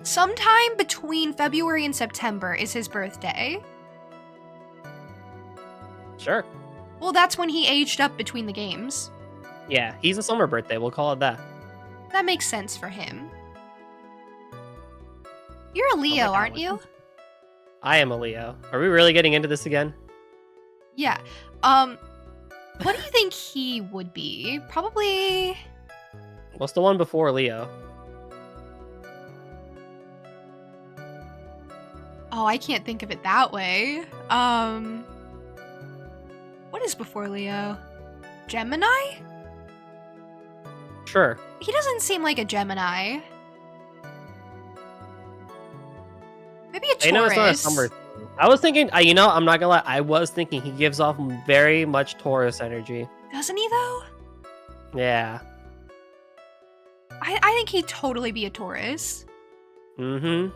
Sometime between February and September is his birthday. Sure. Well, that's when he aged up between the games. Yeah, he's a summer birthday. We'll call it that. That makes sense for him. You're a Leo, God, aren't what- you? I am a Leo. Are we really getting into this again? Yeah. What do you think he would be? Probably... What's the one before Leo? Oh, I can't think of it that way. What is before Leo? Gemini? Sure. He doesn't seem like a Gemini. Maybe a Taurus. I know it's not a summer thing. I was thinking, I'm not gonna lie, I was thinking he gives off very much Taurus energy. Doesn't he, though? Yeah. I think he'd totally be a Taurus. Mm-hmm.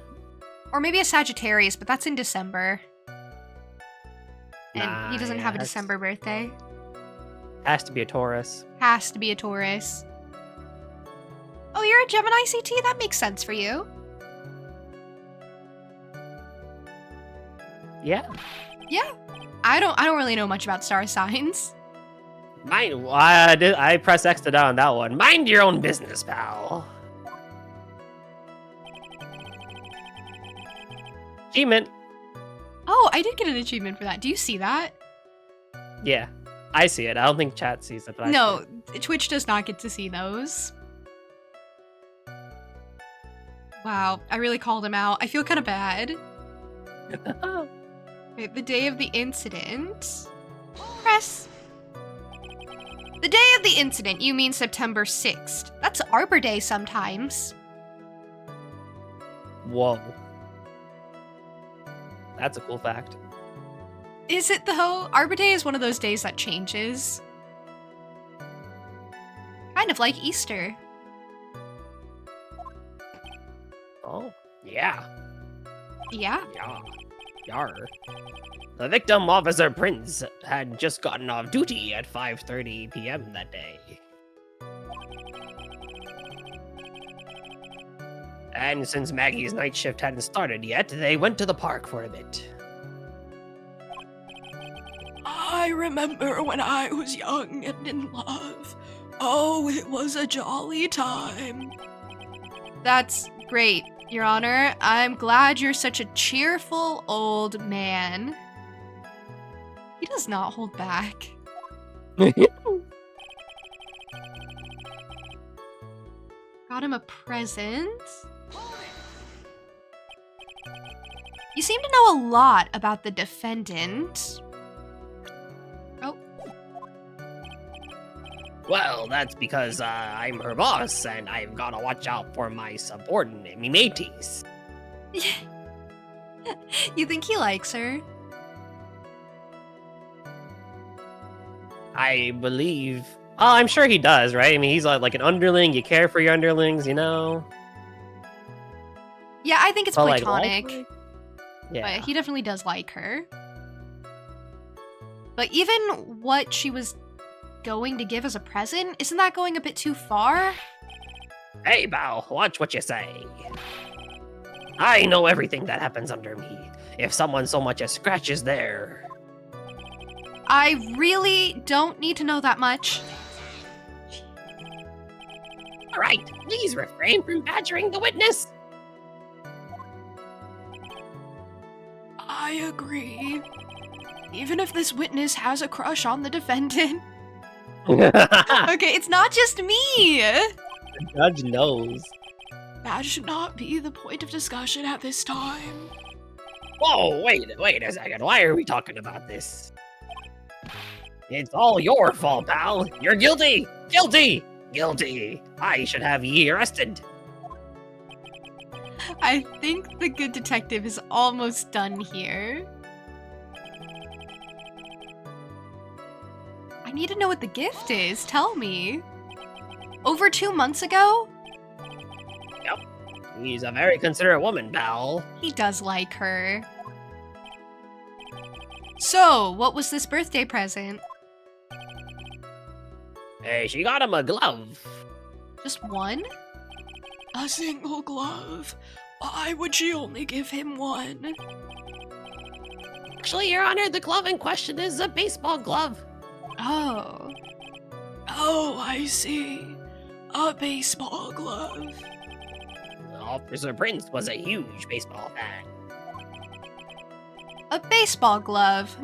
Or maybe a Sagittarius, but that's in December. And Nah, he doesn't have a yeah, December birthday. Has to be a Taurus. Has to be a Taurus. Oh, you're a Gemini CT? That makes sense for you. Yeah. Yeah. I don't really know much about star signs. I press X to down on that one. Mind your own business, pal. Achievement. Oh, I did get an achievement for that. Do you see that? Yeah. I see it. I don't think chat sees it, but I No, Twitch does not get to see those. Wow, I really called him out. I feel kind of bad. see it. Okay, the day of the incident. Press. The day of the incident, you mean September 6th. That's Arbor Day sometimes. Whoa. That's a cool fact. Is it though? Arbor Day is one of those days that changes. Kind of like Easter. Oh, yeah. Yeah. Yeah. Yar. The victim, Officer Prince, had just gotten off duty at 5:30 p.m. that day. And since Maggie's night shift hadn't started yet, they went to the park for a bit. I remember when I was young and in love. Oh, it was a jolly time. That's great, Your Honor. I'm glad you're such a cheerful old man. He does not hold back. Got him a present. You seem to know a lot about the defendant. Oh, Well, that's because I'm her boss, and I've gotta watch out for my subordinate, me mateys. you think he likes her? I believe. Oh, I'm sure he does, right? I mean, he's like an underling. You care for your underlings, you know. Yeah, I think it's But, like, platonic. like- Yeah. But he definitely does like her. But even what she was going to give as a present, isn't that going a bit too far? Hey, Bao, watch what you say. I know everything that happens under me. If someone so much as scratches there. I really don't need to know that much. All right, please refrain from badgering the witness. I agree. Even if this witness has a crush on the defendant. The Okay, it's not just me. judge knows. That should not be the point of discussion at this time. Whoa, wait a second. Why are we talking about this? It's all your fault, pal. You're guilty! Guilty! Guilty! I should have ye arrested. I think the good detective is almost done here. I need to know what the gift is. Tell me. Over 2 months ago? He's a very considerate woman, pal. He does like her. So, what was this birthday present? Hey, she got him a glove. Just one? A single glove. Why would she only give him one? Actually, Your Honor, the glove in question is a baseball glove. Oh. Oh, I see. A baseball glove. Officer Prince was a huge baseball fan. A baseball glove.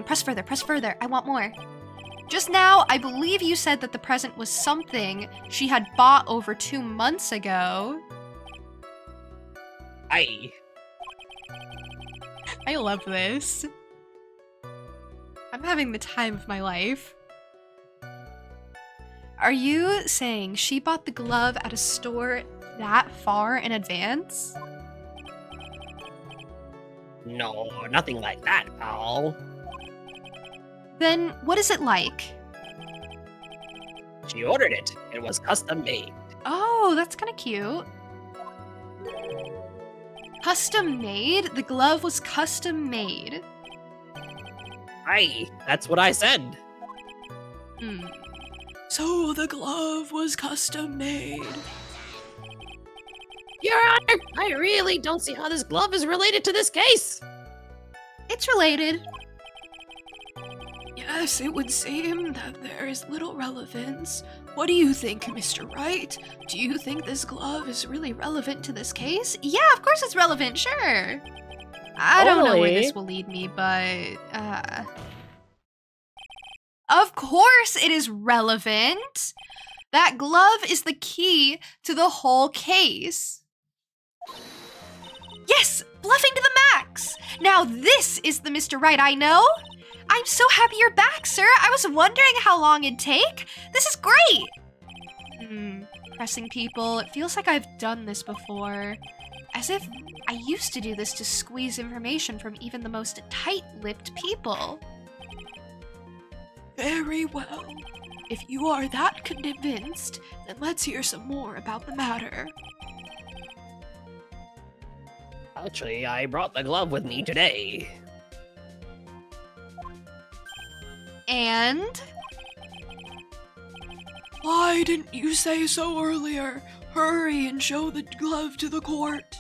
Press further, press further. I want more. Just now, I believe you said that the present was something she had bought over 2 months ago. I love this. I'm having the time of my life. Are you saying she bought the glove at a store that far in advance? No, nothing like that, pal. Then what is it like? She ordered it. It was custom made. Oh, that's kind of cute. Custom made? The glove was custom made. That's what I said. Hmm. So the glove was custom made. Your Honor, I really don't see how this glove is related to this case. It's related. Yes, it would seem that there is little relevance. What do you think, Mr. Wright? Do you think this glove is really relevant to this case? Yeah, of course it's relevant, sure. I don't know where Totally. this will lead me, but, Of course it is relevant. That glove is the key to the whole case. Yes, bluffing to the max. Now this is the Mr. Right I know. I'm so happy you're back, sir. I was wondering how long it'd take. This is great. Pressing people. It feels like I've done this before. As if I used to do this to squeeze information from even the most tight-lipped people. Very well. If you are that convinced, then let's hear some more about the matter. Actually, I brought the glove with me today. And? Why didn't you say so earlier? Hurry and show the glove to the court.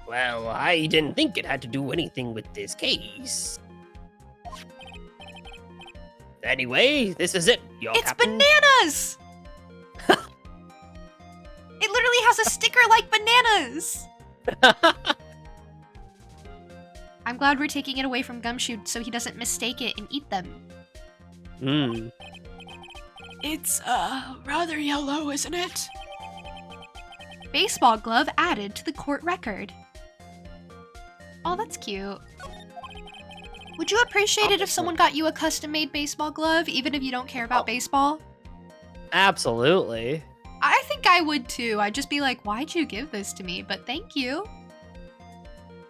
Well, I didn't think it had to do anything with this case. Anyway, this is it, your It's captain. bananas! It literally has a sticker like bananas! I'm glad we're taking it away from Gumshoe so he doesn't mistake it and eat them. It's, rather yellow, isn't it? Baseball glove added to the court record. Oh, that's cute. Would you appreciate it if someone got you a custom-made baseball glove, even if you don't care about baseball? Absolutely. I think I would too. I'd just be like, why'd you give this to me? But thank you.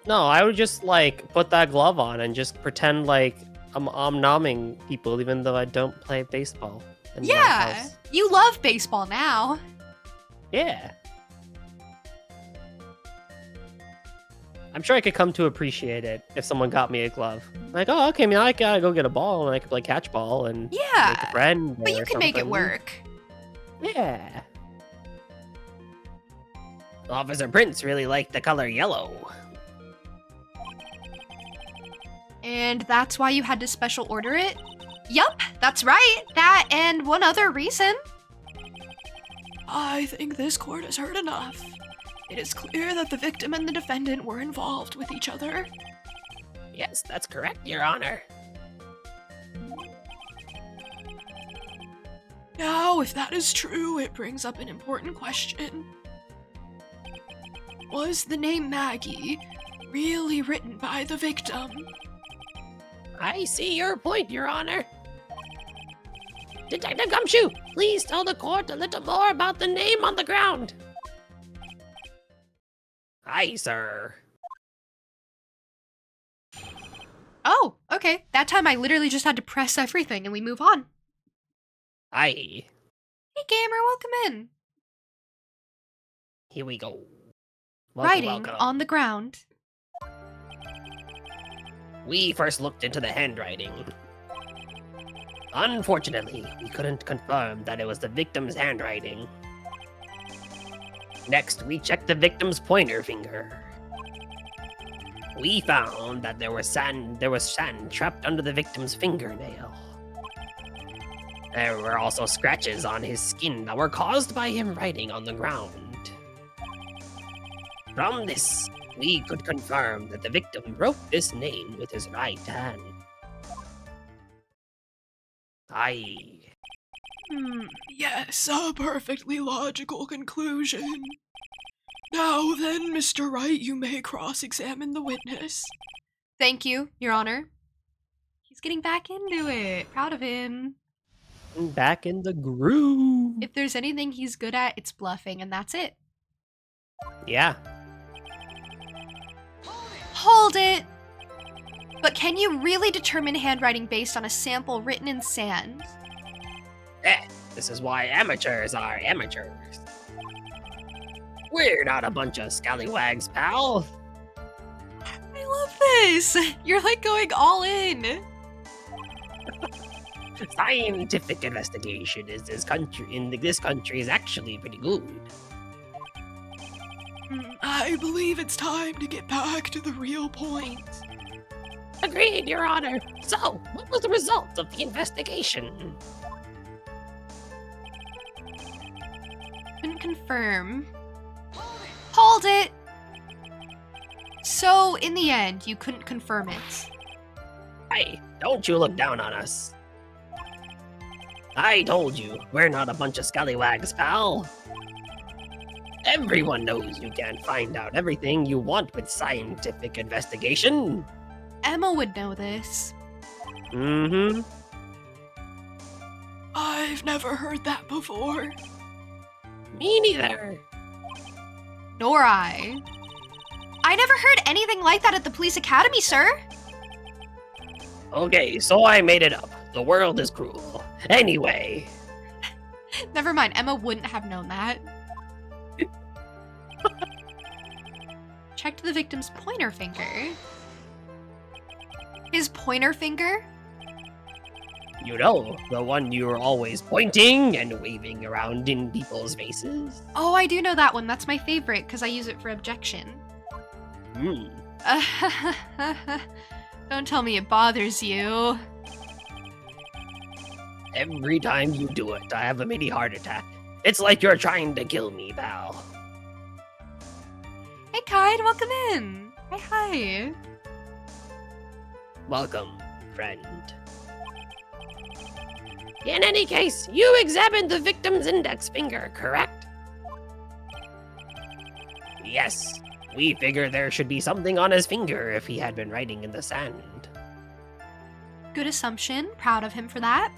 No, I would just like put that glove on and just pretend like I'm nomming people even though I don't play baseball. In my Yeah, house. you love baseball now. Yeah. I'm sure I could come to appreciate it if someone got me a glove. Like, oh, okay, now I gotta go get a ball and I could play catch ball and make a Yeah, friend. but you or can make it something. work. Yeah. Officer Prince really liked the color yellow. And that's why you had to special order it? Yup, that's right. That and one other reason. I think this court has heard enough. It is clear that the victim and the defendant were involved with each other. Yes, that's correct, Your Honor. Now, if that is true, it brings up an important question. Was the name Maggie really written by the victim? I see your point, Your Honor. Detective Gumshoe, please tell the court a little more about the name on the ground. Aye, sir. Oh, okay. That time I literally just had to press everything and we move on. Aye. Hey, gamer, welcome in. Here we go. Writing on the ground. We first looked into the handwriting. Unfortunately, we couldn't confirm that it was the victim's handwriting. Next, we checked the victim's pointer finger. We found that there was sand trapped under the victim's fingernail. There were also scratches on his skin that were caused by him writing on the ground. From this, we could confirm that the victim wrote this name with his right hand. Aye. Yes, a perfectly logical conclusion. Now then, Mr. Wright, you may cross-examine the witness. Thank you, Your Honor. He's getting back into it. Proud of him. Back in the groove. If there's anything he's good at, it's bluffing, and that's it. Yeah. Hold it! But can you really determine handwriting based on a sample written in sand? This is why amateurs are amateurs. We're not a bunch of scallywags, pal. I love this! You're like going all in. Scientific investigation in this country is actually pretty good. I believe it's time to get back to the real point. Agreed, Your Honor. So, what was the result of the investigation? Couldn't confirm. Hold it! So, in the end, you couldn't confirm it. Don't you look down on us. I told you, we're not a bunch of scallywags, pal. Everyone knows you can't find out everything you want with scientific investigation. Emma would know this. Mm-hmm. I've never heard that before. Me neither. Nor I. I never heard anything like that at the police academy, sir. Okay, so I made it up. The world is cruel. Anyway. Never mind, Emma wouldn't have known that. Checked the victim's pointer finger. His pointer finger? You know, the one you're always pointing and waving around in people's faces. Oh, I do know that one. That's my favorite because I use it for objection. Hmm. Don't tell me it bothers you. Every time you do it, I have a mini heart attack. It's like you're trying to kill me, pal. Hey, Kide, welcome in. Hi. Welcome, friend. In any case, you examined the victim's index finger, correct? Yes. We figure there should be something on his finger if he had been writing in the sand. Good assumption. Proud of him for that.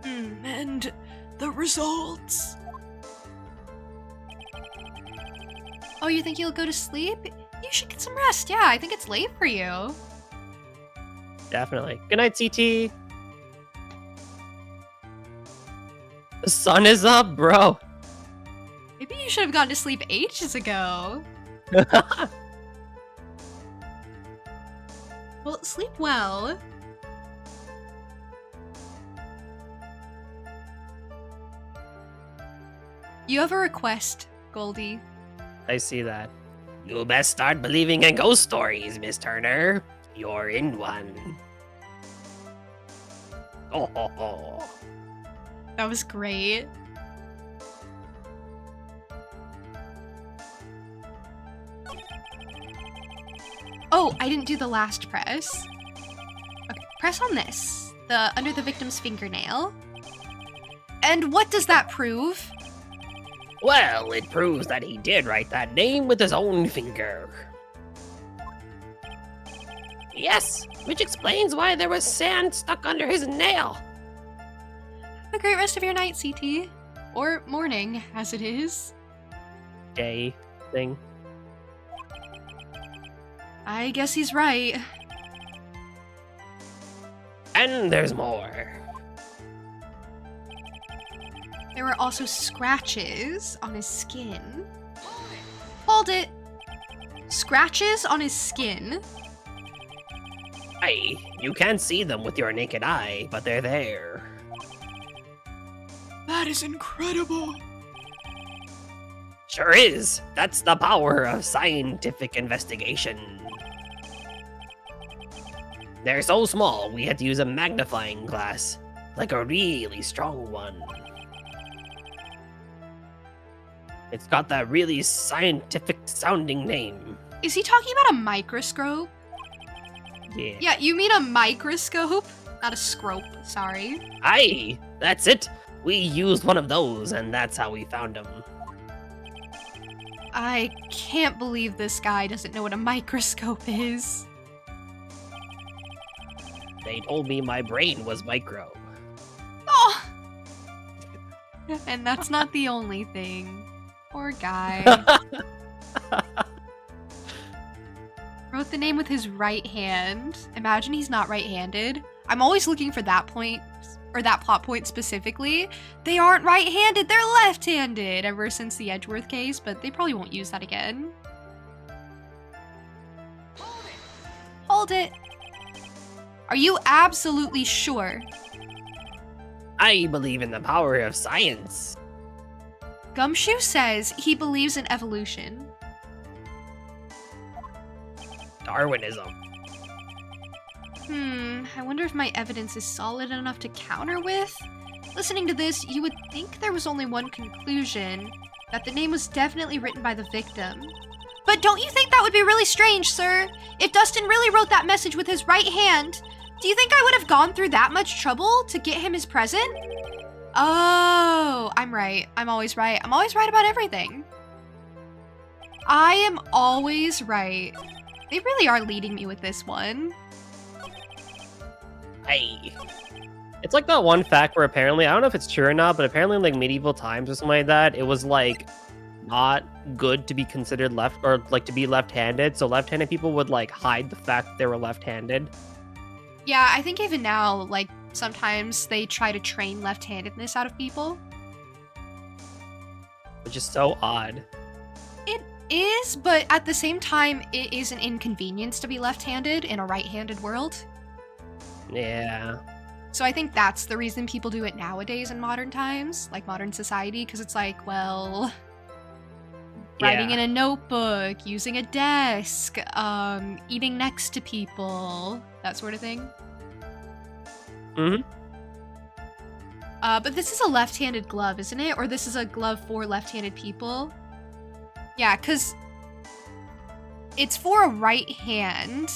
And the results? Oh, you think you'll go to sleep? You should get some rest. Yeah, I think it's late for you. Definitely. Good night, CT. The sun is up, bro. Maybe you should have gone to sleep ages ago. Well, sleep well. You have a request, Goldie. I see that. You best start believing in ghost stories, Miss Turner. You're in one. Oh, ho, ho. That was great. Oh, I didn't do the last press. Okay, press on this. Under the victim's fingernail. And what does that prove? Well, it proves that he did write that name with his own finger. Yes, which explains why there was sand stuck under his nail. Have a great rest of your night, CT. Or morning, as it is. Day thing. I guess he's right. And there's more. There were also scratches on his skin. Hold it! Scratches on his skin? Hey, you can't see them with your naked eye, but they're there. That is incredible. Sure is. That's the power of scientific investigation. They're so small, we had to use a magnifying glass. Like a really strong one. It's got that really scientific sounding name. Is he talking about a microscope? Yeah. Yeah, you mean a microscope? Not a scrope, sorry. Aye, that's it. We used one of those, and that's how we found him. I can't believe this guy doesn't know what a microscope is. They told me my brain was micro. Oh! And that's not the only thing. Poor guy. Wrote the name with his right hand. Imagine he's not right-handed. I'm always looking for that point, or that plot point specifically. They aren't right-handed, they're left-handed ever since the Edgeworth case, but they probably won't use that again. Hold it. Are you absolutely sure? I believe in the power of science. Gumshoe says he believes in evolution. Darwinism. I wonder if my evidence is solid enough to counter with? Listening to this, you would think there was only one conclusion, that the name was definitely written by the victim. But don't you think that would be really strange, sir? If Dustin really wrote that message with his right hand, do you think I would have gone through that much trouble to get him his present? Oh, I'm right. I'm always right. I'm always right about everything. I am always right. They really are leading me with this one. Hey. It's like that one fact where apparently, I don't know if it's true or not, but apparently in like medieval times or something like that, it was like not good to be considered left or like to be left-handed. So left-handed people would like hide the fact that they were left-handed. Yeah, I think even now, like, sometimes they try to train left-handedness out of people. Which is so odd. It is, but at the same time, it is an inconvenience to be left-handed in a right-handed world. Yeah. So I think that's the reason people do it nowadays in modern times, like modern society, because it's like, well, writing in a notebook, using a desk, eating next to people, that sort of thing. Mm-hmm. But this is a left-handed glove, isn't it? Or this is a glove for left-handed people? Yeah, because it's for a right hand.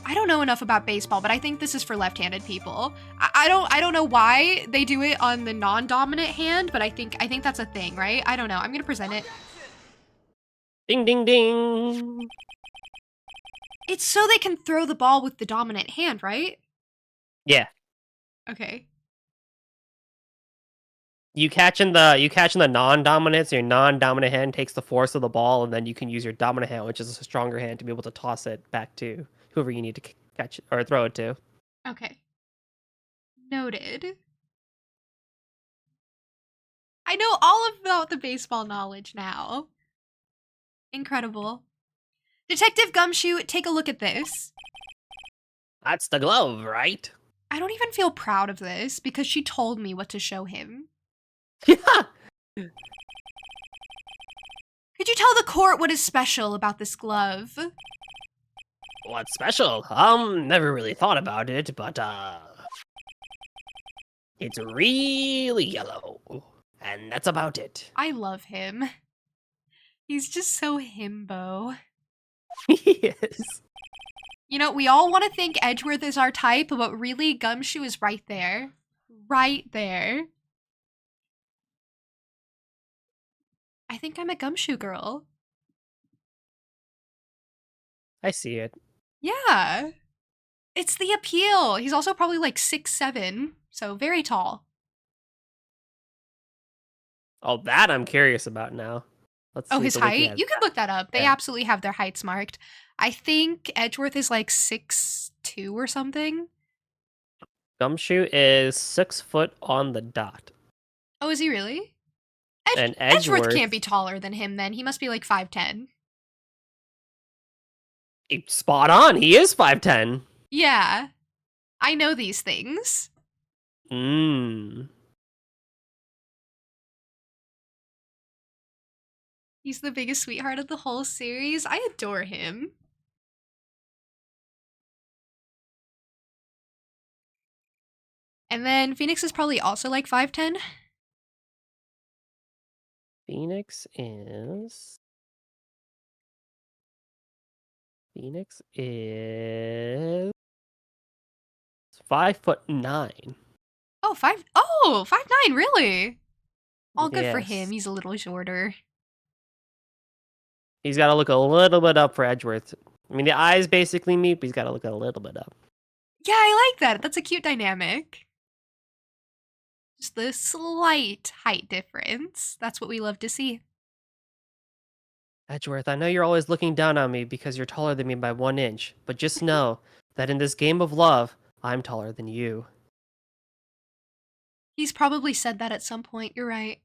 I don't know enough about baseball, but I think this is for left-handed people. I don't know why they do it on the non-dominant hand, but I think that's a thing, right? I don't know. I'm gonna present it. Ding ding ding. It's so they can throw the ball with the dominant hand, right? Yeah. Okay. You catch in the non-dominant, so your non-dominant hand takes the force of the ball, and then you can use your dominant hand, which is a stronger hand, to be able to toss it back to whoever you need to catch or throw it to. Okay. Noted. I know all about the baseball knowledge now. Incredible. Detective Gumshoe, take a look at this. That's the glove, right? I don't even feel proud of this because she told me what to show him. Yeah. Could you tell the court what is special about this glove? What's special? Never really thought about it, but it's really yellow, and that's about it. I love him. He's just so himbo. Yes. You know, we all want to think Edgeworth is our type, but really, Gumshoe is right there. Right there. I think I'm a Gumshoe girl. I see it. Yeah. It's the appeal. He's also probably like 6'7", so very tall. Oh, that I'm curious about now. Let's Oh, see his the wiki height? has You can that. look that up. They Yeah. absolutely have their heights marked. I think Edgeworth is like 6'2" or something. Gumshoe is 6 foot on the dot. Oh, is he really? And Edgeworth Edgeworth can't be taller than him then. He must be like 5'10". Spot on. He is 5'10". Yeah. I know these things. He's the biggest sweetheart of the whole series. I adore him. And then Phoenix is probably also like 5'10". Phoenix is 5'9". Oh, 5'9", really? All good for Yes. him. He's a little shorter. He's got to look a little bit up for Edgeworth. I mean, the eyes basically meet, but he's got to look a little bit up. Yeah, I like that. That's a cute dynamic. Just the slight height difference. That's what we love to see. Edgeworth, I know you're always looking down on me because you're taller than me by 1 inch, but just know that in this game of love, I'm taller than you. He's probably said that at some point. You're right.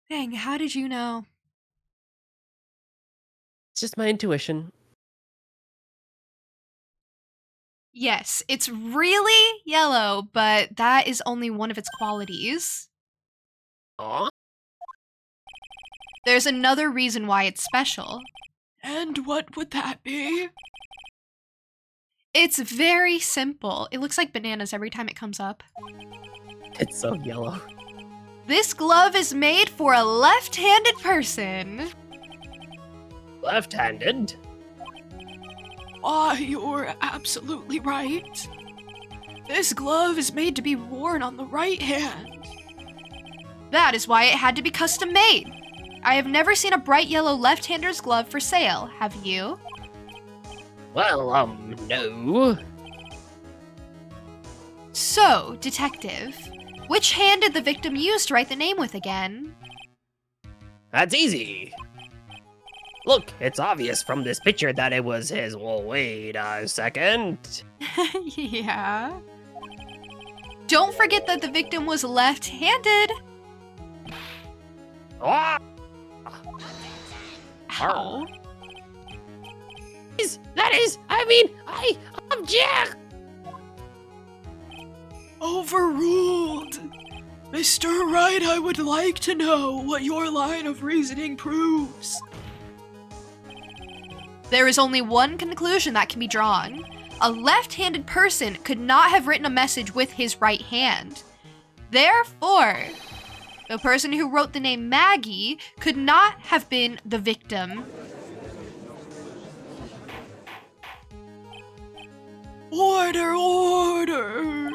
Dang, how did you know? It's just my intuition. Yes, it's really yellow, but that is only one of its qualities. Aw. There's another reason why it's special. And what would that be? It's very simple. It looks like bananas every time it comes up. It's so yellow. This glove is made for a left-handed person. Left-handed? Why, you're absolutely right. This glove is made to be worn on the right hand. That is why it had to be custom made. I have never seen a bright yellow left-hander's glove for sale, have you? Well, no. So, detective, which hand did the victim use to write the name with again? That's easy. Look, it's obvious from this picture that it was his. Well, wait a second. Yeah. Don't forget that the victim was left-handed. Ah! Ow. I object! Overruled! Mr. Wright, I would like to know what your line of reasoning proves. There is only one conclusion that can be drawn. A left-handed person could not have written a message with his right hand. Therefore, the person who wrote the name Maggie could not have been the victim. Order, order!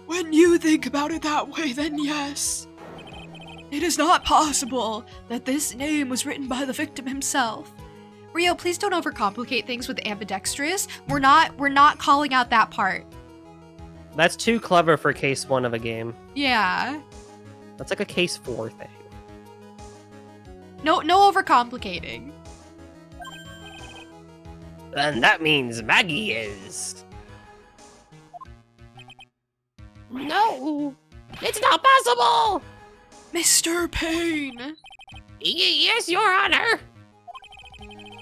When you think about it that way, then yes. It is not possible that this name was written by the victim himself. Rio, please don't overcomplicate things with ambidextrous. We're not calling out that part. That's too clever for case 1 of a game. Yeah. That's like a case 4 thing. No overcomplicating. And that means Maggie is... No! It's not possible! Mr. Payne! Yes, Your Honor!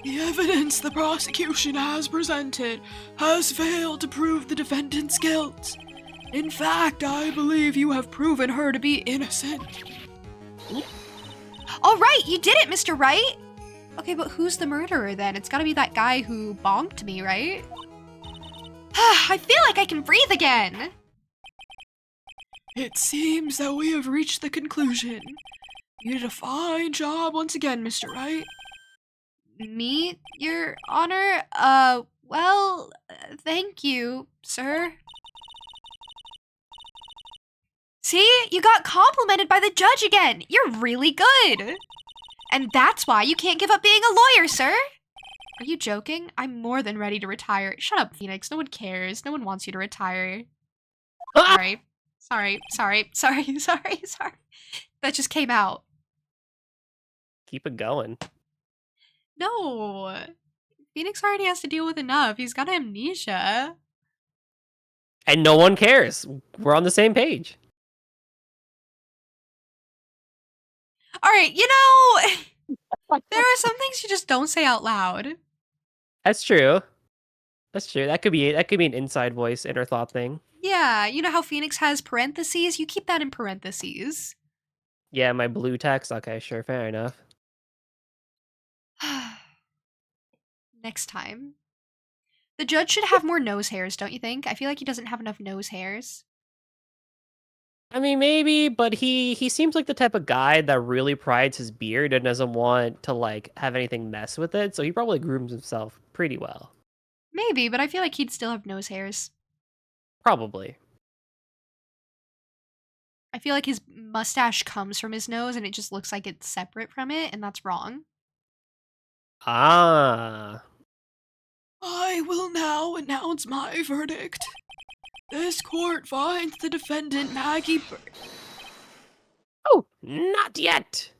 The evidence the prosecution has presented has failed to prove the defendant's guilt. In fact, I believe you have proven her to be innocent. All right, you did it, Mr. Wright. Okay, but who's the murderer then? It's gotta be that guy who bonked me, right? I feel like I can breathe again. It seems that we have reached the conclusion. You did a fine job once again, Mr. Wright. Me, Your Honor? Well, thank you, sir. See, you got complimented by the judge again. You're really good. And that's why you can't give up being a lawyer, sir. Are you joking? I'm more than ready to retire. Shut up, Phoenix. No one cares. No one wants you to retire. Sorry. Sorry. That just came out. Keep it going. No. Phoenix already has to deal with enough. He's got amnesia. And no one cares. We're on the same page. All right, there are some things you just don't say out loud. That's true. That's true. That could be an inside voice, inner thought thing. Yeah, you know how Phoenix has parentheses? You keep that in parentheses. Yeah, my blue text. Okay, sure, fair enough. Next time. The judge should have more nose hairs, don't you think? I feel like he doesn't have enough nose hairs. I mean, maybe, but he seems like the type of guy that really prides his beard and doesn't want to, like, have anything mess with it, so he probably grooms himself pretty well. Maybe, but I feel like he'd still have nose hairs. Probably. I feel like his mustache comes from his nose and it just looks like it's separate from it, and that's wrong. Ah. I will now announce my verdict. This court finds the defendant Maggie Oh, not yet.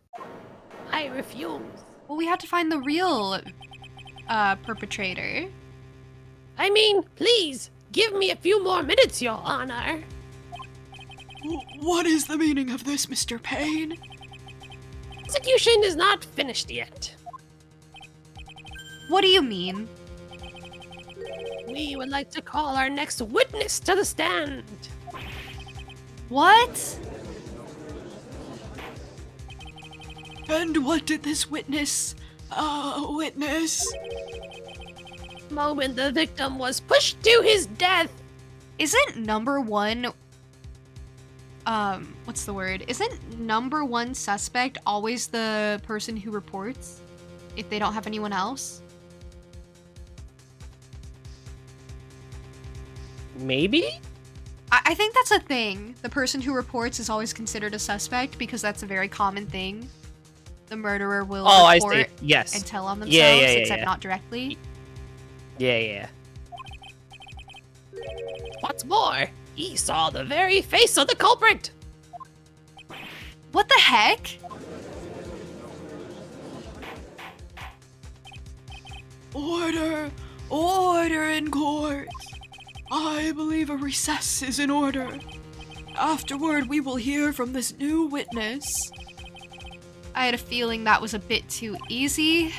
I refuse. Well, we have to find the real perpetrator. I mean, please, give me a few more minutes, Your Honor. What is the meaning of this, Mr. Payne? Execution is not finished yet. What do you mean? We would like to call our next witness to the stand. What? And what did this witness, witness? Moment the victim was pushed to his death. Isn't number one what's the word? Isn't number one suspect always the person who reports if they don't have anyone else? Maybe? I think that's a thing. The person who reports is always considered a suspect because that's a very common thing. The murderer will report I see. Yes. and tell on themselves, Yeah, except not directly. Yeah. What's more, he saw the very face of the culprit. What the heck? Order! Order in court! I believe a recess is in order. Afterward, we will hear from this new witness. I had a feeling that was a bit too easy.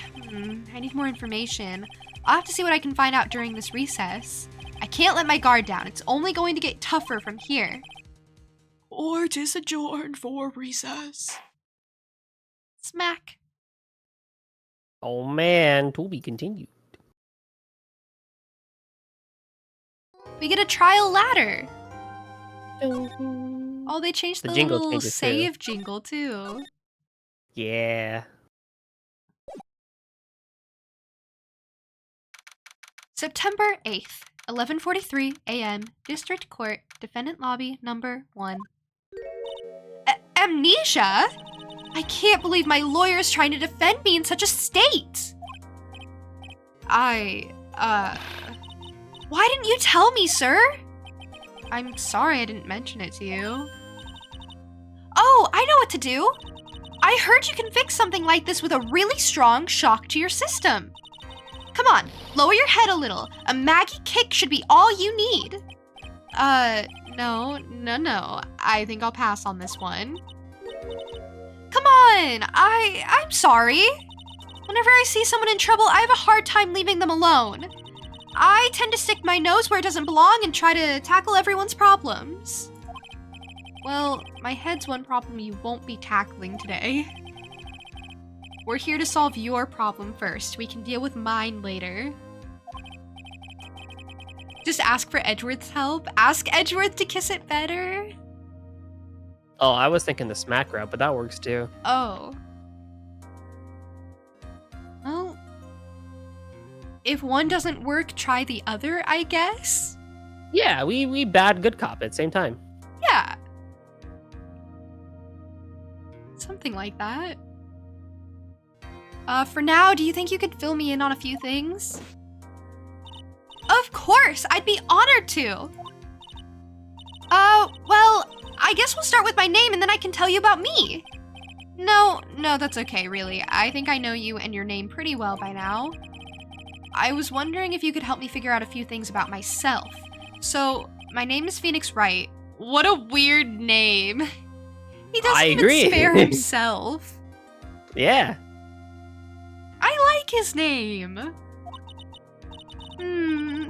I need more information. I'll have to see what I can find out during this recess. I can't let my guard down. It's only going to get tougher from here. Court is adjourned for recess. Smack. Oh man, to be continued. We get a trial ladder. Oh, they changed The the jingle little changes, too. save jingle too. Yeah. September 8th, 11:43 a.m. District Court, Defendant Lobby, number 1. Amnesia? I can't believe my lawyer's trying to defend me in such a state. Why didn't you tell me, sir? I'm sorry I didn't mention it to you. Oh, I know what to do. I heard you can fix something like this with a really strong shock to your system. Come on, lower your head a little. A Maggie kick should be all you need. No. I think I'll pass on this one. Come on, I'm sorry. Whenever I see someone in trouble, I have a hard time leaving them alone. I tend to stick my nose where it doesn't belong and try to tackle everyone's problems. Well, my head's one problem you won't be tackling today. We're here to solve your problem first. We can deal with mine later. Just ask for Edgeworth's help. Ask Edgeworth to kiss it better. Oh, I was thinking the smack route, but that works too. Oh. Well, if one doesn't work, try the other, I guess? Yeah, we bad good cop at the same time. Yeah. Something like that. For now, do you think you could fill me in on a few things? Of course! I'd be honored to! Well, I guess we'll start with my name and then I can tell you about me. No, that's okay, really. I think I know you and your name pretty well by now. I was wondering if you could help me figure out a few things about myself. So, my name is Phoenix Wright. What a weird name. He doesn't even agree. spare himself. Yeah. I like his name.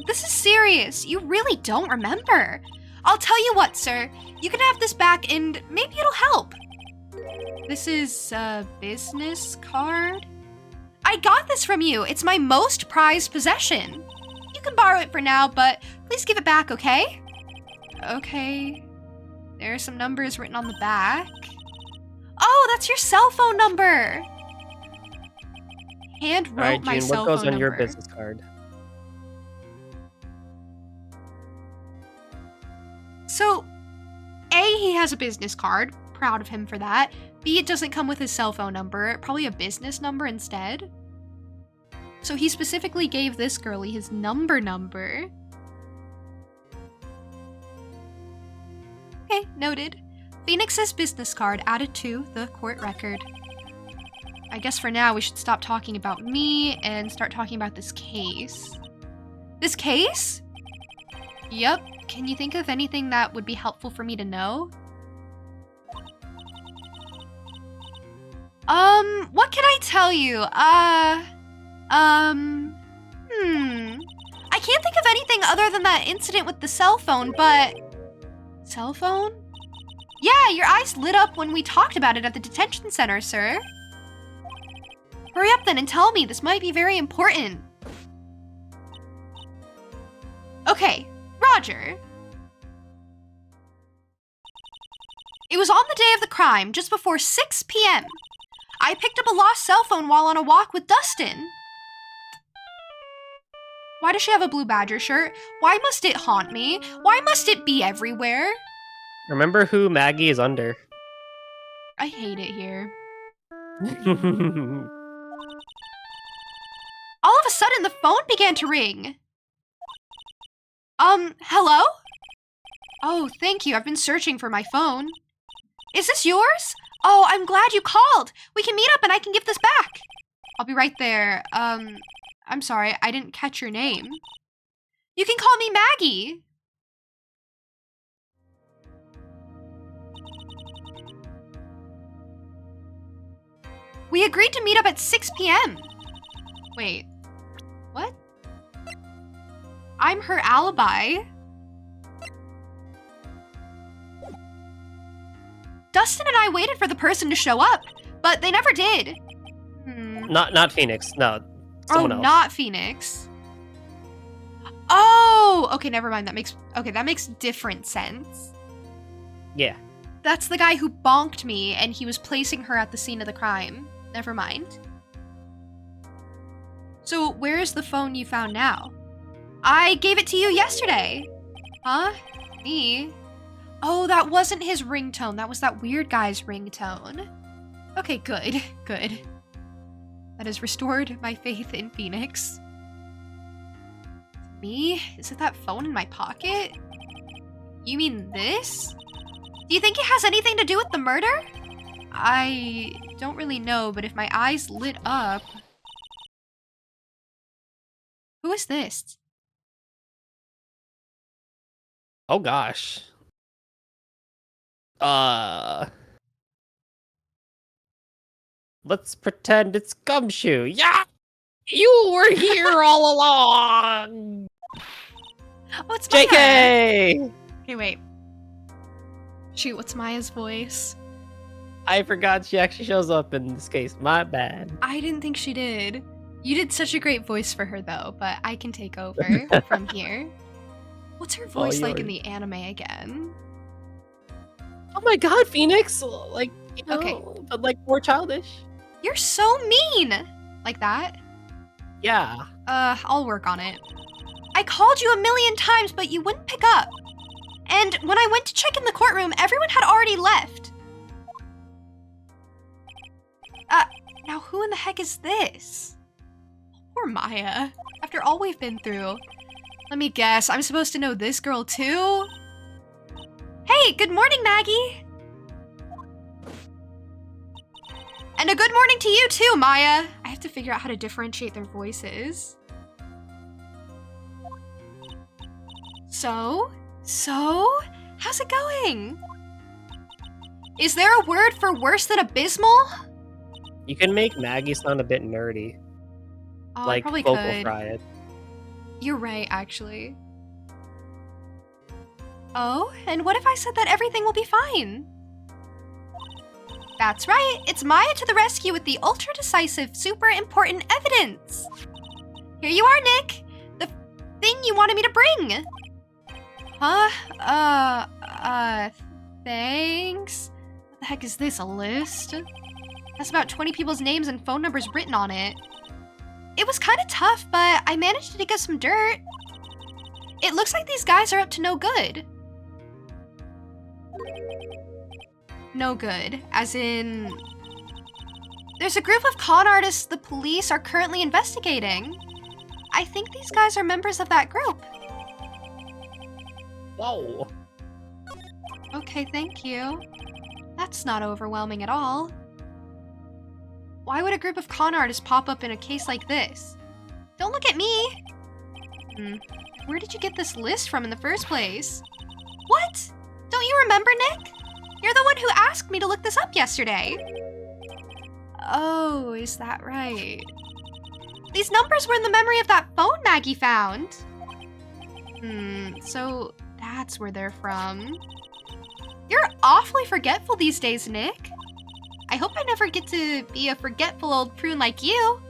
This is serious. You really don't remember. I'll tell you what, sir. You can have this back and maybe it'll help. This is a business card? I got this from you. It's my most prized possession. You can borrow it for now, but please give it back, okay? Okay. There are some numbers written on the back. Oh, that's your cell phone number. Hand wrote All right, my June, cell what goes phone on your number. business card? So, A, he has a business card. Proud of him for that. B, it doesn't come with his cell phone number. Probably a business number instead. So he specifically gave this girlie his number. Okay, noted. Phoenix's business card added to the court record. I guess for now we should stop talking about me and start talking about this case. This case? Yep. Can you think of anything that would be helpful for me to know? What can I tell you? I can't think of anything other than that incident with the cell phone, but... Cell phone? Yeah, your eyes lit up when we talked about it at the detention center, sir. Hurry up then and tell me. This might be very important. Okay, Roger. It was on the day of the crime, just before 6 p.m. I picked up a lost cell phone while on a walk with Dustin. Why does she have a blue Badger shirt? Why must it haunt me? Why must it be everywhere? Remember who Maggie is under. I hate it here. All of a sudden, the phone began to ring. Hello? Oh, thank you. I've been searching for my phone. Is this yours? Oh, I'm glad you called. We can meet up and I can give this back. I'll be right there. I'm sorry, I didn't catch your name. You can call me Maggie. We agreed to meet up at 6 p.m. Wait, what? I'm her alibi. Dustin and I waited for the person to show up, but they never did. Not Phoenix. No, someone else. Not Phoenix. Oh, okay, never mind. That makes different sense. Yeah. That's the guy who bonked me, and he was placing her at the scene of the crime. Never mind. So, where is the phone you found now? I gave it to you yesterday. Huh? Me? Oh, that wasn't his ringtone. That was that weird guy's ringtone. Okay, good. Good. That has restored my faith in Phoenix. Me? Is it that phone in my pocket? You mean this? Do you think it has anything to do with the murder? I don't really know, but if my eyes lit up... Who is this? Oh gosh. Let's pretend it's Gumshoe. Yeah! You were here all along! Oh, it's Maya! JK! Okay, wait. Shoot, what's Maya's voice? I forgot she actually shows up in this case. My bad. I didn't think she did. You did such a great voice for her, though, but I can take over from here. What's her voice like in the anime again? Oh my god, Phoenix! Like, you know, Okay. but like more childish. You're so mean! Like that? Yeah. I'll work on it. I called you a million times, but you wouldn't pick up. And when I went to check in the courtroom, everyone had already left. Now who in the heck is this? Poor Maya. After all we've been through. Let me guess, I'm supposed to know this girl too? Hey, good morning, Maggie! And a good morning to you too, Maya! I have to figure out how to differentiate their voices. So, how's it going? Is there a word for worse than abysmal? You can make Maggie sound a bit nerdy. Oh, I like probably vocal could. fry it. You're right, actually. Oh, and what if I said that everything will be fine? That's right, it's Maya to the rescue with the ultra-decisive, super important evidence. Here you are, Nick. The thing you wanted me to bring. Huh? Thanks? What the heck is this, a list? Has about 20 people's names and phone numbers written on it. It was kind of tough, but I managed to dig up some dirt. It looks like these guys are up to no good. No good, as in... There's a group of con artists the police are currently investigating. I think these guys are members of that group. Whoa. Okay, thank you. That's not overwhelming at all. Why would a group of con artists pop up in a case like this? Don't look at me! Where did you get this list from in the first place? What? Don't you remember, Nick? You're the one who asked me to look this up yesterday. Oh, is that right? These numbers were in the memory of that phone Maggie found. So that's where they're from. You're awfully forgetful these days, Nick. I hope I never get to be a forgetful old prune like you.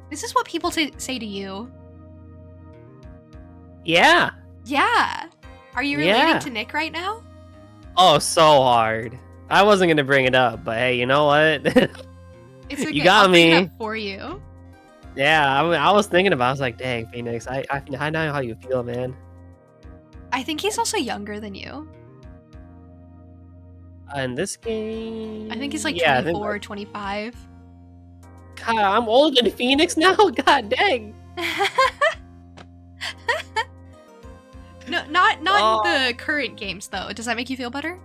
This is what people say to you. Yeah. Yeah. Are you relating Yeah. to Nick right now? Oh, so hard. I wasn't gonna bring it up, but hey, you know what? It's okay. You got I'll bring it me. up for you. Yeah, I was thinking about. I was like, dang, Phoenix, I know how you feel, man. I think he's also younger than you. In this game, I think he's like yeah, 24 or 25. God, I'm older than Phoenix now. God dang. No, not Oh. in the current games though. Does that make you feel better?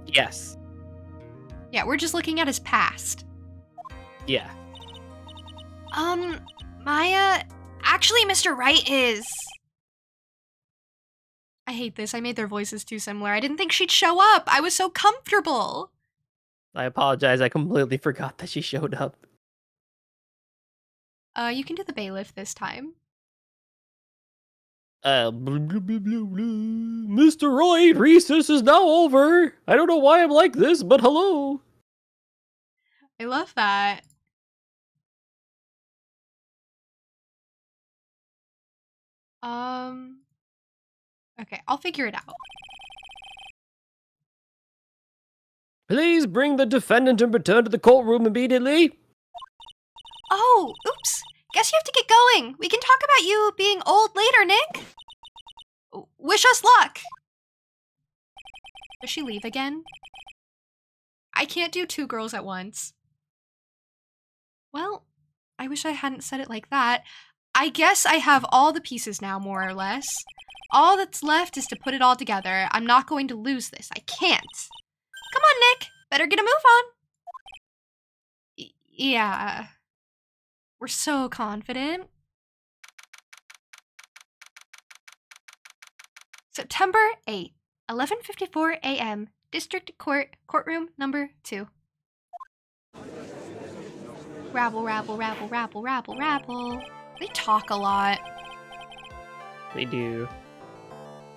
Yes. Yeah, we're just looking at his past. Yeah. Maya, actually Mr. Wright is... I hate this. I made their voices too similar. I didn't think she'd show up. I was so comfortable. I apologize. I completely forgot that she showed up. You can do the bailiff this time. Mr. Wright, recess is now over. I don't know why I'm like this, but hello. I love that. Okay, I'll figure it out. Please bring the defendant and return to the courtroom immediately. Oh, oops. Guess you have to get going. We can talk about you being old later, Nick. Wish us luck. Does she leave again? I can't do two girls at once. Well, I wish I hadn't said it like that. I guess I have all the pieces now, more or less. All that's left is to put it all together. I'm not going to lose this. I can't. Come on, Nick. Better get a move on. Yeah. We're so confident. September 8th, 11:54 a.m. District Court, courtroom number 2. Rabble, rabble, rabble, rabble, rabble, rabble. They talk a lot. They do.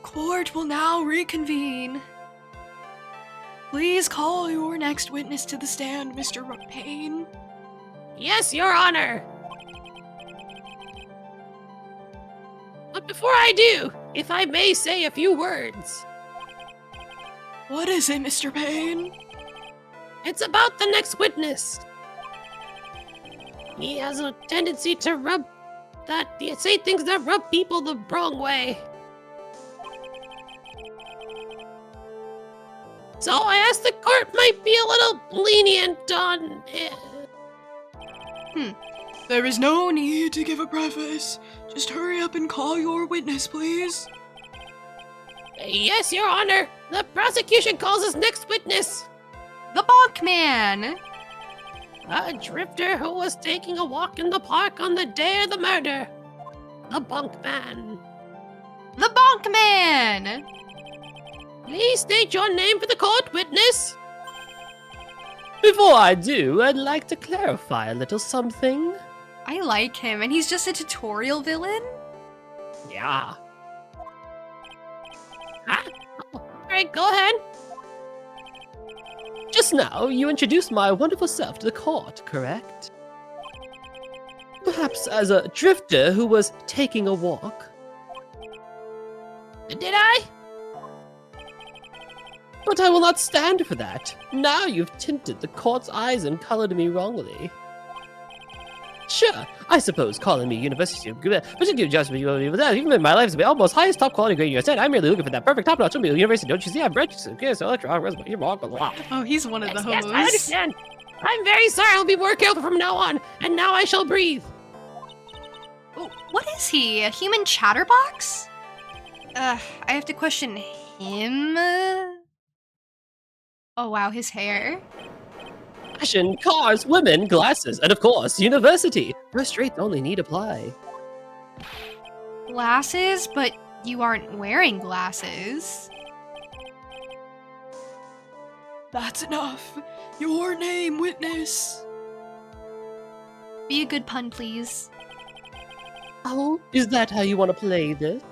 Court will now reconvene. Please call your next witness to the stand, Mr. Payne. Yes, Your Honor. But before I do, if I may say a few words. What is it, Mr. Payne? It's about the next witness. He has a tendency to say things that rub people the wrong way. So I asked the court might be a little lenient on it. There is no need to give a preface. Just hurry up and call your witness, please. Yes, Your Honor. The prosecution calls his next witness The Bonk Man! a drifter who was taking a walk in the park on the day of the murder. The Bunk Man. The Bonk Man! Please state your name for the court, witness. Before I do, I'd like to clarify a little something. I like him, and he's just a tutorial villain? Yeah. Alright, go ahead. Just now, you introduced my wonderful self to the court, correct? Perhaps as a drifter who was taking a walk. Did I? But I will not stand for that. Now you've tinted the court's eyes and colored me wrongly. Sure, I suppose calling me university particularly just even in my life is the almost highest top quality grade you said. I'm really looking for that perfect top notch university. Don't you see? I'm rich. Okay, so you're wrong, blah, blah. Oh, he's one of the Yes, hosts. I understand. I'm very sorry. I'll be more careful from now on. And now I shall breathe. Oh, what is he? A human chatterbox? I have to question him? Oh wow, his hair. Fashion, cars, women, glasses, and of course, university. First rates only need apply. Glasses? But you aren't wearing glasses. That's enough. Your name, witness. Be a good pun, please. Oh, is that how you want to play this?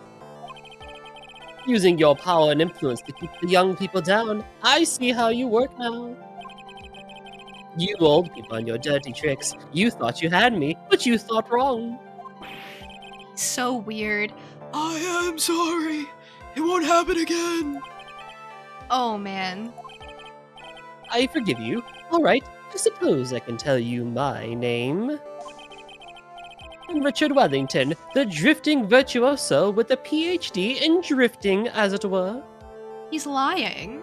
Using your power and influence to keep the young people down. I see how you work now. You old people and your dirty tricks. You thought you had me, but you thought wrong. So weird. I am sorry. It won't happen again. Oh man. I forgive you. All right, I suppose I can tell you my name. I'm Richard Wellington, the drifting virtuoso with a PhD in drifting, as it were. He's lying.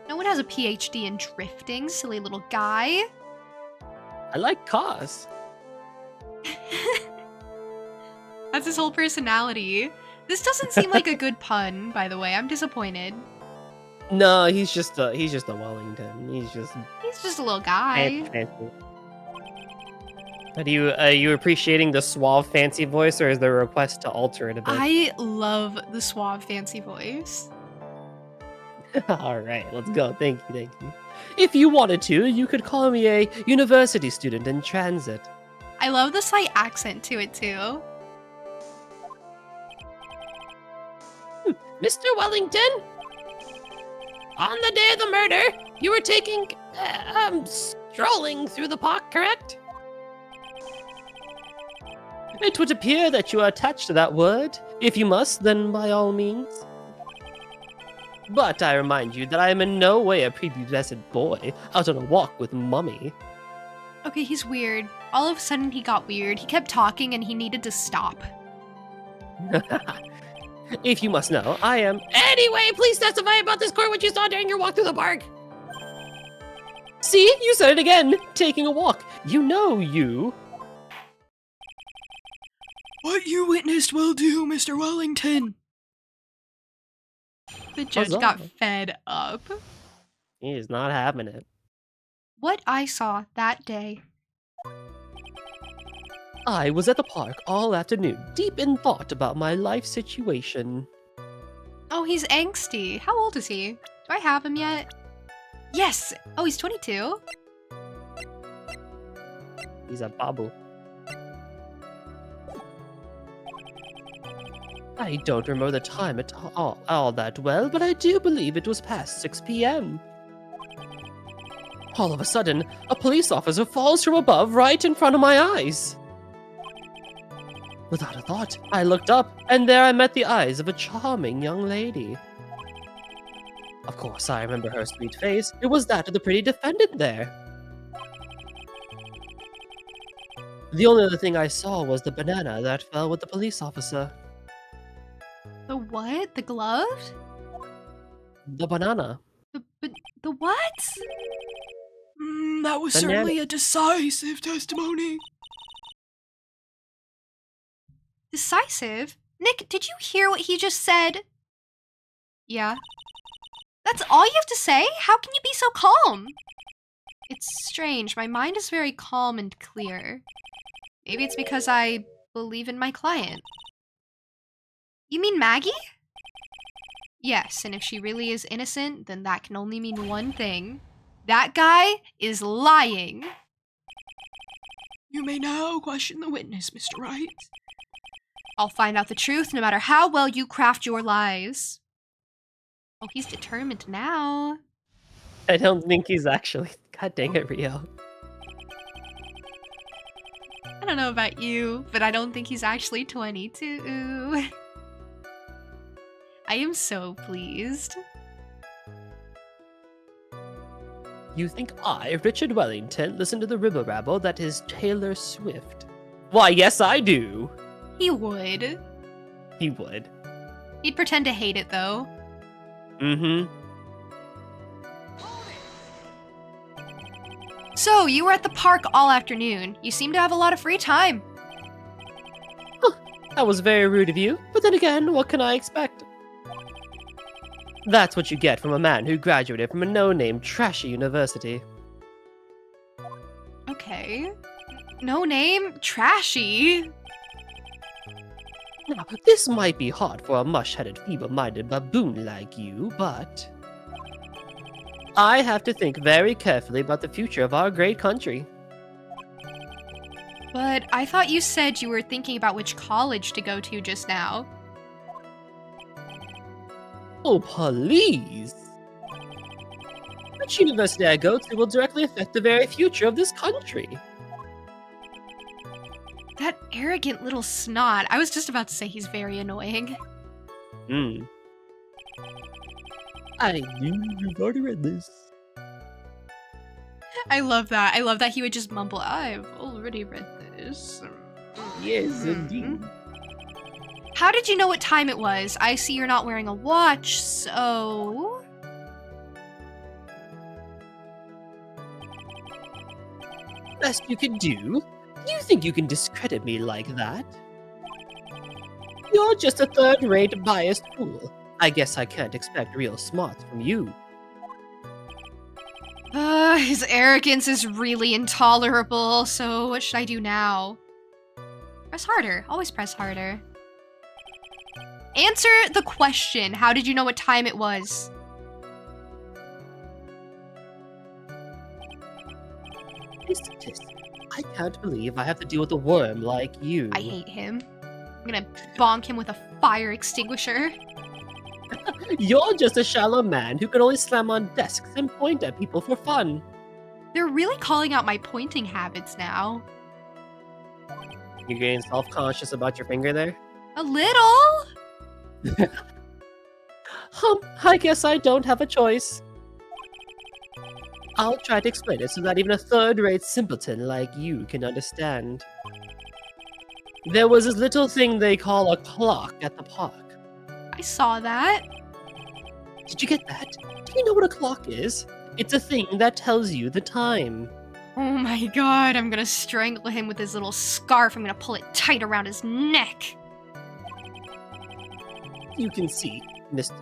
No one has a PhD in drifting, silly little guy. I like cars. That's his whole personality. This doesn't seem like a good pun, by the way. I'm disappointed. No, he's just a Wellington. He's just He's just a little guy. fancy. Are you appreciating the suave fancy voice, or is there a request to alter it a bit? I love the suave fancy voice. All right, let's go. Thank you. If you wanted to, you could call me a university student in transit. I love the slight accent to it too. Mr. Wellington? On the day of the murder, you were strolling through the park, correct? It would appear that you are attached to that word. If you must, then by all means. But I remind you that I am in no way a prepubescent boy out on a walk with Mummy. Okay, he's weird. All of a sudden he got weird. He kept talking and he needed to stop. If you must know, I am... Anyway, please testify about this court which you saw during your walk through the park. See, you said it again! Taking a walk. You know you. What you witnessed will do, Mr. Wellington. The judge What's got up? fed up. He is not having it. What I saw that day. I was at the park all afternoon, deep in thought about my life situation. Oh, he's angsty. How old is he? Do I have him yet? Yes! Oh, he's 22? He's a babu. I don't remember the time at all that well, but I do believe it was past 6 p.m. All of a sudden, a police officer falls from above right in front of my eyes. Without a thought, I looked up, and there I met the eyes of a charming young lady. Of course, I remember her sweet face. It was that of the pretty defendant there. The only other thing I saw was the banana that fell with the police officer. The what? The glove? The banana. The what? That was Banana. certainly a decisive testimony. Decisive? Nick, did you hear what he just said? Yeah. That's all you have to say? How can you be so calm? It's strange. My mind is very calm and clear. Maybe it's because I believe in my client. You mean Maggie? Yes, and if she really is innocent, then that can only mean one thing. That guy is lying. You may now question the witness, Mr. Wright. I'll find out the truth no matter how well you craft your lies. Oh, he's determined now. I don't think he's actually. God dang it, Rio. I don't know about you, but I don't think he's actually 22. I am so pleased. You think I, Richard Wellington, listen to the ribble rabble that is Taylor Swift? Why, yes, I do. He would. He would. He'd pretend to hate it, though. Mm-hmm. So, you were at the park all afternoon. You seem to have a lot of free time. That was very rude of you, but then again, what can I expect? That's what you get from a man who graduated from a no-name, trashy university. Okay. No name? Trashy? Now, this might be hard for a mush-headed, feeble-minded baboon like you, but... I have to think very carefully about the future of our great country. But I thought you said you were thinking about which college to go to just now. Oh, please! Which university I go to will directly affect the very future of this country. That arrogant little snot. I was just about to say he's very annoying. I knew you've already read this. I love that. I love that he would just mumble, I've already read this. Yes, Mhm. indeed. How did you know what time it was? I see you're not wearing a watch, so... Best you can do? You think you can discredit me like that? You're just a third-rate biased fool. I guess I can't expect real smarts from you. His arrogance is really intolerable, so what should I do now? Press harder. Always press harder. Answer the question. How did you know what time it was? I can't believe I have to deal with a worm like you. I hate him. I'm gonna bonk him with a fire extinguisher. You're just a shallow man who can only slam on desks and point at people for fun. They're really calling out my pointing habits now. You're getting self-conscious about your finger there? A little? I guess I don't have a choice. I'll try to explain it so that even a third-rate simpleton like you can understand. There was this little thing they call a clock at the park. I saw that. Did you get that? Do you know what a clock is? It's a thing that tells you the time. Oh my god, I'm gonna strangle him with his little scarf. I'm gonna pull it tight around his neck. You can see, Mr.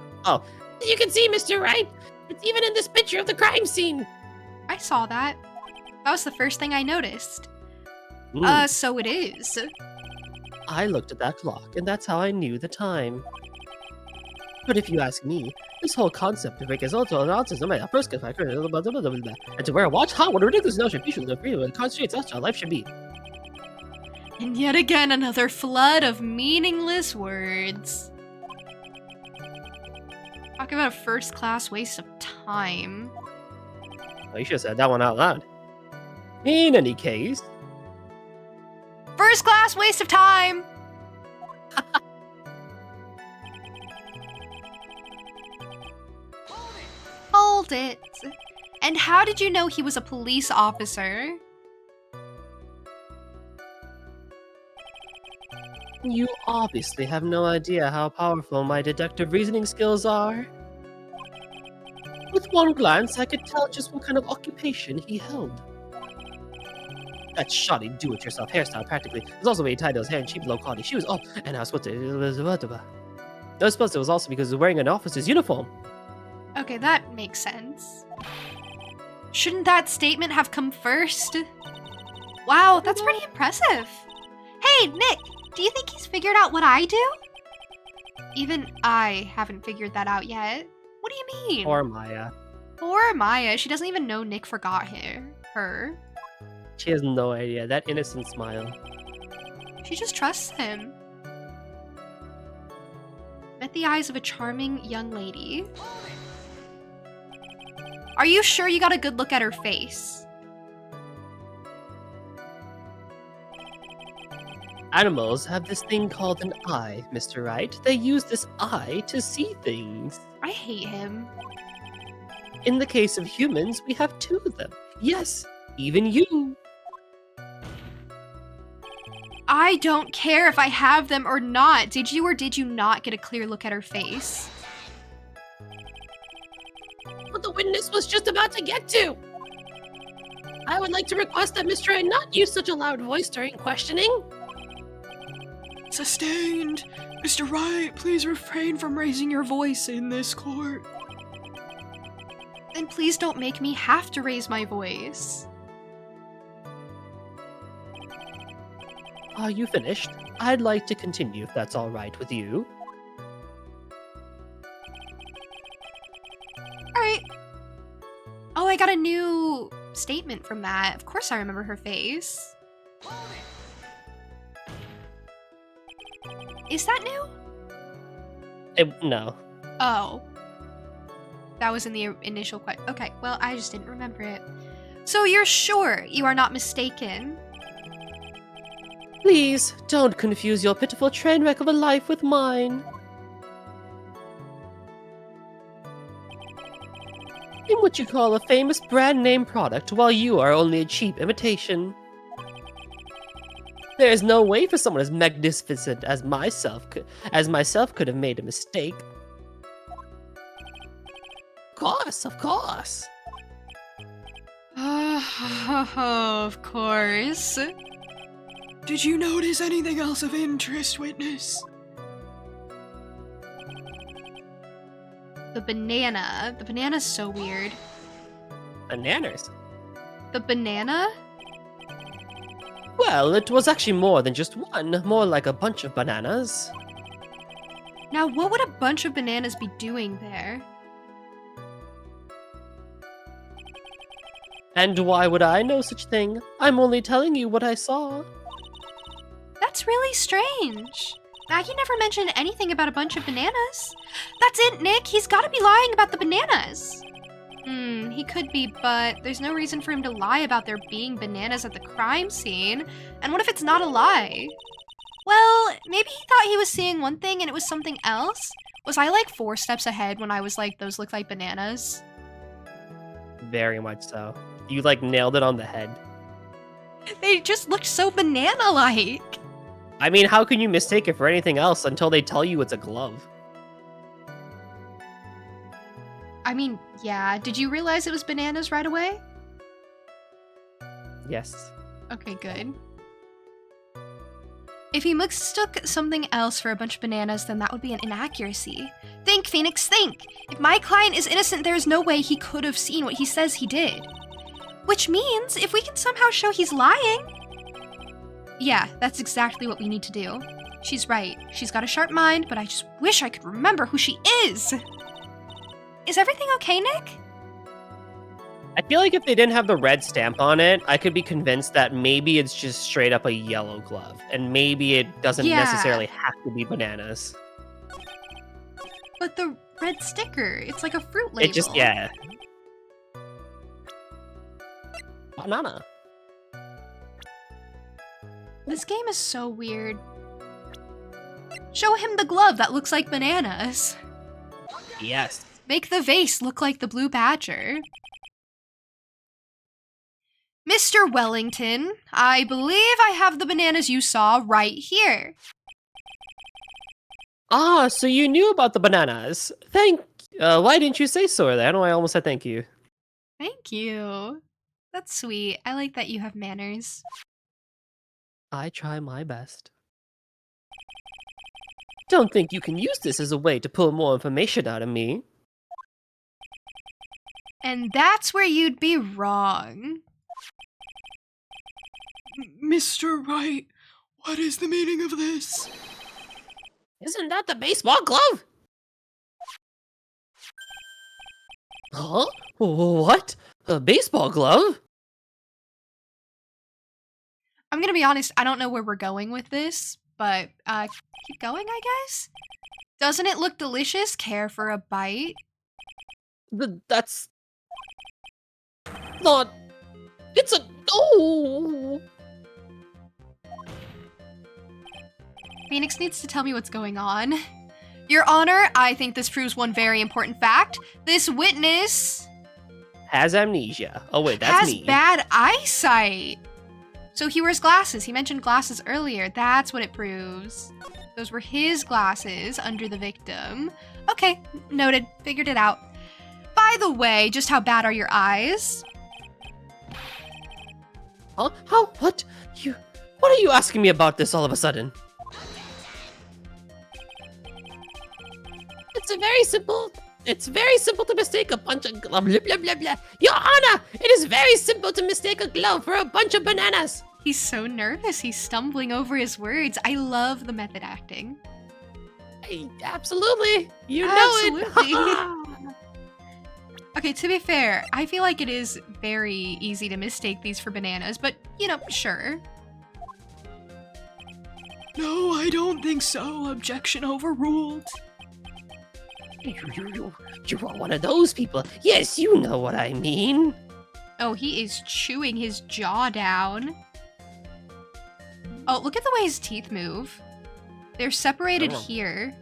You can see, Mr. Wright. It's even in this picture of the crime scene. I saw that. That was the first thing I noticed. So it is. I looked at that clock, and that's how I knew the time. But if you ask me, this whole concept of it is also autism and a first factor, and to wear a watch, what a ridiculous notion people agree with concentrates us how life should be. And yet again, another flood of meaningless words. Talk about a first-class waste of time. Well, you should have said that one out loud. In any case, First-class waste of time! Hold it. And how did you know he was a police officer? you obviously have no idea how powerful my deductive reasoning skills are. With one glance, I could tell just what kind of occupation he held. That shoddy do-it-yourself hairstyle practically was also where he tied those hair and cheap low-quality shoes. Oh, and I was supposed to... I suppose it was also because he was wearing an officer's uniform. Okay, that makes sense. Shouldn't that statement have come first? Wow, that's pretty impressive. Hey, Nick, do you think he's figured out what I do? Even I haven't figured that out yet. What do you mean? Or Maya. Poor Maya, she doesn't even know Nick forgot her. She has no idea. That innocent smile. She just trusts him. Met the eyes of a charming young lady. Are you sure you got a good look at her face? Animals have this thing called an eye, Mr. Wright. They use this eye to see things. I hate him. In the case of humans, we have two of them. Yes, even you. I don't care if I have them or not. Did you or did you not get a clear look at her face? What the witness was just about to get to. I would like to request that Mr. Wright not use such a loud voice during questioning. Sustained. Mr. Wright, please refrain from raising your voice in this court. Then please don't make me have to raise my voice. Are you finished? I'd like to continue if that's all right with you. Alright. Oh, I got a new statement from that. Of course I remember her face. Is that new? No. Oh. That was in the initial question. Okay, well, I just didn't remember it. So you're sure you are not mistaken? Please, don't confuse your pitiful train wreck of a life with mine. what you call a famous brand name product, while you are only a cheap imitation. There is no way for someone as magnificent as myself could have made a mistake. Of course. Of course. Did you notice anything else of interest, witness? The banana. The banana's so weird. Bananas. The banana? Well, it was actually more than just one, more like a bunch of bananas. Now, what would a bunch of bananas be doing there? And why would I know such thing? I'm only telling you what I saw. That's really strange. Maggie never mentioned anything about a bunch of bananas. That's it, Nick. He's gotta be lying about the bananas. He could be, but there's no reason for him to lie about there being bananas at the crime scene. And what if it's not a lie? Well, maybe he thought he was seeing one thing and it was something else? Was I like 4 steps ahead when I was like, those look like bananas? Very much so. You like nailed it on the head. They just looked so banana-like. I mean, how can you mistake it for anything else until they tell you it's a glove? I mean, yeah. Did you realize it was bananas right away? Yes. Okay, good. If he mistook something else for a bunch of bananas, then that would be an inaccuracy. Think, Phoenix, think! If my client is innocent, there is no way he could have seen what he says he did. Which means, if we can somehow show he's lying... Yeah, that's exactly what we need to do. She's right. She's got a sharp mind, but I just wish I could remember who she is! Is everything okay, Nick? I feel like if they didn't have the red stamp on it, I could be convinced that maybe it's just straight up a yellow glove, and maybe it doesn't necessarily have to be bananas. But the red sticker, it's like a fruit label. It just, yeah. Banana. This game is so weird. Show him the glove that looks like bananas. Yes. Make the vase look like the blue badger. Mr. Wellington, I believe I have the bananas you saw right here. Ah, so you knew about the bananas. Why didn't you say so earlier? I know I almost said thank you. Thank you. That's sweet. I like that you have manners. I try my best. Don't think you can use this as a way to pull more information out of me. And that's where you'd be wrong. Mr. Wright, what is the meaning of this? Isn't that the baseball glove? Huh? What? A baseball glove? I'm gonna be honest, I don't know where we're going with this, but keep going, I guess? Doesn't it look delicious? Care for a bite? That's not. It's a. Oh! Phoenix needs to tell me what's going on. Your Honor, I think this proves one very important fact. This witness Has amnesia. Oh, wait, that's has me. bad eyesight. So he wears glasses. He mentioned glasses earlier. That's what it proves. Those were his glasses under the victim. Okay, noted. Figured it out. By the way, just how bad are your eyes? Huh? How? What? What are you asking me about this all of a sudden? It's very simple to mistake a bunch of blah blah blah blah blah. Your Honor, it is very simple to mistake a glove for a bunch of bananas. He's so nervous. He's stumbling over his words. I love the method acting. Absolutely. You know Absolutely. it. Okay, to be fair, I feel like it is very easy to mistake these for bananas, but, you know, sure. No, I don't think so. Objection overruled. You are one of those people. Yes, you know what I mean. Oh, he is chewing his jaw down. Oh, look at the way his teeth move. They're separated Oh. here.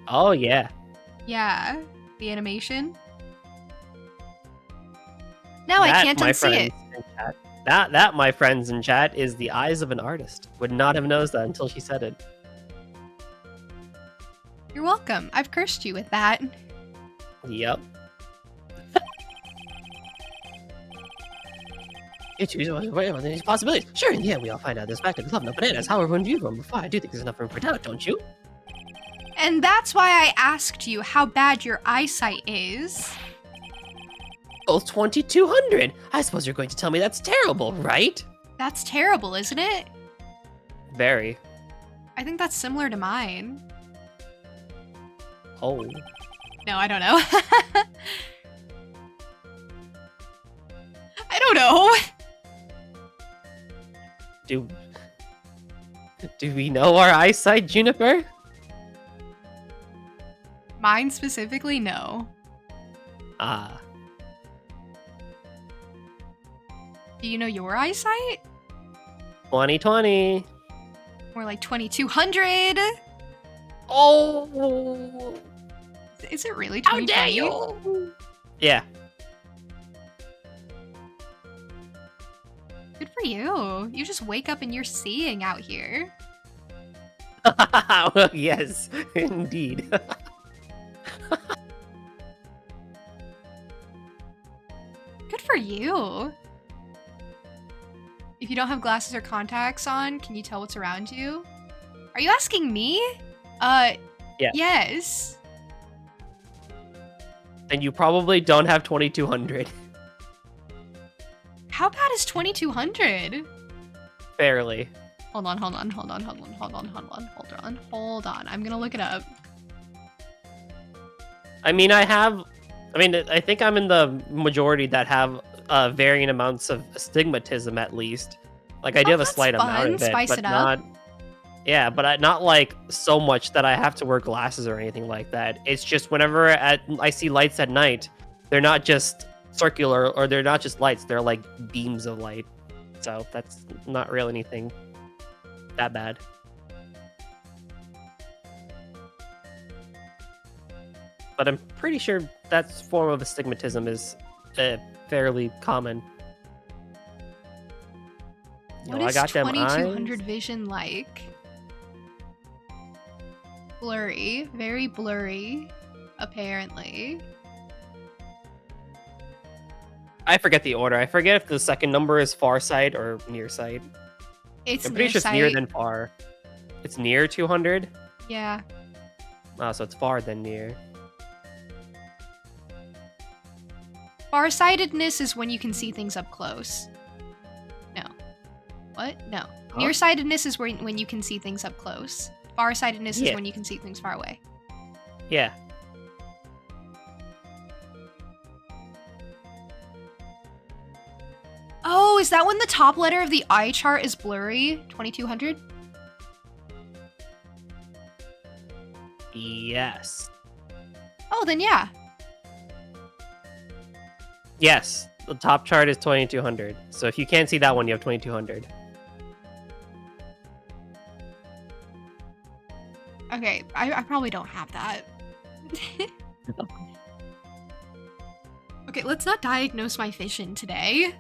Oh, yeah. Yeah. The animation. No, I That, can't my unsee it. friends in chat- That, my friends in chat, is the eyes of an artist. Would not have noticed that until she said it. You're welcome. I've cursed you with that. Yep. You choose these possibilities. Sure, yeah, we all find out this fact of love, no bananas. How everyone views them before. I do think there's enough room for doubt, don't you? And that's why I asked you how bad your eyesight is. Both 2200. I suppose you're going to tell me that's terrible, right? That's terrible, isn't it? Very. I think that's similar to mine. Oh. No, I don't know. I don't know. Do we know our eyesight, Juniper? Mine specifically, no. Ah. Do you know your eyesight? 2020. More like 2200. Oh. Is it really How dare 2020? you? Yeah. Good for you. You just wake up and you're seeing out here. Well, yes, indeed. Good for you. If you don't have glasses or contacts on, can you tell what's around you? Are you asking me? Yeah. Yes. And you probably don't have 2200. How bad is 2200? Fairly. Hold on. I'm gonna look it up. I think I'm in the majority that have varying amounts of astigmatism, at least. Like, I do Oh, have a that's slight amount fun. of it, Spice but it up. not. Yeah, but not like so much that I have to wear glasses or anything like that. It's just whenever I see lights at night, they're not just circular or they're not just lights, they're like beams of light. So that's not really anything that bad. But I'm pretty sure that form of astigmatism is fairly common. What I is got them 2200 eyes. vision like? Blurry. Very blurry, apparently. I forget the order. I forget if the second number is far sight or near sight. It's I'm pretty sure it's near nearsight. than far. It's near 200? Yeah. Oh, so it's far than near. Farsightedness is when you can see things up close. No. What? No. Huh? Nearsightedness is when you can see things up close. Farsightedness is Yeah. when you can see things far away. Yeah. Oh, is that when the top letter of the eye chart is blurry? 2200? Yes. Oh, then yeah. Yes. The top chart is 2200. So if you can't see that one, you have 2200. Okay, I probably don't have that. Okay, let's not diagnose my vision today.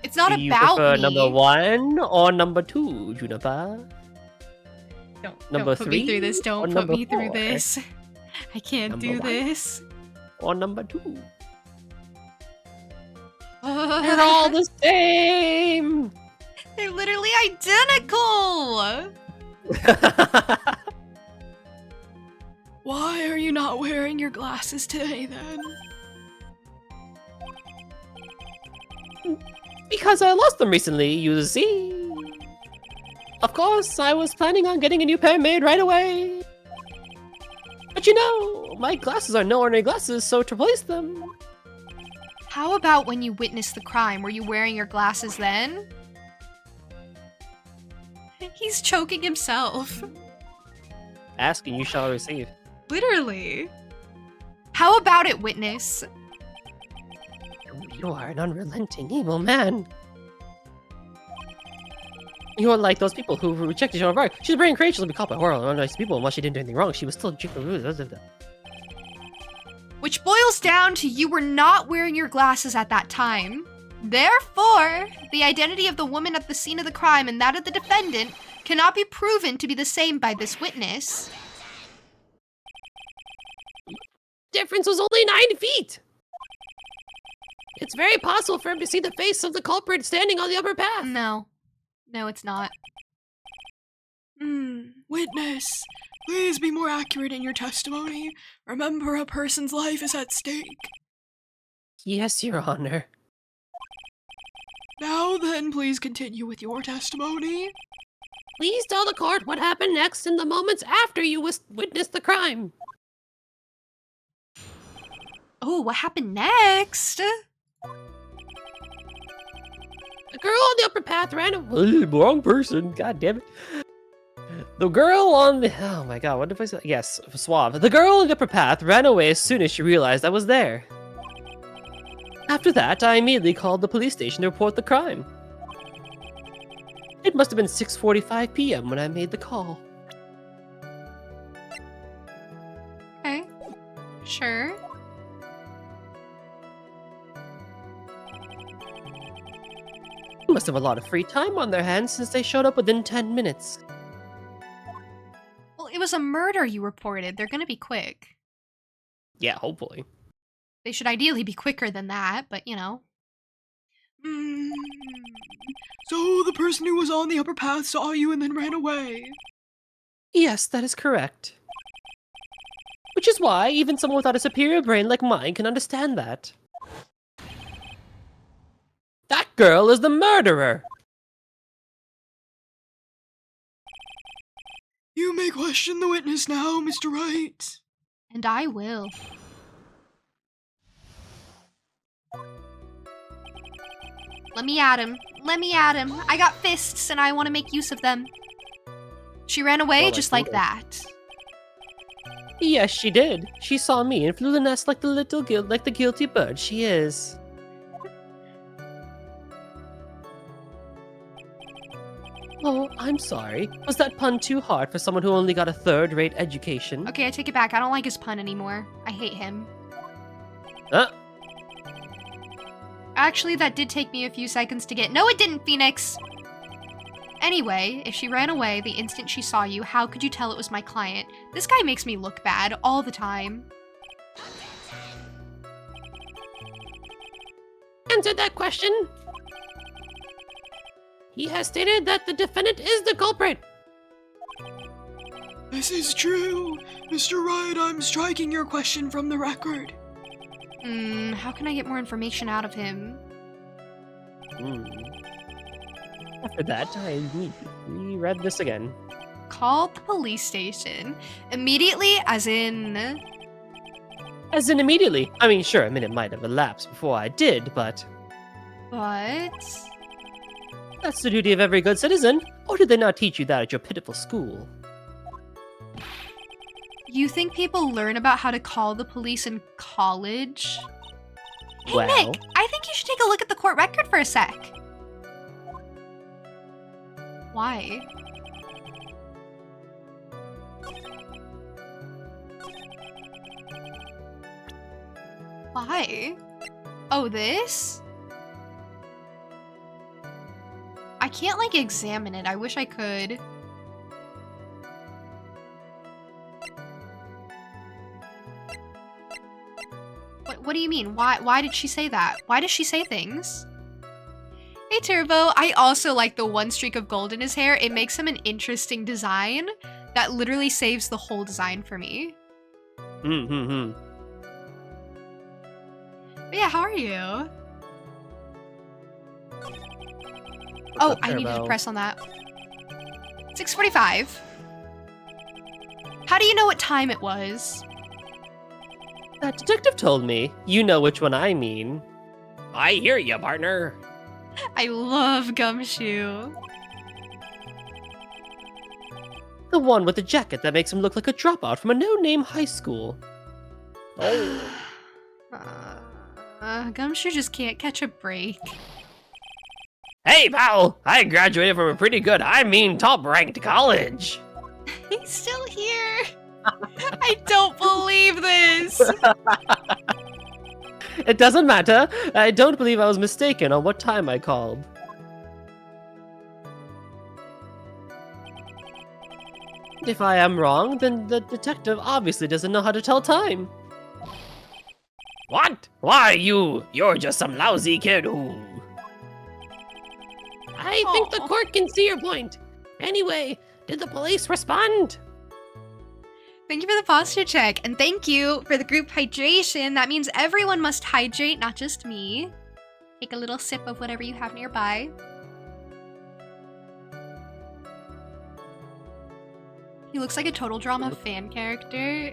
It's not Do you about prefer me. number 1 or number 2, Juniper? Number Don't put me through 3 this. or Don't put number me through 4? this. I can't Number do 1? this. Or number 2? They're all the same. They're literally identical. Why are you not wearing your glasses today then? Because I lost them recently, you see. Of course, I was planning on getting a new pair made right away. But you know, my glasses are no ordinary glasses, so to replace them... How about when you witnessed the crime? Were you wearing your glasses then? He's choking himself. Ask and you shall receive. Literally. How about it, witness? You are an unrelenting evil man. You are like those people who rejected Joan of Arc. She's brave and courageous to be caught by horrible and unnice people, and while she didn't do anything wrong, she was still... which boils down to you were not wearing your glasses at that time. Therefore, the identity of the woman at the scene of the crime and that of the defendant cannot be proven to be the same by this witness. Difference was only 9 feet. It's very possible for him to see the face of the culprit standing on the upper path. No. No, it's not. Witness, please be more accurate in your testimony. Remember, a person's life is at stake. Yes, Your Honor. Now then, please continue with your testimony. Please tell the court what happened next in the moments after you witnessed the crime. Oh, what happened next? The girl on the upper path ran away. Wrong person. God damn it. The girl on the... Oh my god, what did I say? Yes, suave. The girl on the upper path ran away as soon as she realized I was there. After that, I immediately called the police station to report the crime. It must have been 6:45 p.m. when I made the call. Okay. Sure. They must have a lot of free time on their hands since they showed up within 10 minutes. Well, it was a murder you reported. They're gonna be quick. Yeah, hopefully. They should ideally be quicker than that, but you know. So the person who was on the upper path saw you and then ran away. Yes, that is correct. Which is why even someone without a superior brain like mine can understand that. That girl is the murderer! You may question the witness now, Mr. Wright. And I will. Let me at him. Let me at him. I got fists and I want to make use of them. She ran away Well, just I like told that. Yes, she did. She saw me and flew the nest like the guilty bird she is. Oh, I'm sorry. Was that pun too hard for someone who only got a third-rate education? Okay, I take it back. I don't like his pun anymore. I hate him. Actually, that did take me a few seconds to get. No, it didn't, Phoenix! Anyway, if she ran away the instant she saw you, how could you tell it was my client? This guy makes me look bad all the time. Answered that question. He has stated that the defendant is the culprit. This is true. Mr. Wright, I'm striking your question from the record. How can I get more information out of him? After that, I reread this again. Called the police station. Immediately, as in... As in immediately. I mean, sure, a minute might have elapsed before I did, but... But... That's the duty of every good citizen. Or did they not teach you that at your pitiful school? You think people learn about how to call the police in college? Hey, Well. Nick, I think you should take a look at the court record for a sec. Why? Why? Oh, this? I can't, like, examine it. I wish I could. What do you mean? Why did she say that? Why does she say things? Hey, Turbo. I also like the one streak of gold in his hair. It makes him an interesting design that literally saves the whole design for me. But yeah, how are you? Oh, I needed to Turbo? press on that. 6:45. How do you know what time it was? That detective told me. You know which one I mean. I hear you, partner. I love Gumshoe. The one with the jacket that makes him look like a dropout from a no-name high school. Oh. Gumshoe just can't catch a break. Hey, pal. I graduated from a pretty good, top-ranked college. He's still here. I don't believe this. It doesn't matter. I don't believe I was mistaken on what time I called. If I am wrong, then the detective obviously doesn't know how to tell time. What? Why you're just some lousy kid who... I think the Aw. court can see your point. Anyway, did the police respond? Thank you for the posture check, and thank you for the group hydration. That means everyone must hydrate, not just me. Take a little sip of whatever you have nearby. He looks like a Total Drama fan character.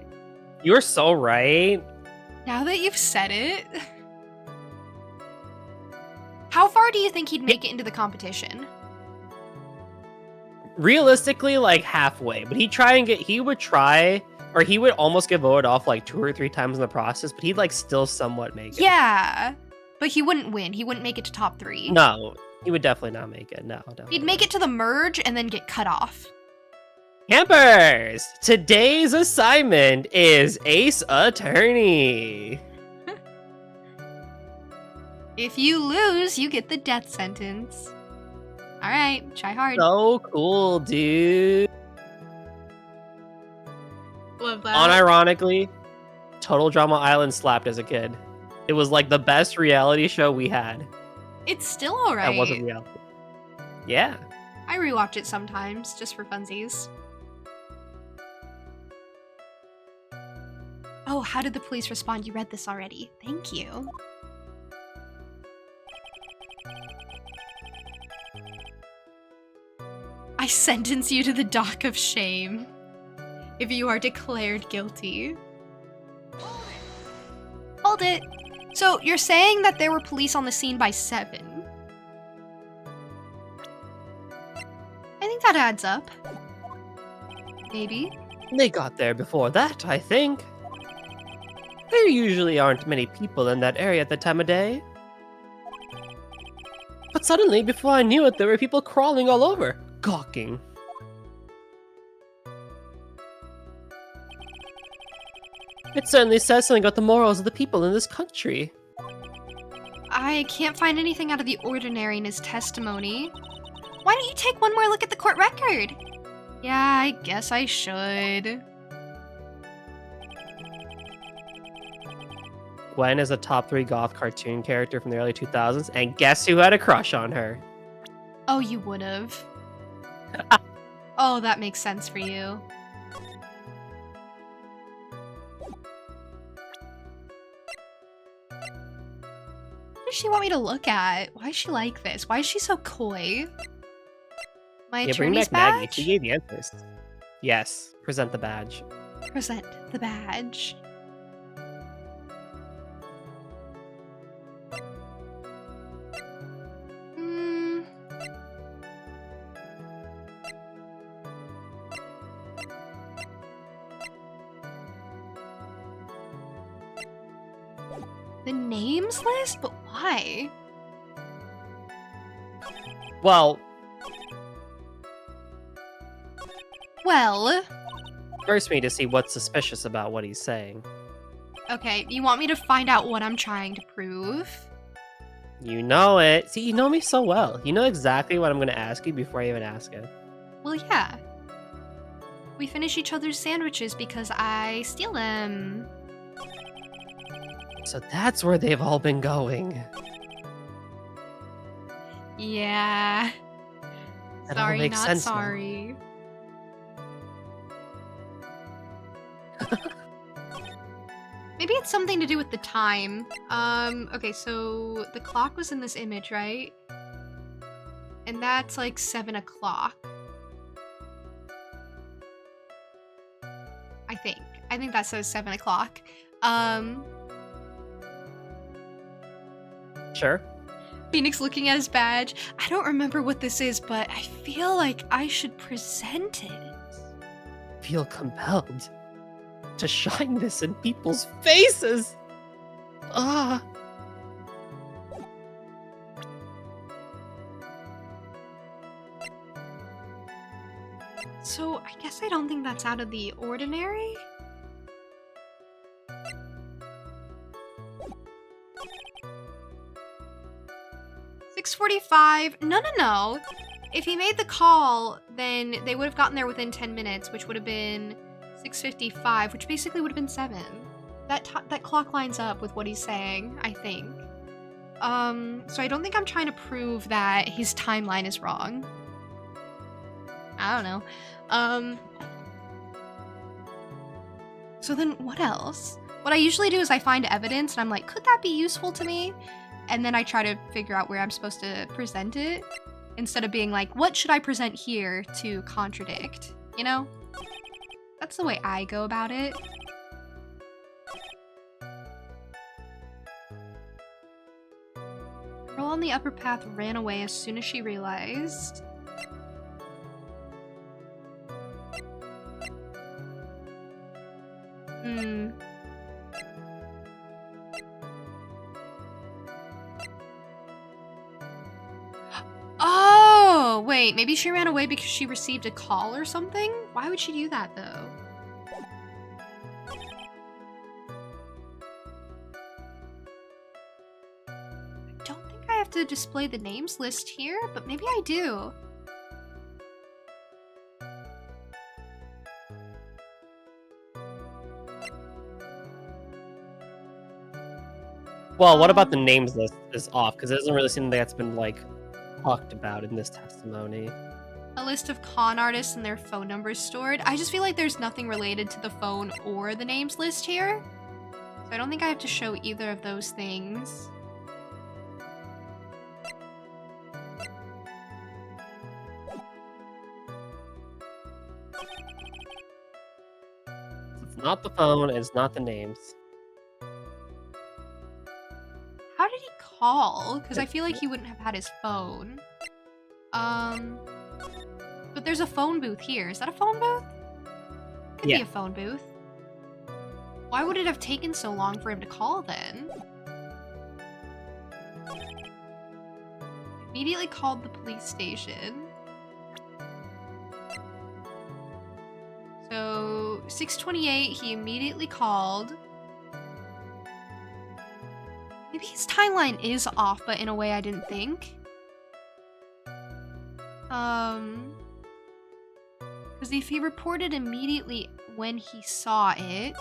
You're so right. Now that you've said it. How far do you think he'd make it into the competition? Realistically, like halfway, but he would try, or he would almost get voted off like 2 or 3 times in the process, but he'd like still somewhat make it. Yeah, but he wouldn't win. He wouldn't make it to top 3. No, he would definitely not make it. No, definitely. He'd make it to the merge and then get cut off. Campers! Today's assignment is Ace Attorney. If you lose, you get the death sentence. Alright, try hard. So cool, dude. Love that. Unironically, Total Drama Island slapped as a kid. It was like the best reality show we had. It's still alright. That wasn't reality. Yeah. I rewatch it sometimes, just for funsies. Oh, how did the police respond? You read this already. Thank you. I sentence you to the dock of shame if you are declared guilty. Hold it. So you're saying that there were police on the scene by 7? I think that adds up. Maybe. They got there before that, I think. There usually aren't many people in that area at that time of day. But suddenly, before I knew it, there were people crawling all over, gawking. It certainly says something about the morals of the people in this country. I can't find anything out of the ordinary in his testimony. Why don't you take one more look at the court record? Yeah, I guess I should. Gwen is a top 3 goth cartoon character from the early 2000s, and guess who had a crush on her? Oh, you would've. Oh, that makes sense for you. What does she want me to look at? Why is she like this? Why is she so coy? My Yeah, bring attorney's back Maggie. badge? She gave the answers. Yes, present the badge. Present the badge. Hmm. The names list? But why? Well, Well, first we need to see what's suspicious about what he's saying. okay, you want me to find out what I'm trying to prove? You know it. See, you know me so well. You know exactly what I'm going to ask you before I even ask it. Well, yeah. We finish each other's sandwiches because I steal them. So that's where they've all been going. Yeah. That all Sorry, makes not sense now. sorry. Maybe it's something to do with the time. Okay, so the clock was in this image, right? And that's like 7 o'clock. I think. I think that says 7 o'clock. Sure. Phoenix looking at his badge. I don't remember what this is, but I feel like I should present it. Feel compelled to shine this in people's faces. Ah. So I guess I don't think that's out of the ordinary. $6:45. No. If he made the call, then they would have gotten there within 10 minutes, which would have been 6:55, which basically would have been 7. That clock lines up with what he's saying, I think. So I don't think I'm trying to prove that his timeline is wrong. I don't know. So then what else? What I usually do is I find evidence and I'm like, could that be useful to me? And then I try to figure out where I'm supposed to present it instead of being like, what should I present here to contradict? You know? That's the way I go about it. Girl on the upper path ran away as soon as she realized. Oh, wait, maybe she ran away because she received a call or something? Why would she do that, though? I don't think I have to display the names list here, but maybe I do. Well, what about the names list is off? Because it doesn't really seem like that's been, like, talked about in this testimony. A list of con artists and their phone numbers stored. I just feel like there's nothing related to the phone or the names list here. So I don't think I have to show either of those things. It's not the phone, it's not the names. How did he call? Because I feel like he wouldn't have had his phone. But there's a phone booth here. Is that a phone booth? Could be a phone booth. Why would it have taken so long for him to call then? Immediately called the police station. So 6:28, he immediately called. Maybe his timeline is off, but in a way I didn't think. Because if he reported immediately when he saw it,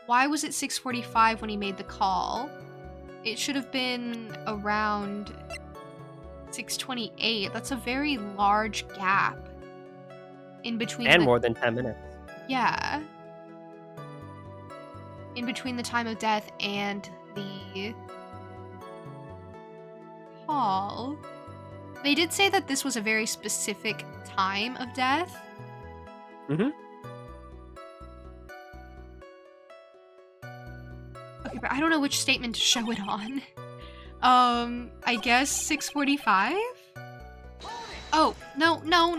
why was it 6:45 when he made the call? It should have been around 6:28. That's a very large gap in between. And more than 10 minutes. Yeah. In between the time of death and the call. They did say that this was a very specific time of death. Mm-hmm. Okay, but I don't know which statement to show it on. I guess 6:45? Oh, no. No!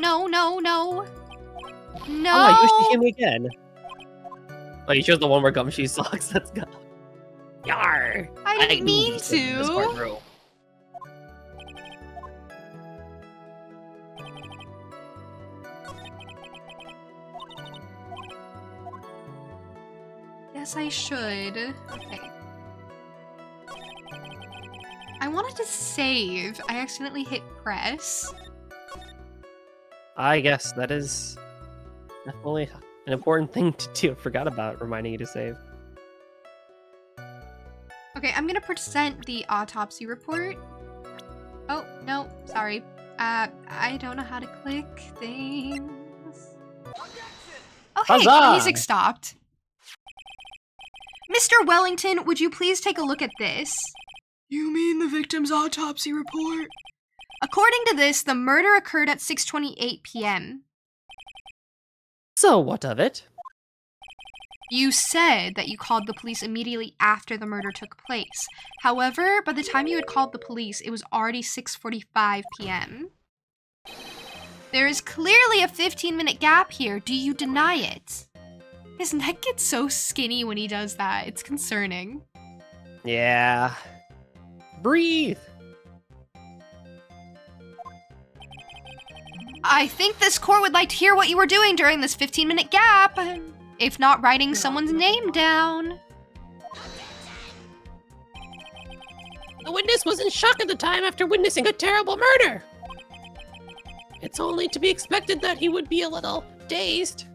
Oh, you see him again. Oh, you chose the one where Gumshoe sucks. Let's go. Yar! I didn't mean this part to! through. Yes, I should. Okay. I wanted to save. I accidentally hit press. I guess that is definitely an important thing to do. I forgot about reminding you to save. Okay, I'm gonna present the autopsy report. Oh, no, sorry. I don't know how to click things. Oh, hey, Huzzah! music stopped. Mr. Wellington, would you please take a look at this? You mean the victim's autopsy report? According to this, the murder occurred at 6:28 p.m. So what of it? You said that you called the police immediately after the murder took place. However, by the time you had called the police, it was already 6:45 p.m. There is clearly a 15-minute gap here. Do you deny it? His neck gets so skinny when he does that. It's concerning. Yeah. Breathe. I think this court would like to hear what you were doing during this 15-minute gap. If not writing someone's name down. The witness was in shock at the time after witnessing a terrible murder. It's only to be expected that he would be a little dazed.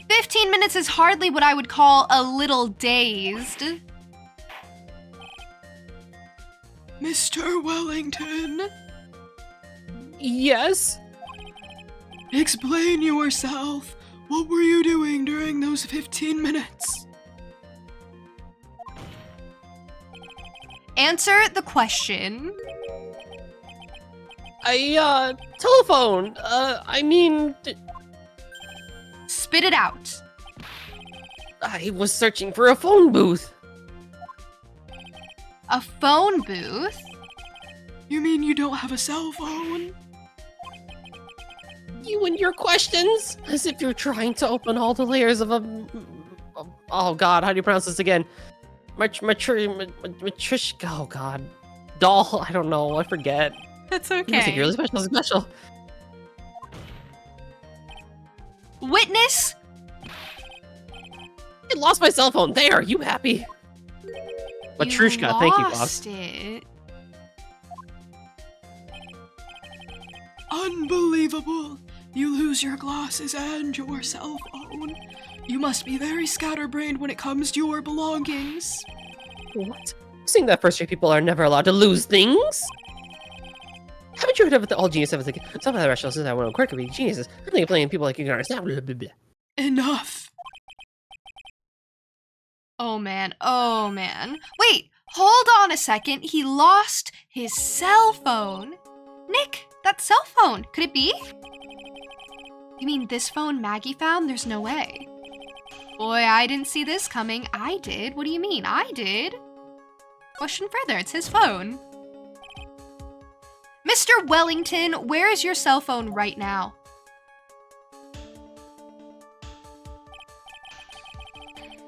15 minutes is hardly what I would call a little dazed. Mr. Wellington, Yes? explain yourself. What were you doing during those 15 minutes? Answer the question. Telephone. I mean, Spit it out. I was searching for a phone booth. A phone booth? You mean you don't have a cell phone? You and your questions, as if you're trying to open all the layers of a. Oh God, how do you pronounce this again? Matrish. Oh God, doll. I don't know. I forget. That's You think okay. you're really special. Witness? I lost my cell phone. There, you happy? Matrushka, thank you, Bob. lost it. Unbelievable. You lose your glasses and your cell phone. You must be very scatterbrained when it comes to your belongings. What? Seeing that first-rate people are never allowed to lose things? Haven't you heard of the all genius of the some of the restaurants that were quirky be geniuses? I think playing people like you can understand. Blah, blah, blah. Enough. Oh man, oh man. Wait, hold on a second. He lost his cell phone. Nick, that cell phone, could it be? You mean this phone Maggie found? There's no way. Boy, I didn't see this coming. I did. What do you mean? I did. Question further, it's his phone. Mr. Wellington, where is your cell phone right now?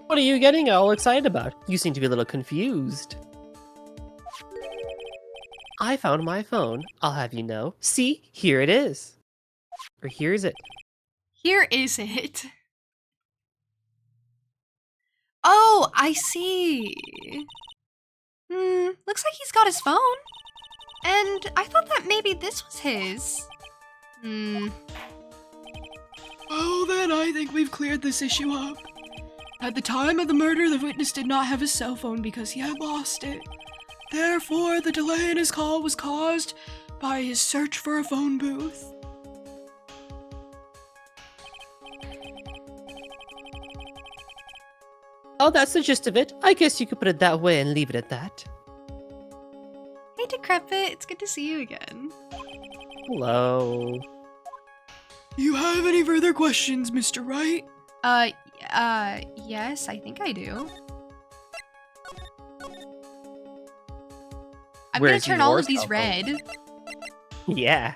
What are you getting all excited about? You seem to be a little confused. I found my phone, I'll have you know. See, here it is. Or here is it. Here is it. Oh, I see. Looks like he's got his phone. And I thought that maybe this was his. Well, then I think we've cleared this issue up. At the time of the murder, the witness did not have his cell phone because he had lost it. Therefore, the delay in his call was caused by his search for a phone booth. Oh, that's the gist of it. I guess you could put it that way and leave it at that. Hey, Decrepit, it's good to see you again. Hello. You have any further questions, Mr. Wright? Yes, I think I do. I'm gonna Where's turn all your of these cell phone? red. Yeah.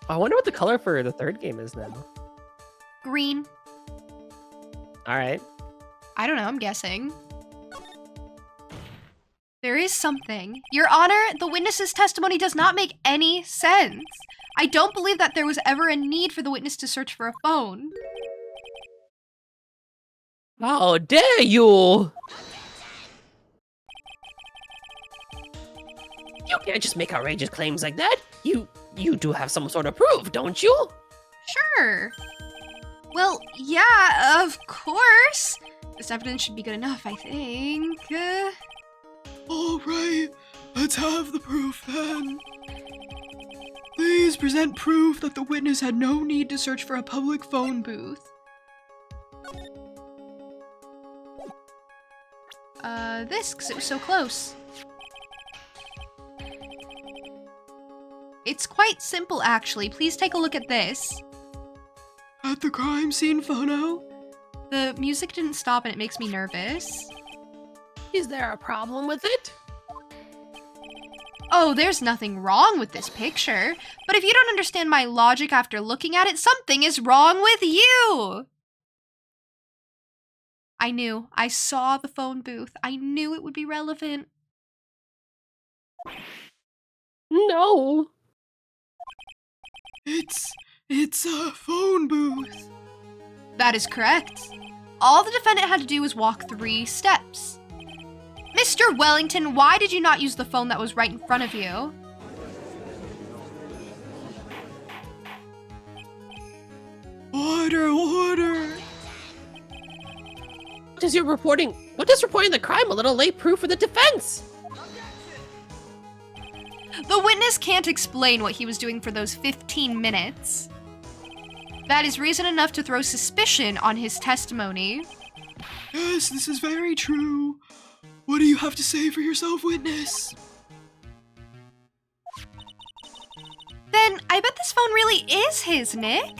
I wonder what the color for the third game is now. Green. Alright. I don't know, I'm guessing. There is something. Your Honor, the witness's testimony does not make any sense. I don't believe that there was ever a need for the witness to search for a phone. How dare you! You can't just make outrageous claims like that. You do have some sort of proof, don't you? Sure. Well, yeah, of course. This evidence should be good enough, I think. All right, let's have the proof then. Please present proof that the witness had no need to search for a public phone booth. This, because it was so close. It's quite simple, actually. Please take a look at this. At the crime scene photo? The music didn't stop and it makes me nervous. Is there a problem with it? Oh, there's nothing wrong with this picture. But if you don't understand my logic after looking at it, something is wrong with you! I knew. I saw the phone booth. I knew it would be relevant. no. It's a phone booth. That is correct. All the defendant had to do was walk 3 steps. Mr. Wellington, why did you not use the phone that was right in front of you? Order. What does reporting the crime a little late proof for the defense? The witness can't explain what he was doing for those 15 minutes. That is reason enough to throw suspicion on his testimony. Yes, this is very true. What do you have to say for yourself, witness? Then I bet this phone really is his, Nick.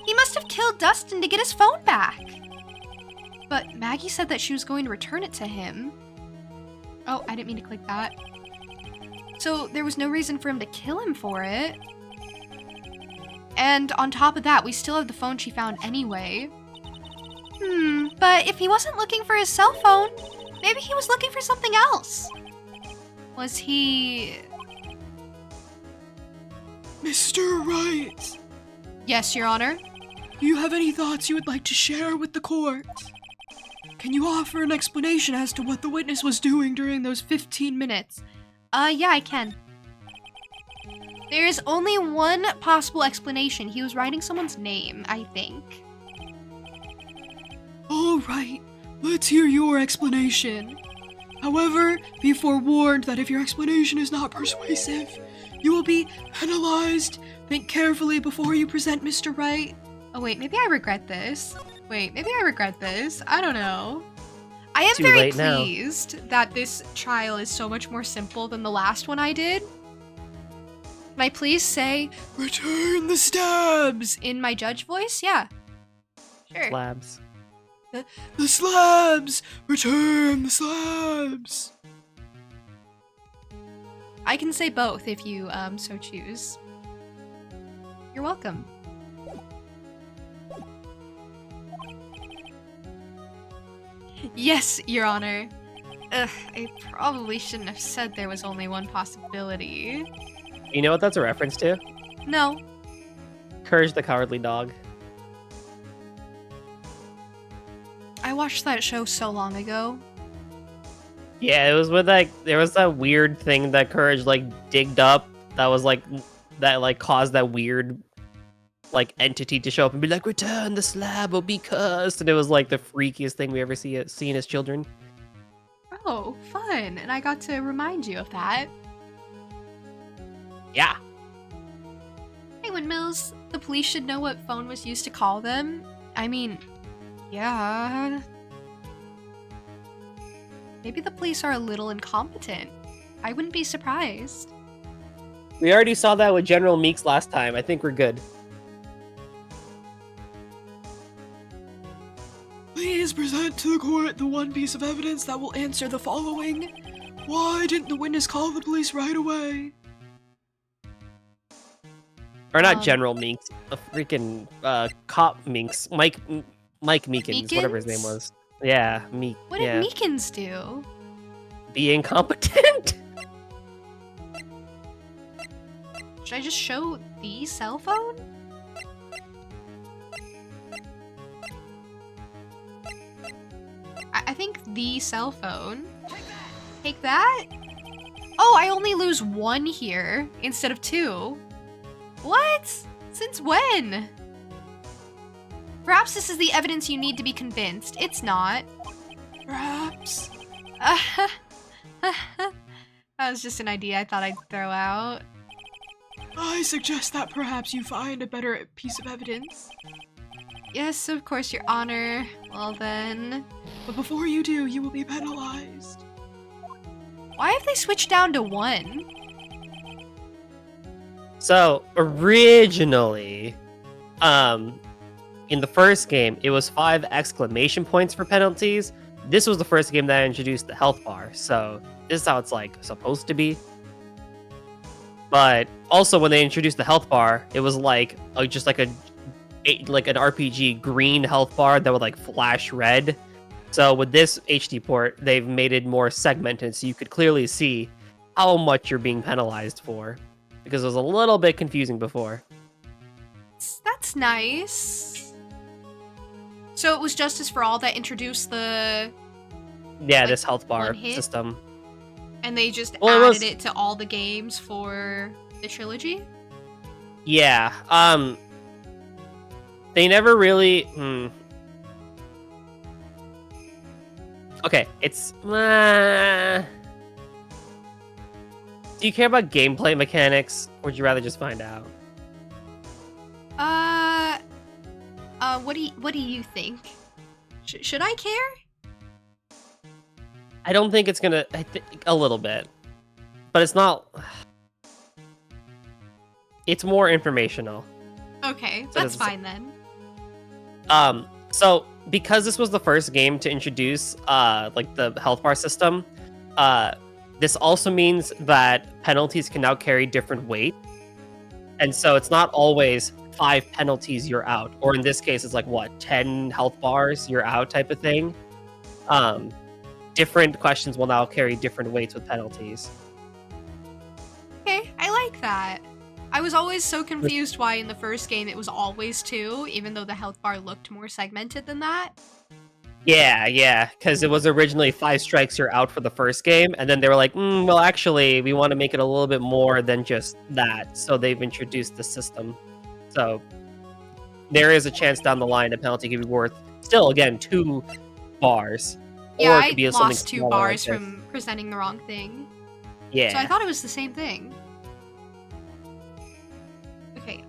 He must have killed Dustin to get his phone back. But Maggie said that she was going to return it to him. Oh, I didn't mean to click that. So there was no reason for him to kill him for it. And on top of that, we still have the phone she found anyway. But if he wasn't looking for his cell phone, maybe he was looking for something else. Was he... Mr. Wright, Yes, Your Honor. do you have any thoughts you would like to share with the court? Can you offer an explanation as to what the witness was doing during those 15 minutes? Yeah, I can. There is only one possible explanation. He was writing someone's name, I think. All right, let's hear your explanation. However, be forewarned that if your explanation is not persuasive, you will be penalized. Think carefully before you present, Mr. Wright. Oh wait, maybe I regret this. I don't know. I am Too very late now. pleased that this trial is so much more simple than the last one I did. Can I please say Return the stabs! in my judge voice? Yeah. Sure. Labs. The slabs! Return the slabs! I can say both if you so choose. You're welcome. Yes, Your Honor. I probably shouldn't have said there was only one possibility. You know what that's a reference to? No. Courage the Cowardly Dog. I watched that show so long ago. Yeah, it was with there was that weird thing that Courage digged up that was that caused that weird entity to show up and be like, return the slab or be cursed, and it was the freakiest thing we ever seen as children. Oh, fun. And I got to remind you of that. Yeah. Hey, Windmills. The police should know what phone was used to call them. I mean, yeah. Maybe the police are a little incompetent. I wouldn't be surprised. We already saw that with General Meeks last time. I think we're good. Please present to the court the one piece of evidence that will answer the following. Why didn't the witness call the police right away? Or not General Meeks, a freaking cop Meeks, Mike Meekins, whatever his name Meekins? was. Yeah, Meek. What yeah. did Meekins do? Be incompetent. Should I just show the cell phone? I think the cell phone. Take that? Oh, I only lose 1 here instead of 2. What? Since when? Perhaps this is the evidence you need to be convinced. It's not. Perhaps. That was just an idea I thought I'd throw out. I suggest that perhaps you find a better piece of evidence. Yes, of course, Your Honor. Well then. But before you do, you will be penalized. Why have they switched down to 1? So originally, in the first game, it was 5 exclamation points for penalties. This was the first game that introduced the health bar, so this is how it's supposed to be. But also, when they introduced the health bar, it was just an RPG green health bar that would flash red. So with this HD port, they've made it more segmented, so you could clearly see how much you're being penalized for. because it was a little bit confusing before. That's nice. So it was Justice for All that introduced the, Yeah, Like, this health bar one hit? system. and they just Well, it added was- it to all the games for the trilogy? Yeah. They never really. Okay, it's. Do you care about gameplay mechanics, or would you rather just find out? What do you think? Should I care? I don't think it's gonna. I think a little bit, but it's not. It's more informational. Okay, So that's does- fine then. So because this was the first game to introduce like the health bar system, this also means that penalties can now carry different weight. And so it's not always 5 penalties you're out, or in this case it's like what, 10 health bars you're out type of thing. Different questions will now carry different weights with penalties. Okay, I like that. I was always so confused why in the first game it was always 2, even though the health bar looked more segmented than that. Yeah, because it was originally 5 strikes you're out for the first game, and then they were like, well, actually, we want to make it a little bit more than just that, so they've introduced the system. So there is a chance down the line a penalty could be worth, still, again, 2 bars. Yeah, or it I could be something lost 2 smaller bars like this. from presenting the wrong thing. Yeah. So I thought it was the same thing. Okay,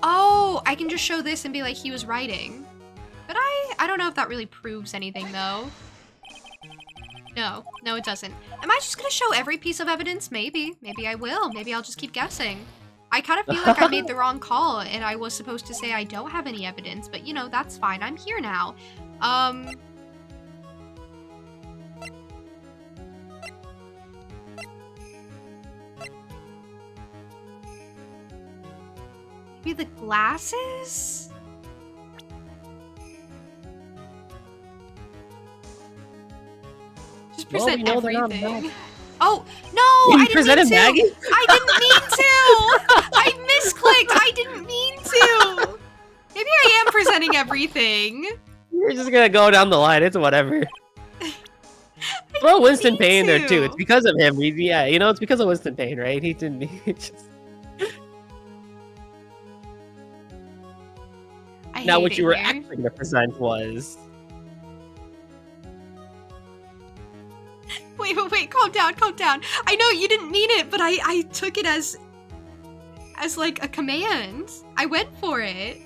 Oh, I can just show this and be like, he was writing. But I don't know if that really proves anything, though. No, it doesn't. Am I just gonna show every piece of evidence? Maybe. Maybe I will. Maybe I'll just keep guessing. I kind of feel like I made the wrong call, and I was supposed to say I don't have any evidence, but you know, that's fine. I'm here now. Maybe the glasses? Just Well, we present know they're not everything. Maggie. Oh, no! You I didn't presented mean to! Maggie? I didn't mean to! I misclicked! I didn't mean to! Maybe I am presenting everything. You're just gonna go down the line, it's whatever. Throw Winston mean Payne in there too. to. It's because of him. Yeah, you know, it's because of Winston Payne, right? He didn't. He just... I Now, hate what it you were here. actually gonna present was. Wait, calm down. I know you didn't mean it, but I took it as like a command. I went for it.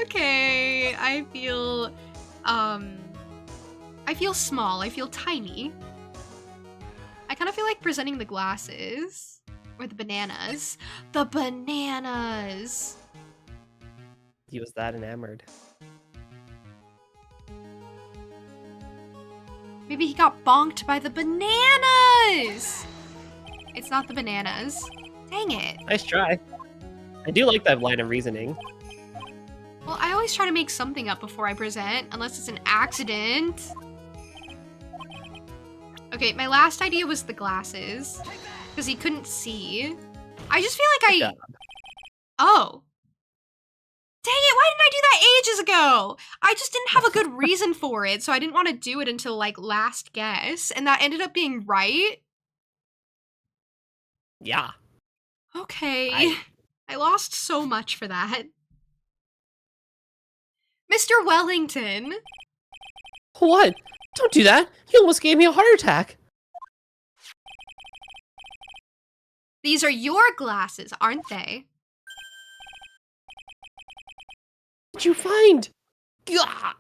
Okay, I feel small. I feel tiny. I kind of feel like presenting the glasses or the bananas. The bananas. He was that enamored. Maybe he got bonked by the bananas. It's not the bananas. Dang it. Nice try. I do like that line of reasoning. Well, I always try to make something up before I present, unless it's an accident. Okay, my last idea was the glasses, because he couldn't see. I just feel like Good job. Oh. Dang it, why didn't I do that ages ago? I just didn't have a good reason for it, so I didn't want to do it until, like, last guess, and that ended up being right? Yeah. Okay. I lost so much for that. Mr. Wellington! What? Don't do that. You almost gave me a heart attack. These are your glasses, aren't they? What did you find? Gah!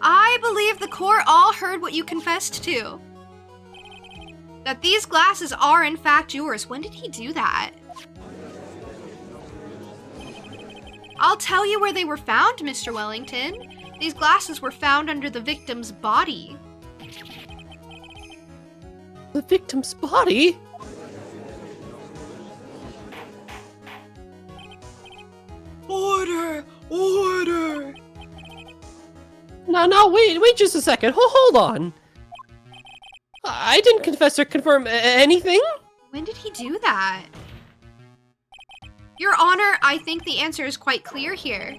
I believe the court all heard what you confessed to. That these glasses are in fact yours. When did he do that? I'll tell you where they were found, Mr. Wellington. These glasses were found under the victim's body. The victim's body? No, wait just a second. Hold on. I didn't confess or confirm anything. When did he do that? Your Honor, I think the answer is quite clear here.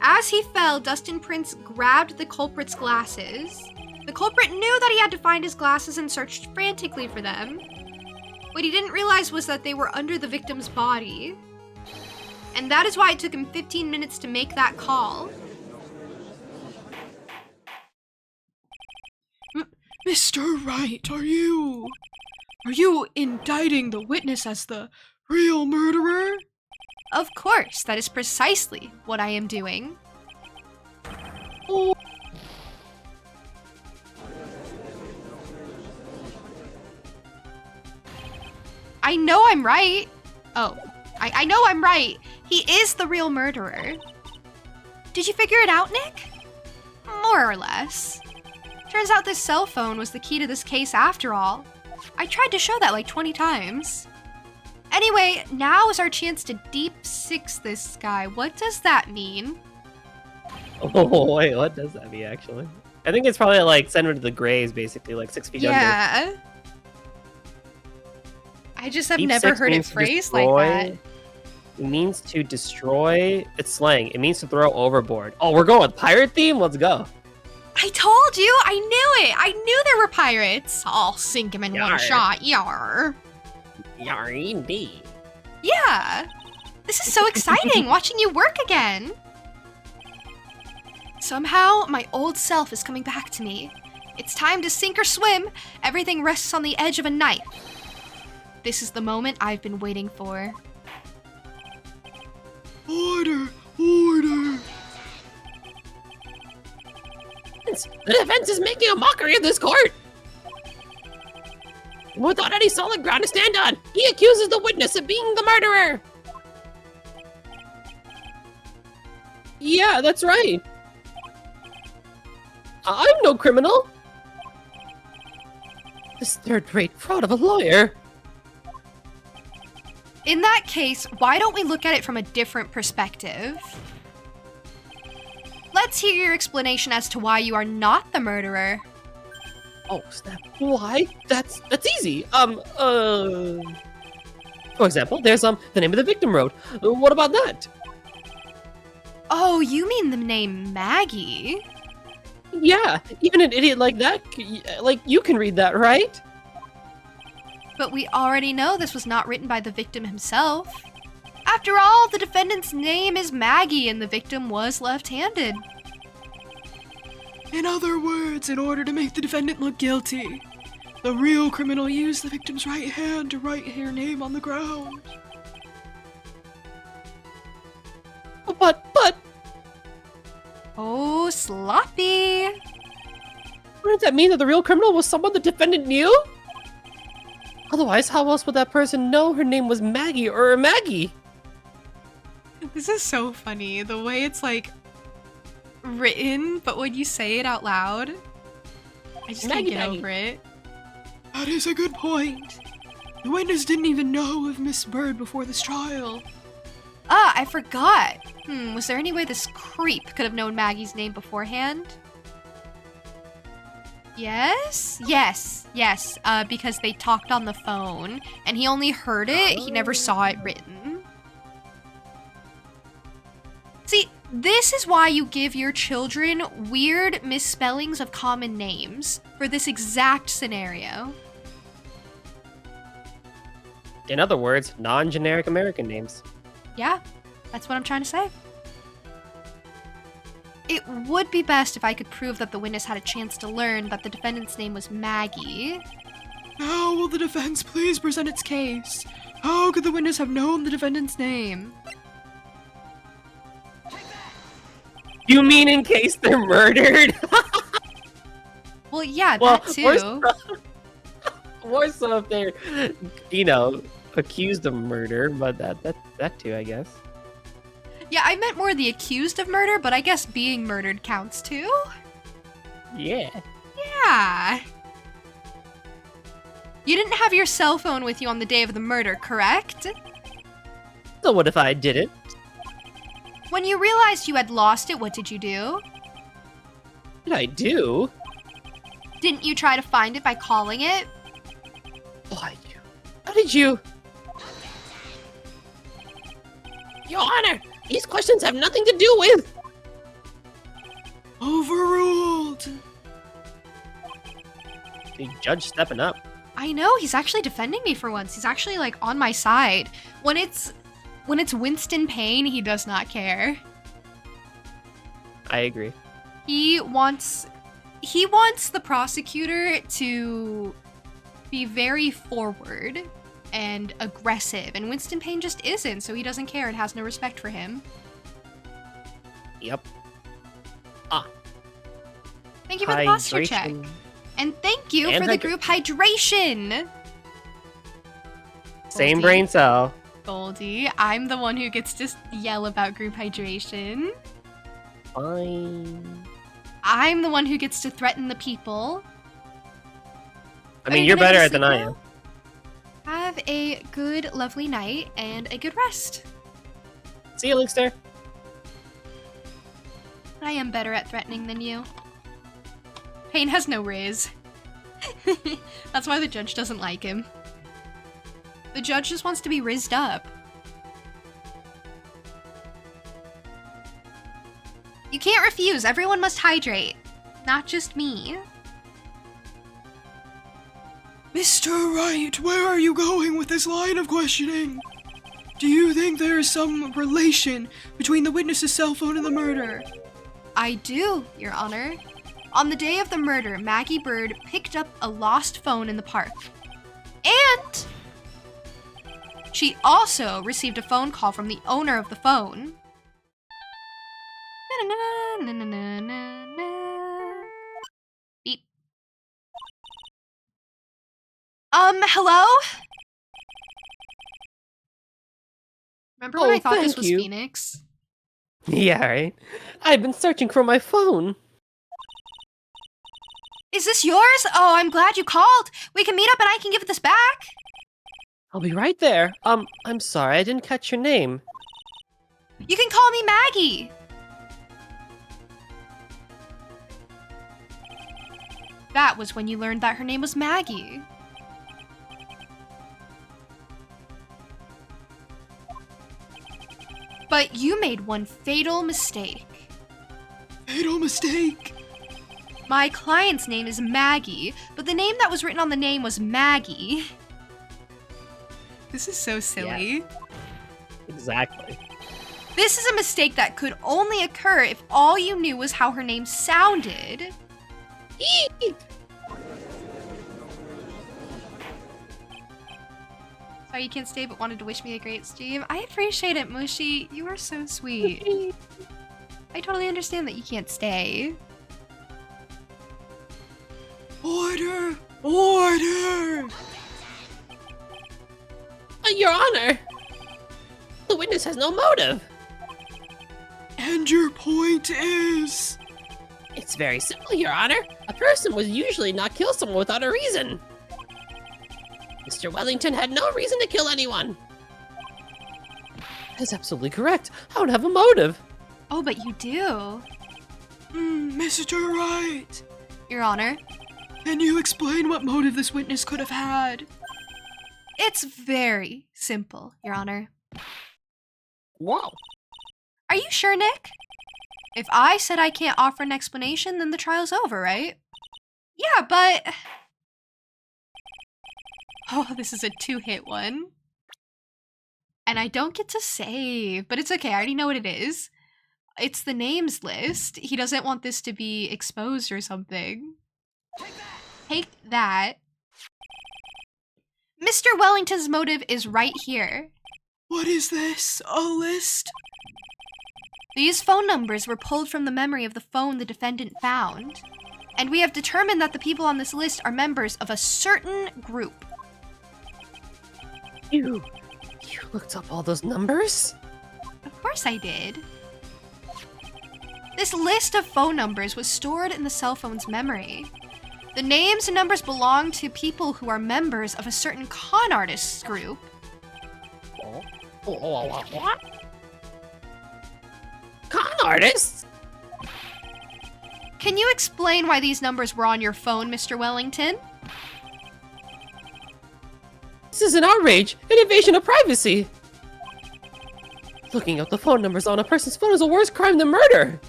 As he fell, Dustin Prince grabbed the culprit's glasses. The culprit knew that he had to find his glasses and searched frantically for them. What he didn't realize was that they were under the victim's body. And that is why it took him 15 minutes to make that call. Mr. Wright, are you indicting the witness as the real murderer? Of course, that is precisely what I am doing. I know I'm right. Oh, I know I'm right. He is the real murderer. Did you figure it out, Nick? More or less. Turns out this cell phone was the key to this case after all. I tried to show that like 20 times. Anyway, now is our chance to deep six this guy. What does that mean? Oh, wait, what does that mean, actually? I think it's probably like send him to the graves, basically, like 6 feet under. Yeah. I just have Deep never six heard it means to phrased like destroy. that. It means to destroy. It's slang. It means to throw overboard. Oh, we're going with pirate theme? Let's go. I told you! I knew it! I knew there were pirates! I'll sink him in Yar. one shot, yar. Yar, indeed. Yeah! This is so exciting, watching you work again! Somehow, my old self is coming back to me. It's time to sink or swim. Everything rests on the edge of a knife. This is the moment I've been waiting for. Order! Order! The defense is making a mockery of this court! Without any solid ground to stand on, he accuses the witness of being the murderer! Yeah, that's right. I'm no criminal. This third-rate fraud of a lawyer. In that case, why don't we look at it from a different perspective? Let's hear your explanation as to why you are not the murderer. Oh, snap. Why? That's easy. For example, there's the name of the victim wrote. What about that? Oh, you mean the name Maggie? Yeah, even an idiot like that, like you can read that, right? But we already know this was not written by the victim himself. After all, the defendant's name is Maggie and the victim was left-handed. In other words, in order to make the defendant look guilty, the real criminal used the victim's right hand to write her name on the ground. But... Oh, sloppy. Wouldn't that mean that the real criminal was someone the defendant knew? Otherwise, how else would that person know her name was Maggie or Maggie? This is so funny, the way it's like written, but when you say it out loud, I just can't get over it. That is a good point. The witness didn't even know of Miss Bird before this trial. Ah, I forgot. Was there any way this creep could have known Maggie's name beforehand? Yes, because they talked on the phone, and he only heard it, he never saw it written. See, this is why you give your children weird misspellings of common names for this exact scenario. In other words, non-generic American names. Yeah, that's what I'm trying to say. It would be best if I could prove that the witness had a chance to learn that the defendant's name was Maggie. Now will the defense please present its case? How could the witness have known the defendant's name? You mean in case they're murdered? Well, yeah, Well, that too. More so if they're, accused of murder, but that too, I guess. Yeah, I meant more the accused of murder, but I guess being murdered counts too? Yeah. Yeah. You didn't have your cell phone with you on the day of the murder, correct? So what if I didn't? When you realized you had lost it, what did you do? What did I do? Didn't you try to find it by calling it? Why you? How did you? Your Honor, these questions have nothing to do with. Overruled. The judge stepping up. I know, he's actually defending me for once. He's actually like on my side. When it's Winston Payne, he does not care. I agree. He wants the prosecutor to be very forward and aggressive, and Winston Payne just isn't, so he doesn't care and has no respect for him. Yep. Thank you for the posture check. Hydration. And thank you And for the hydra- group hydration. Same Goldie. brain cell. Goldie, I'm the one who gets to yell about group hydration. Fine. I'm the one who gets to threaten the people. I Are mean, you you're gonna better go at than sleep I now? am. Have a good, lovely night and a good rest. See you, Linkster. I am better at threatening than you. Payne has no riz. That's why the judge doesn't like him. The judge just wants to be rizzed up. You can't refuse. Everyone must hydrate. Not just me. Mr. Wright, where are you going with this line of questioning? Do you think there is some relation between the witness's cell phone and the murder? I do, Your Honor. On the day of the murder, Maggie Bird picked up a lost phone in the park. And she also received a phone call from the owner of the phone. Beep. Hello? Remember when Oh, I thought this thank was you. Phoenix? Yeah, right. I've been searching for my phone. Is this yours? Oh, I'm glad you called. We can meet up and I can give this back. I'll be right there. I'm sorry, I didn't catch your name. You can call me Maggie. That was when you learned that her name was Maggie. But you made one fatal mistake. Fatal mistake. My client's name is Maggie, but the name that was written on the name was Maggie. This is so silly. Exactly. This is a mistake that could only occur if all you knew was how her name sounded. Sorry you can't stay, but wanted to wish me a great stream. I appreciate it, Mushy. You are so sweet. I totally understand that you can't stay. Order! Order! Your Honor, the witness has no motive. And your point is? It's very simple, Your Honor. A person would usually not kill someone without a reason. Mr. Wellington had no reason to kill anyone. That's absolutely correct. I don't have a motive. Oh, but you do. Mr. Wright, Your Honor. can you explain what motive this witness could have had? It's very simple, Your Honor. Wow. Are you sure, Nick? If I said I can't offer an explanation, then the trial's over, right? Yeah, but... Oh, this is a two-hit one. And I don't get to save, but it's okay, I already know what it is. It's the names list. He doesn't want this to be exposed or something. Take that. Mr. Wellington's motive is right here. What is this? A list? These phone numbers were pulled from the memory of the phone the defendant found. And we have determined that the people on this list are members of a certain group. You looked up all those numbers? Of course I did. This list of phone numbers was stored in the cell phone's memory. The names and numbers belong to people who are members of a certain con artists group. What? Con artists? Can you explain why these numbers were on your phone, Mr. Wellington? This is an outrage, an invasion of privacy. Looking up the phone numbers on a person's phone is a worse crime than murder.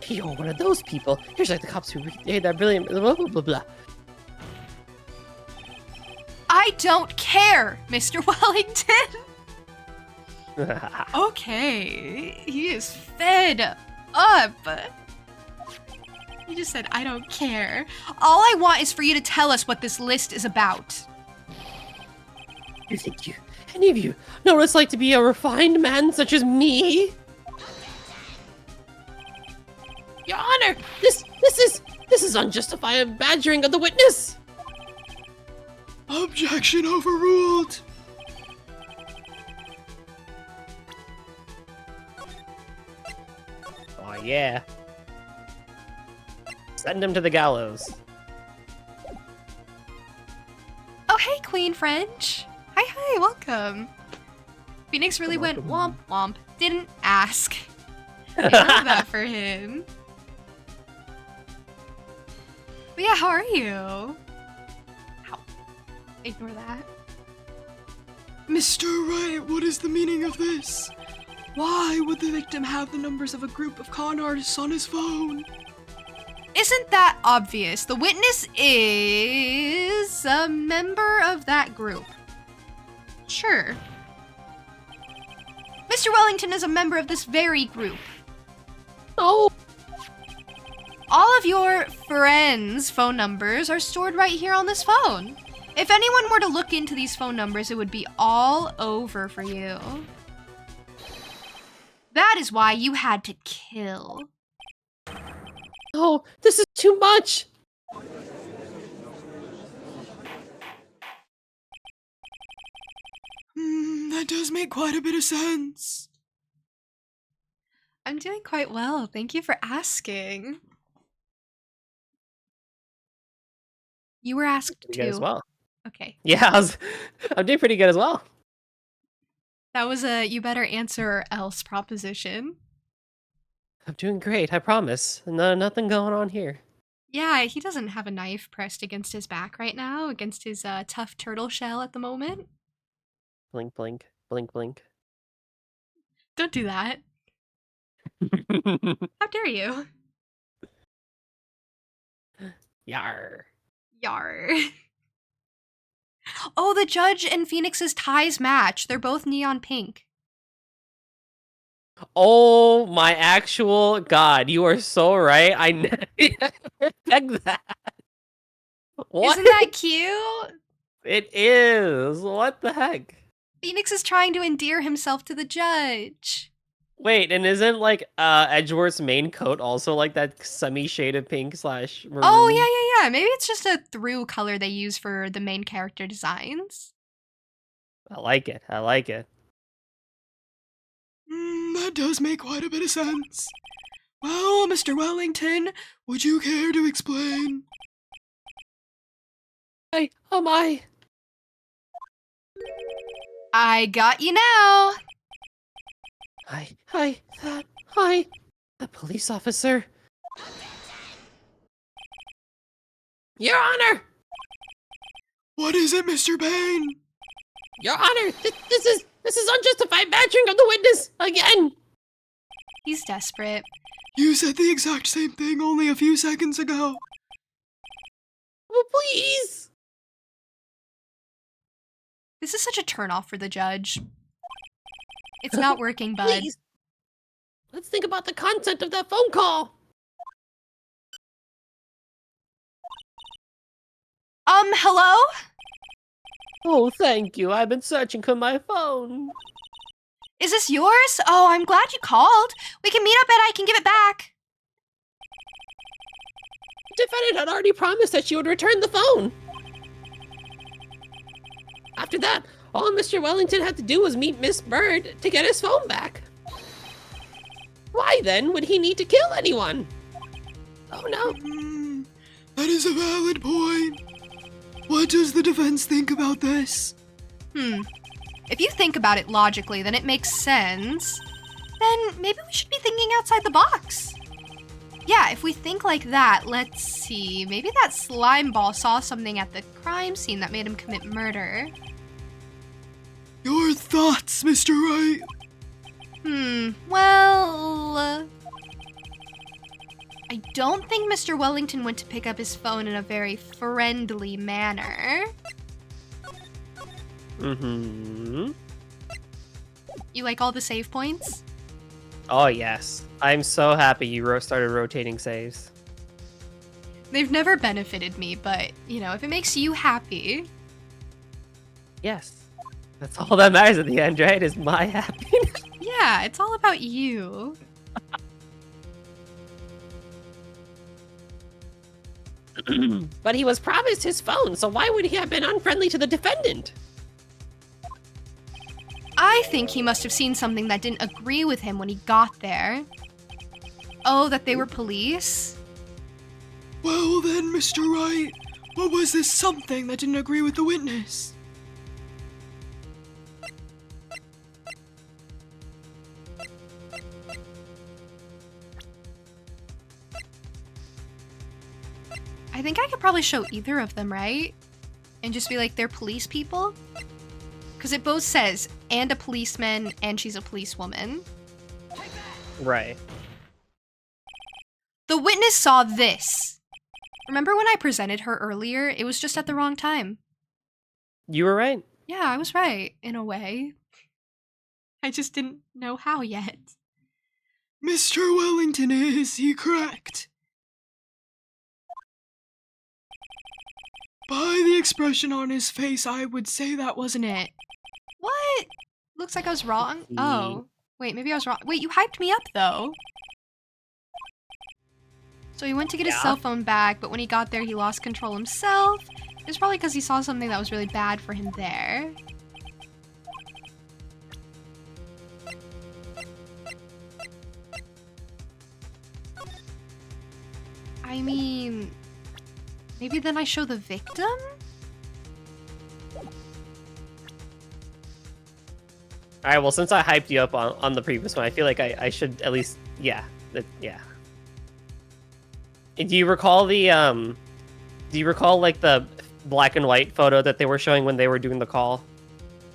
You're one of those people. Here's like the cops who made that brilliant blah blah blah blah. I don't care, Mr. Wellington. Okay, he is fed up. He just said, I don't care. All I want is for you to tell us what this list is about. You think any of you know what it's like to be a refined man such as me? Your Honor, this is unjustified badgering of the witness. Objection overruled. Oh yeah. Send him to the gallows. Oh, hey, Queen French. Hi, welcome. Phoenix really went womp womp. Didn't ask. I love that for him. But yeah, how are you? Ow. Ignore that. Mr. Wright, what is the meaning of this? Why would the victim have the numbers of a group of con artists on his phone? Isn't that obvious? The witness is a member of that group. Sure. Mr. Wellington is a member of this very group. Oh, All of your friends' phone numbers are stored right here on this phone. If anyone were to look into these phone numbers, it would be all over for you. That is why you had to kill. Oh, this is too much. That does make quite a bit of sense. I'm doing quite well. Thank you for asking. You were asked Pretty good as too. well. Okay. Yeah, I'm doing pretty good as well. That was a you better answer or else proposition. I'm doing great, I promise. No, nothing going on here. Yeah, he doesn't have a knife pressed against his back right now, against his tough turtle shell at the moment. Blink, blink, blink, blink. Don't do that. How dare you? Yar. Yar. Oh, the judge and Phoenix's ties match. They're both neon pink. Oh my actual god, you are so right. I never expect that. What? Isn't that cute? It is. What the heck? Phoenix is trying to endear himself to the judge. Wait, and isn't like Edgeworth's main coat also like that semi-shaded pink slash maroon? Oh, yeah. Maybe it's just a through color they use for the main character designs. I like it. I like it. That does make quite a bit of sense. Well, Mr. Wellington, would you care to explain? I I got you now. the police officer. Your Honor! What is it, Mr. Payne? Your Honor, this is unjustified badgering of the witness again. He's desperate. You said the exact same thing only a few seconds ago. Well, please. This is such a turnoff for the judge. It's not working, bud. Please. Let's think about the content of that phone call. Hello? Oh, thank you. I've been searching for my phone. Is this yours? Oh, I'm glad you called. We can meet up and I can give it back. The defendant had already promised that she would return the phone. After that, all Mr. Wellington had to do was meet Miss Bird to get his phone back. Why then would he need to kill anyone? Oh no. That is a valid point. What does the defense think about this? If you think about it logically, then it makes sense. Then maybe we should be thinking outside the box. Yeah, if we think like that, let's see. Maybe that slime ball saw something at the crime scene that made him commit murder. Your thoughts, Mr. Wright? Well... I don't think Mr. Wellington went to pick up his phone in a very friendly manner. Mm-hmm. You like all the save points? Oh, yes. I'm so happy you started rotating saves. They've never benefited me, but, you know, if it makes you happy... Yes. That's all that matters at the end, right? Is my happiness. Yeah, it's all about you. But he was promised his phone, so why would he have been unfriendly to the defendant? I think he must have seen something that didn't agree with him when he got there. Oh, that they were police? Well then, Mr. Wright, what was this something that didn't agree with the witness? I think I could probably show either of them, right? And just be like, they're police people? Because it both says, and a policeman, and she's a policewoman. Right. The witness saw this. Remember when I presented her earlier? It was just at the wrong time. You were right. Yeah, I was right, in a way. I just didn't know how yet. Mr. Wellington, is he correct? By the expression on his face, I would say that wasn't it. What? Looks like I was wrong. Oh. Wait, maybe I was wrong. Wait, you hyped me up, though. So he went to get his cell phone back, but when he got there, he lost control himself. It's probably because he saw something that was really bad for him there. I mean... maybe then I show the victim? Alright, well, since I hyped you up on the previous one, I feel like I should at least... Yeah. Yeah. Do you recall the, like, the black and white photo that they were showing when they were doing the call?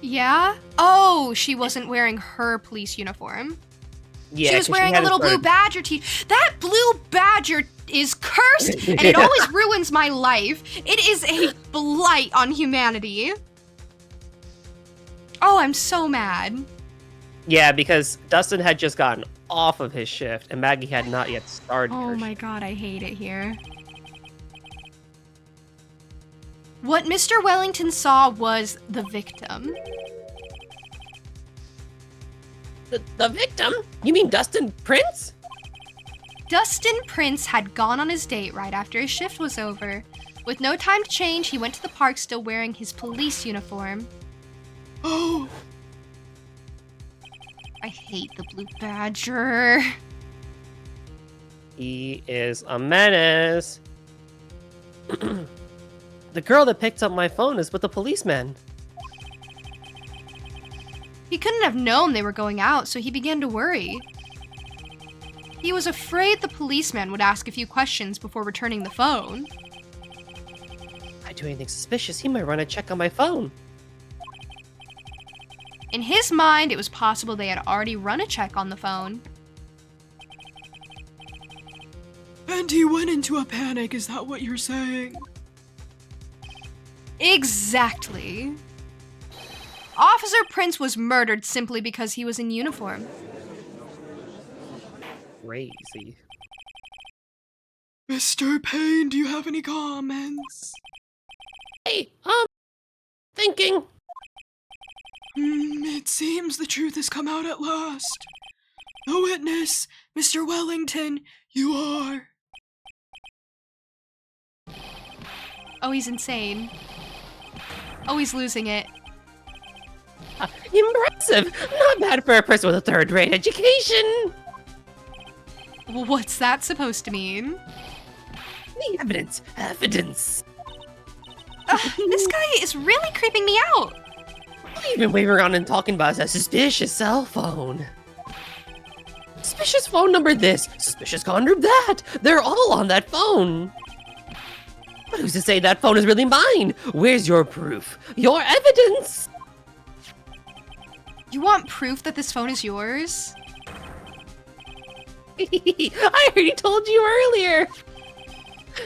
Yeah? Oh, she wasn't wearing her police uniform. Yeah, she was wearing a little blue badger That blue badger is cursed, and it always ruins my life. It is a blight on humanity. Oh, I'm so mad. Yeah, because Dustin had just gotten off of his shift, and Maggie had not yet started Oh her my shift. god, I hate it here. What Mr. Wellington saw was the victim. The victim? You mean Dustin Prince? Dustin Prince had gone on his date right after his shift was over. With no time to change, he went to the park still wearing his police uniform. Oh, I hate the blue badger. He is a menace. The girl that picked up my phone is with the policeman. He couldn't have known they were going out, so he began to worry. He was afraid the policeman would ask a few questions before returning the phone. If I do anything suspicious, he might run a check on my phone. In his mind, it was possible they had already run a check on the phone. and he went into a panic, is that what you're saying? Exactly. Officer Prince was murdered simply because he was in uniform. Crazy. Mr. Payne, do you have any comments? Hey, thinking. It seems the truth has come out at last. The witness, Mr. Wellington, you are. Oh, he's insane. Oh, he's losing it. Impressive! Not bad for a person with a third-rate education! What's that supposed to mean? The evidence! Evidence! This guy is really creeping me out. You've been waving around and talking about a suspicious cell phone. Suspicious phone number this, suspicious phone number that. They're all on that phone. But who's to say that phone is really mine? Where's your proof? Your evidence? You want proof that this phone is yours? I already told you earlier.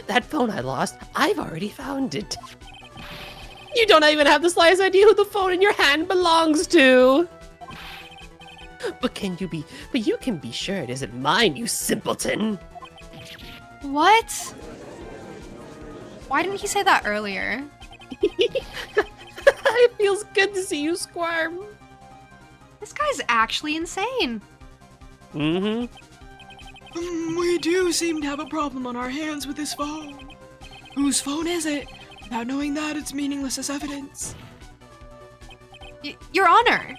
That phone I lost, I've already found it. You don't even have the slightest idea who the phone in your hand belongs to. But you can be sure it isn't mine, you simpleton. What? Why didn't he say that earlier? It feels good to see you squirm. This guy's actually insane. Mm-hmm. We do seem to have a problem on our hands with this phone. Whose phone is it? Without knowing that, it's meaningless as evidence. Your Honor!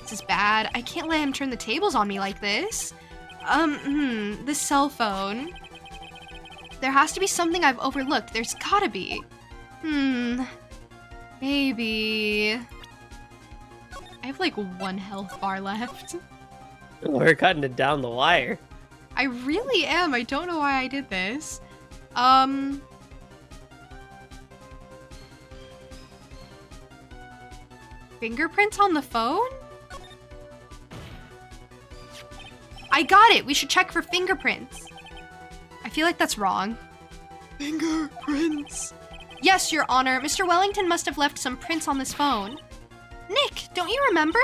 This is bad. I can't let him turn the tables on me like this. This cell phone. There has to be something I've overlooked. There's gotta be. Maybe... I have like 1 health bar left. We're cutting it down the wire. I really am. I don't know why I did this. Fingerprints on the phone? I got it. We should check for fingerprints. I feel like that's wrong. Fingerprints. Yes, Your Honor. Mr. Wellington must have left some prints on this phone. Nick, don't you remember?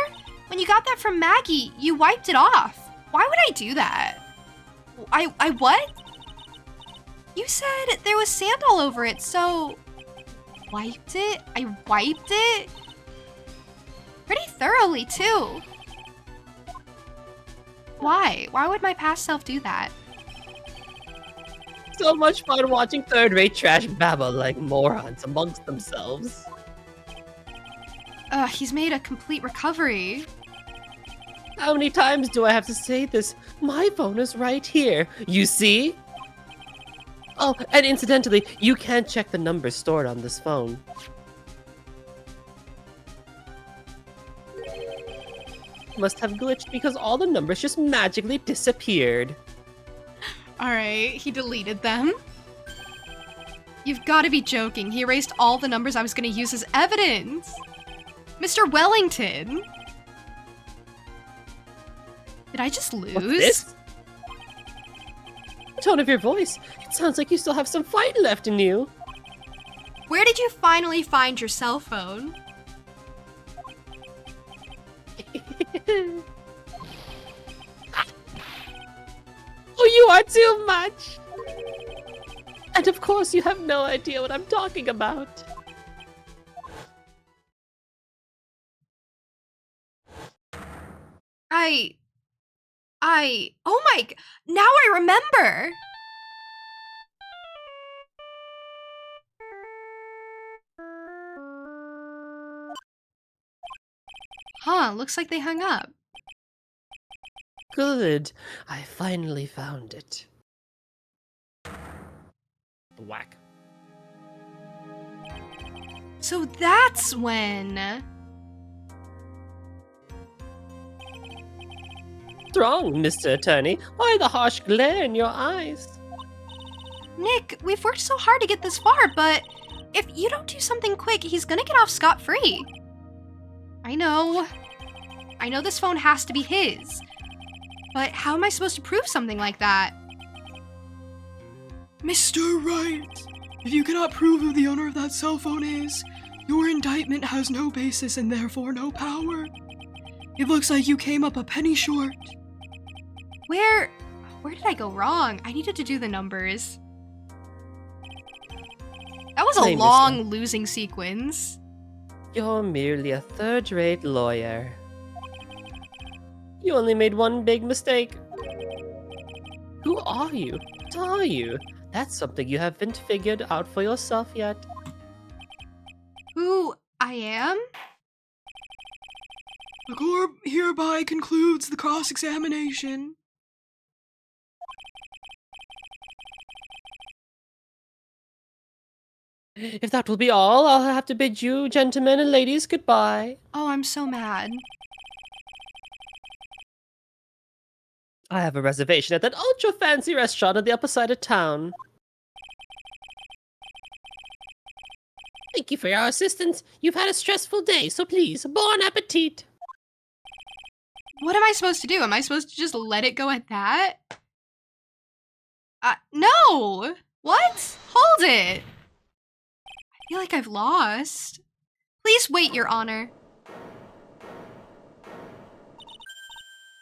When you got that from Maggie, you wiped it off. Why would I do that? I what? You said there was sand all over it, so... Wiped it? I wiped it? Pretty thoroughly, too. Why? Why would my past self do that? So much fun watching third-rate trash babble like morons amongst themselves. He's made a complete recovery. How many times do I have to say this? My phone is right here. You see? Oh, and incidentally, you can check the numbers stored on this phone. Must have glitched because all the numbers just magically disappeared. Alright, he deleted them. You've got to be joking. He erased all the numbers I was going to use as evidence. Mr. Wellington! Did I just lose? What's this? The tone of your voice. It sounds like you still have some fight left in you. Where did you finally find your cell phone? Oh, you are too much! And of course you have no idea what I'm talking about. Oh my, now I remember! Huh, looks like they hung up. Good. I finally found it. Whack. So that's when... What's wrong, Mr. Attorney? Why the harsh glare in your eyes? Nick, we've worked so hard to get this far, but if you don't do something quick, he's gonna get off scot-free. I know this phone has to be his. But how am I supposed to prove something like that? Mr. Wright, if you cannot prove who the owner of that cell phone is, your indictment has no basis and therefore no power. It looks like you came up a penny short. Where did I go wrong? I needed to do the numbers. That was a Blame long yourself. losing sequence. You're merely a third-rate lawyer. You only made one big mistake. Who are you? What are you? That's something you haven't figured out for yourself yet. Who I am? The court hereby concludes the cross-examination. If that will be all, I'll have to bid you, gentlemen and ladies, goodbye. Oh, I'm so mad. I have a reservation at that ultra fancy restaurant on the upper side of town. Thank you for your assistance. You've had a stressful day, so please, bon appetit. What am I supposed to do? Am I supposed to just let it go at that? No! What? Hold it! I feel like I've lost. Please wait, Your Honor.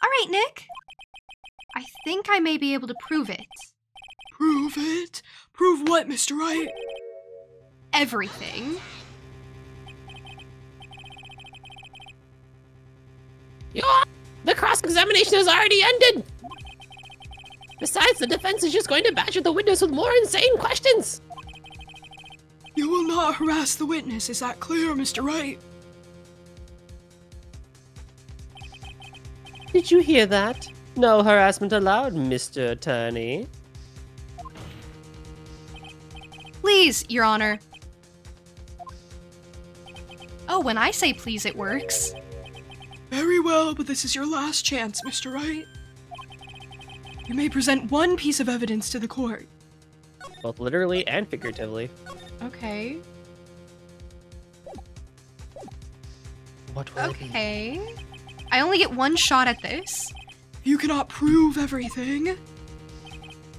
Alright, Nick. I think I may be able to prove it. Prove it? Prove what, Mr. Wright? Everything. The cross-examination has already ended. Besides, the defense is just going to badger the witness with more insane questions. You will not harass the witness, is that clear, Mr. Wright? Did you hear that? No harassment allowed, Mr. Attorney. Please, Your Honor. Oh, when I say please, it works. Very well, but this is your last chance, Mr. Wright. You may present one piece of evidence to the court. Both literally and figuratively. Okay. What will it be? Okay. I only get one shot at this. If you cannot prove everything,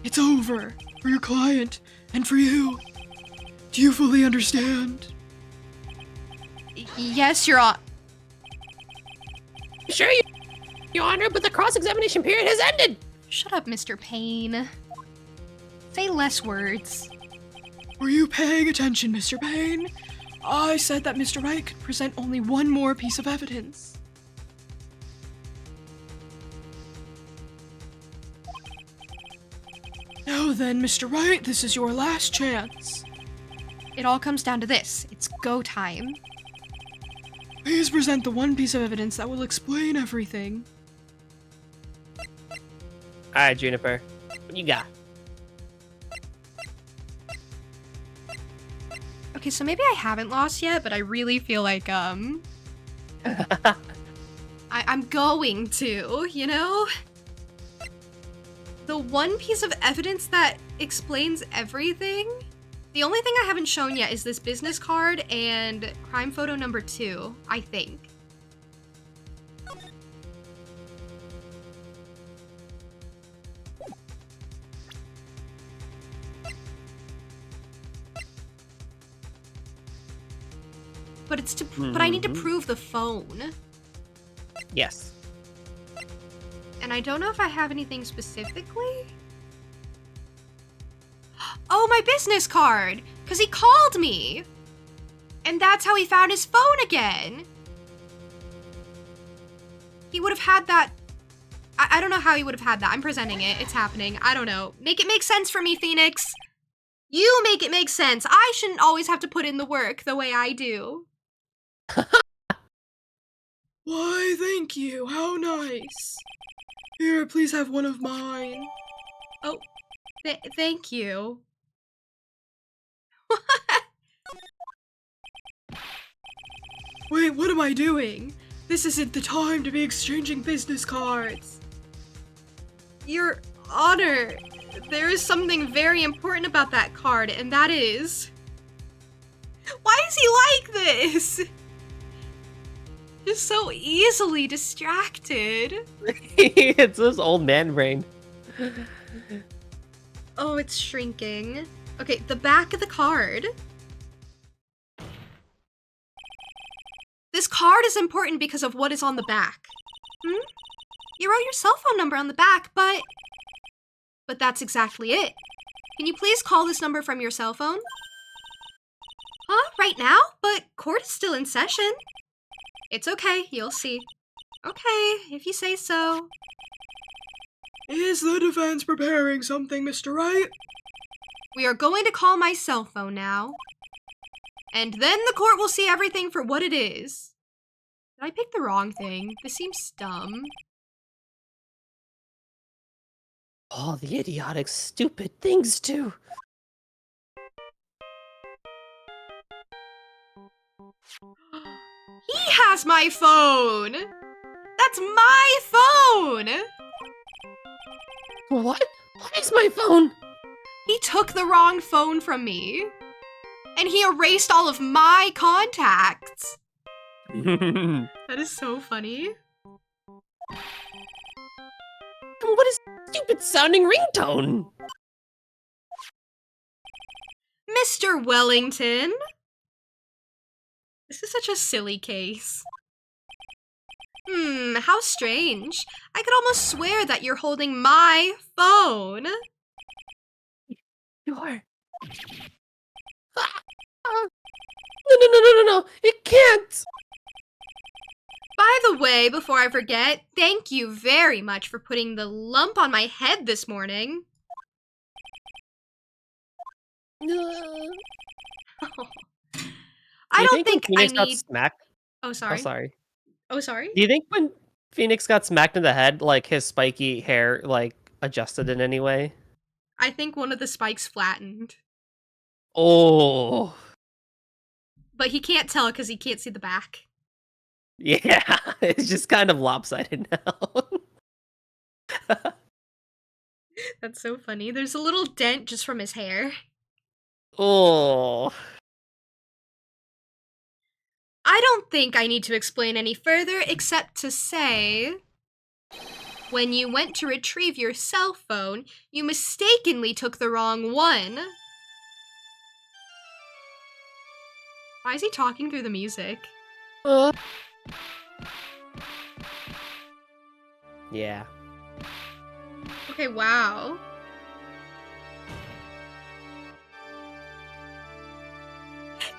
it's over for your client and for you. Do you fully understand? Yes, Your Honor. Sure, Your Honor, but the cross-examination period has ended. Shut up, Mr. Payne. Say less words. Were you paying attention, Mr. Payne? I said that Mr. Wright could present only one more piece of evidence. Now then, Mr. Wright, this is your last chance. It all comes down to this. It's go time. Please present the one piece of evidence that will explain everything. Alright, Juniper. What you got? Okay, so maybe I haven't lost yet, but I really feel like, I'm going to, you know? The one piece of evidence that explains everything? The only thing I haven't shown yet is this business card and crime photo number 2, I think. But it's to but I need to prove the phone. Yes. And I don't know if I have anything specifically. Oh, my business card! Because he called me! And that's how he found his phone again! He would have had that... I don't know how he would have had that. I'm presenting it. It's happening. I don't know. Make it make sense for me, Phoenix! You make it make sense! I shouldn't always have to put in the work the way I do. Why, thank you. How nice. Here, please have one of mine. Oh, thank you. Wait, what am I doing? This isn't the time to be exchanging business cards. Your Honor, there is something very important about that card, and that is... Why is he like this? Just so easily distracted. It's this old man brain. Oh, it's shrinking. Okay, the back of the card. This card is important because of what is on the back. You wrote your cell phone number on the back, but that's exactly it. Can you please call this number from your cell phone? Huh? Right now? But court is still in session. It's okay, you'll see. Okay, if you say so. Is the defense preparing something, Mr. Wright? We are going to call my cell phone now. And then the court will see everything for what it is. Did I pick the wrong thing? This seems dumb. All the idiotic, stupid things, too. He has my phone! That's my phone! What? Where's my phone? He took the wrong phone from me. And he erased all of my contacts. That is so funny. What is stupid sounding ringtone? Mr. Wellington. This is such a silly case. How strange. I could almost swear that you're holding my phone. You are. No, it can't! By the way, before I forget, thank you very much for putting the lump on my head this morning. I don't think I Phoenix got need... smacked. Oh, Oh, sorry. sorry. Oh, sorry. Do you think when Phoenix got smacked in the head, like his spiky hair, like adjusted in any way? I think one of the spikes flattened. Oh, But he can't tell because he can't see the back. yeah. It's just kind of lopsided now. That's so funny. There's a little dent just from his hair. Oh. I don't think I need to explain any further except to say... When you went to retrieve your cell phone, you mistakenly took the wrong one. Why is he talking through the music? Yeah. Okay, wow.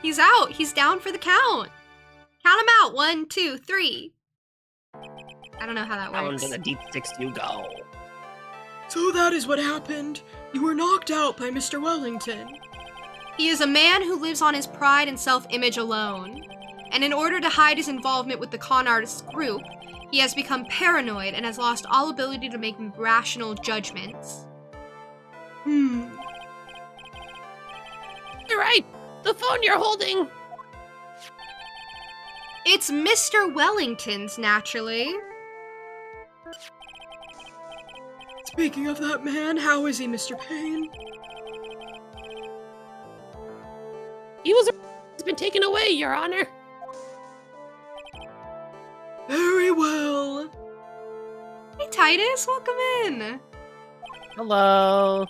He's out. He's down for the count. Count him out. 1, 2, 3. I don't know how that Down works. to the deep six you go. So that is what happened. You were knocked out by Mr. Wellington. He is a man who lives on his pride and self-image alone. And in order to hide his involvement with the con artists group, he has become paranoid and has lost all ability to make rational judgments. Hmm. You're right! The phone you're holding! It's Mr. Wellington's, naturally. Speaking of that man, how is he, Mr. Payne? He's been taken away, Your Honor. Very well. Hey, Titus, welcome in. Hello.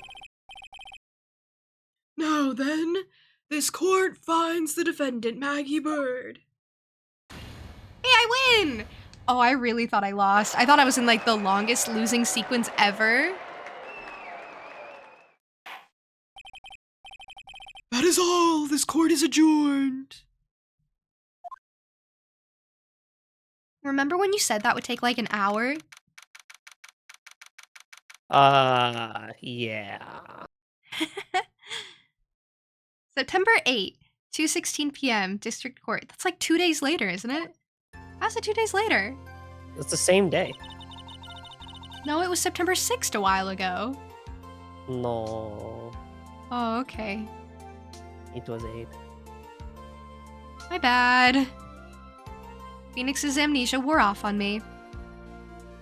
Now then, this court finds the defendant, Maggie Bird. Hey, I win! Oh, I really thought I lost. I thought I was in, like, the longest losing sequence ever. That is all. This court is adjourned. Remember when you said that would take, like, an hour? Yeah. September 8, 2:16 p.m., District Court. That's like 2 days later, isn't it? How's it 2 days later? It's the same day. No, it was September 6th a while ago. No. Oh, okay. It was 8. My bad. Phoenix's amnesia wore off on me.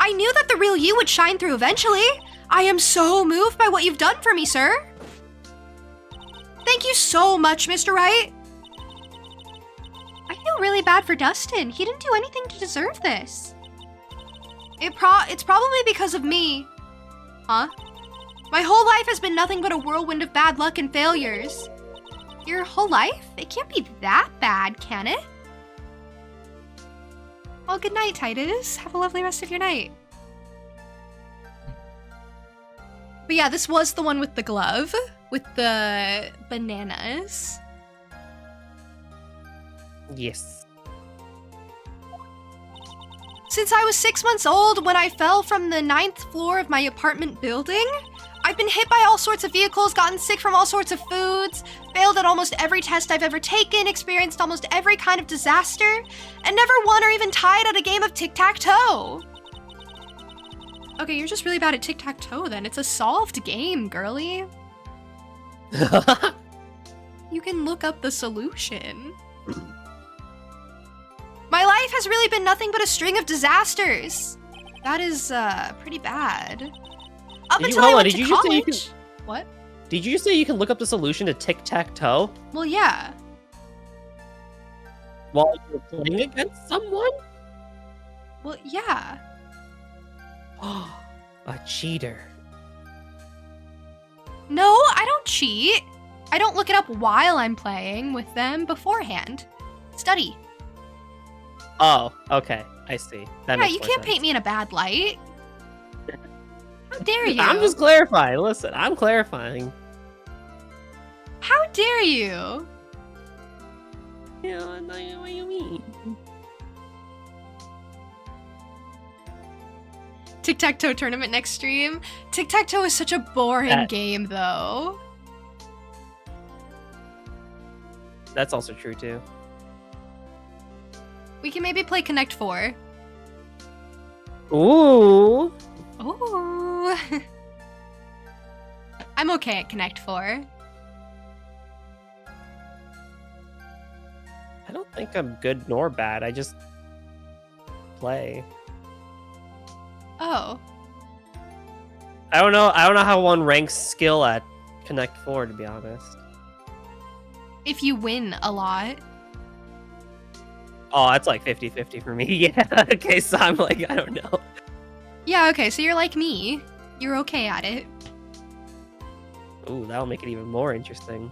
I knew that the real you would shine through eventually. I am so moved by what you've done for me, sir. Thank you so much, Mr. Wright. I feel really bad for Dustin. He didn't do anything to deserve this. It's probably because of me. Huh? My whole life has been nothing but a whirlwind of bad luck and failures. Your whole life? It can't be that bad, can it? Well, good night, Titus. Have a lovely rest of your night. But yeah, this was the one with the glove, with the bananas. Yes. Since I was 6 months old when I fell from the 9th floor of my apartment building, I've been hit by all sorts of vehicles, gotten sick from all sorts of foods, failed at almost every test I've ever taken, experienced almost every kind of disaster, and never won or even tied at a game of tic-tac-toe. Okay, you're just really bad at tic-tac-toe then. It's a solved game, girly. You can look up the solution. My life has really been nothing but a string of disasters. That is, pretty bad. Up Did you- until I hold on, went did to you just say you college. What? Did you just say you can look up the solution to tic-tac-toe Well, yeah. while you're playing against someone? Well, yeah. A cheater. No, I don't cheat. I don't look it up while I'm playing with them beforehand. Study. Oh, okay. I see. That Yeah, makes you more can't sense. paint me in a bad light. How dare you? I'm just clarifying. Listen, I'm clarifying. How dare you? Yeah, I know what you mean. Tic-tac-toe tournament next stream. Tic-tac-toe is such a boring That- game, though. That's also true too. We can maybe play Connect 4. Ooh. Ooh. I'm okay at Connect 4. I don't think I'm good nor bad. I just play. Oh. I don't know how one ranks skill at Connect 4, to be honest. If you win a lot. Oh, that's like 50-50 for me. Yeah. Okay, so I'm like, I don't know. Yeah, okay, so you're like me. You're okay at it. Ooh, that'll make it even more interesting.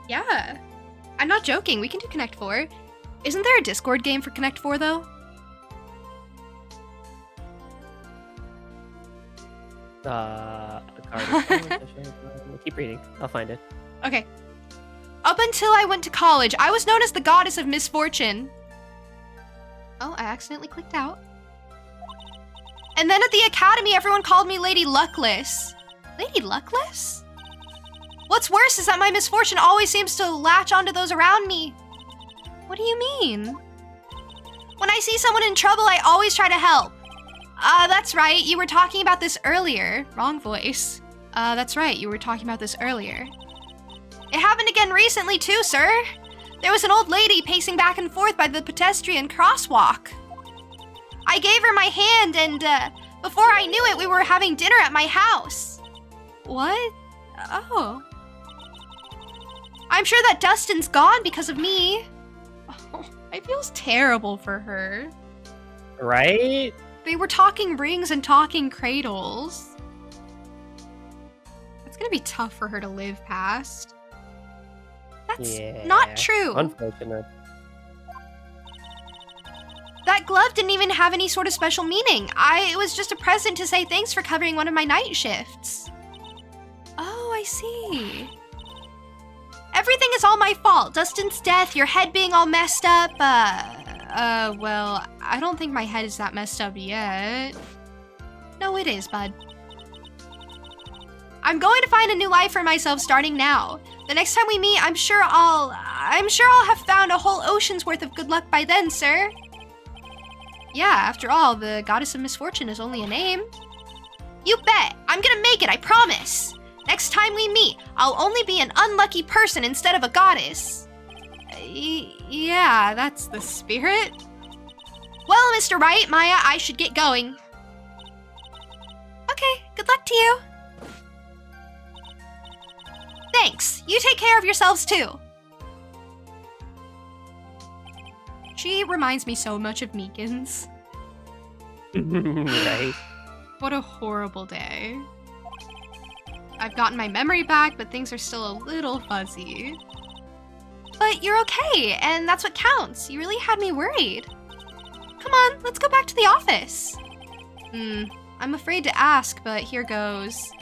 Yeah. I'm not joking, we can do Connect 4. Isn't there a Discord game for Connect 4, though? A card. Keep reading. I'll find it. Okay. Up until I went to college, I was known as the goddess of misfortune. Oh, I accidentally clicked out. And then at the academy, everyone called me Lady Luckless. Lady Luckless? What's worse is that my misfortune always seems to latch onto those around me. What do you mean? When I see someone in trouble, I always try to help. That's right, you were talking about this earlier. Wrong voice. That's right, you were talking about this earlier. It happened again recently too, sir. There was an old lady pacing back and forth by the pedestrian crosswalk. I gave her my hand and, before I knew it, we were having dinner at my house. What? Oh. I'm sure that Dustin's gone because of me. Oh, I feel terrible for her. Right? They were talking rings and talking cradles. It's gonna be tough for her to live past. That's Yeah. not true. Unfortunate. That glove didn't even have any sort of special meaning. It was just a present to say thanks for covering one of my night shifts. Oh, I see. Everything is all my fault. Dustin's death, your head being all messed up, well, I don't think my head is that messed up yet. No, it is, bud. I'm going to find a new life for myself starting now. The next time we meet, I'm sure I'll have found a whole ocean's worth of good luck by then, sir. Yeah, after all, the goddess of misfortune is only a name. You bet. I'm gonna make it, I promise. Next time we meet, I'll only be an unlucky person instead of a goddess. Yeah, that's the spirit. Well, Mr. Wright, Maya, I should get going. Okay, good luck to you. Thanks. You take care of yourselves too. She reminds me so much of Meekins. Right. What a horrible day. I've gotten my memory back, but things are still a little fuzzy. But you're okay, and that's what counts. You really had me worried. Come on, let's go back to the office. I'm afraid to ask, but here goes.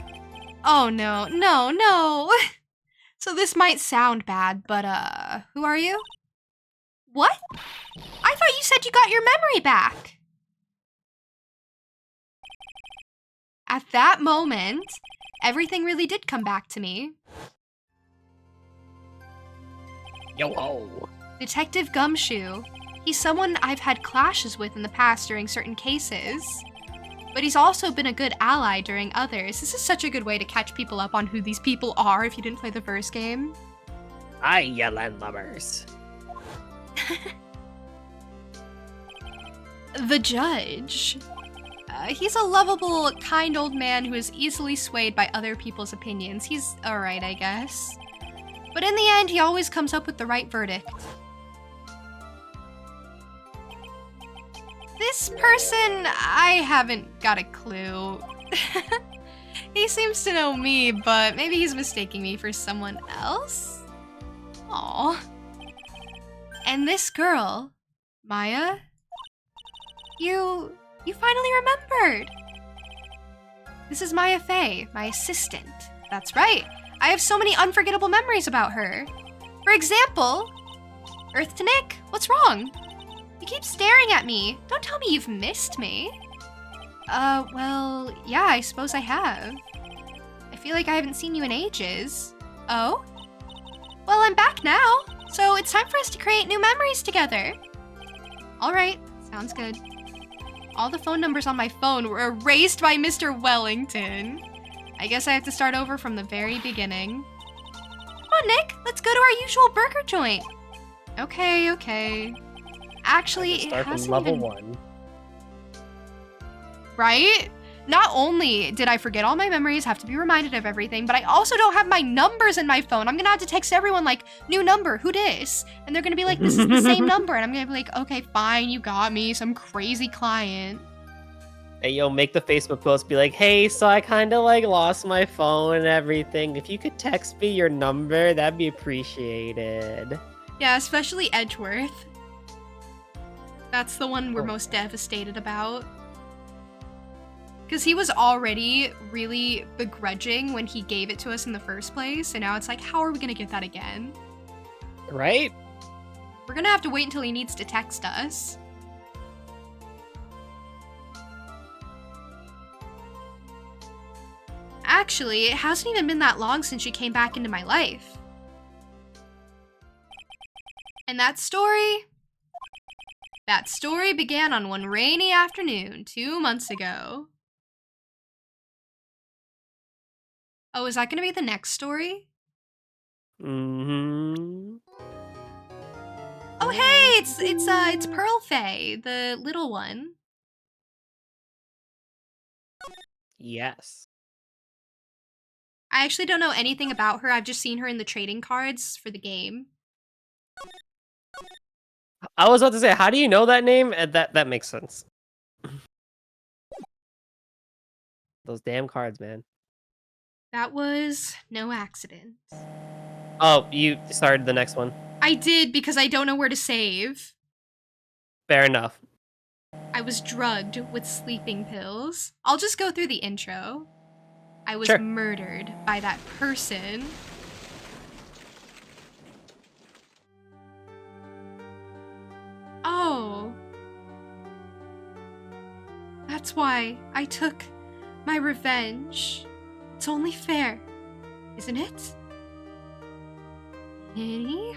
Oh no, no. So this might sound bad, but who are you? What? I thought you said you got your memory back. At that moment, everything really did come back to me. Yo-ho. Detective Gumshoe. He's someone I've had clashes with in the past during certain cases. But he's also been a good ally during others. This is such a good way to catch people up on who these people are if you didn't play the first game. Hi, ya landlubbers. The judge. He's a lovable, kind old man who is easily swayed by other people's opinions. He's alright, I guess. But in the end, he always comes up with the right verdict. This person, I haven't got a clue. He seems to know me, but maybe he's mistaking me for someone else? Aw. And this girl, Maya, you finally remembered. This is Maya Fey, my assistant. That's right. I have so many unforgettable memories about her. For example, Earth to Nick, what's wrong? You keep staring at me. Don't tell me you've missed me. Well, yeah, I suppose I have. I feel like I haven't seen you in ages. Oh? Well, I'm back now, so it's time for us to create new memories together. Alright, sounds good. All the phone numbers on my phone were erased by Mr. Wellington. I guess I have to start over from the very beginning. Come on, Nick, let's go to our usual burger joint. Okay. Actually, it Start from hasn't level even... 1. Right? Not only did I forget all my memories, have to be reminded of everything, but I also don't have my numbers in my phone. I'm gonna have to text everyone like, new number, who dis? And they're gonna be like, this is the same number. And I'm gonna be like, okay, fine, you got me, some crazy client. Hey, yo, make the Facebook post, be like, hey, so I kind of like lost my phone and everything. If you could text me your number, that'd be appreciated. Yeah, especially Edgeworth. That's the one we're most devastated about. Because he was already really begrudging when he gave it to us in the first place, and now it's like, how are we gonna get that again? Right? We're gonna have to wait until he needs to text us. Actually, it hasn't even been that long since she came back into my life. And that story began on one rainy afternoon 2 months ago. Oh, is that gonna be the next story? Mm-hmm. Oh, hey, it's Pearl Faye, the little one. Yes. I actually don't know anything about her. I've just seen her in the trading cards for the game. I was about to say, how do you know that name? And that makes sense. Those damn cards, man. That was no accident. Oh, you started the next one. I did because I don't know where to save. Fair enough. I was drugged with sleeping pills. I'll just go through the intro. I was Sure. murdered by that person. Oh. That's why I took my revenge. It's only fair, isn't it? Nanny?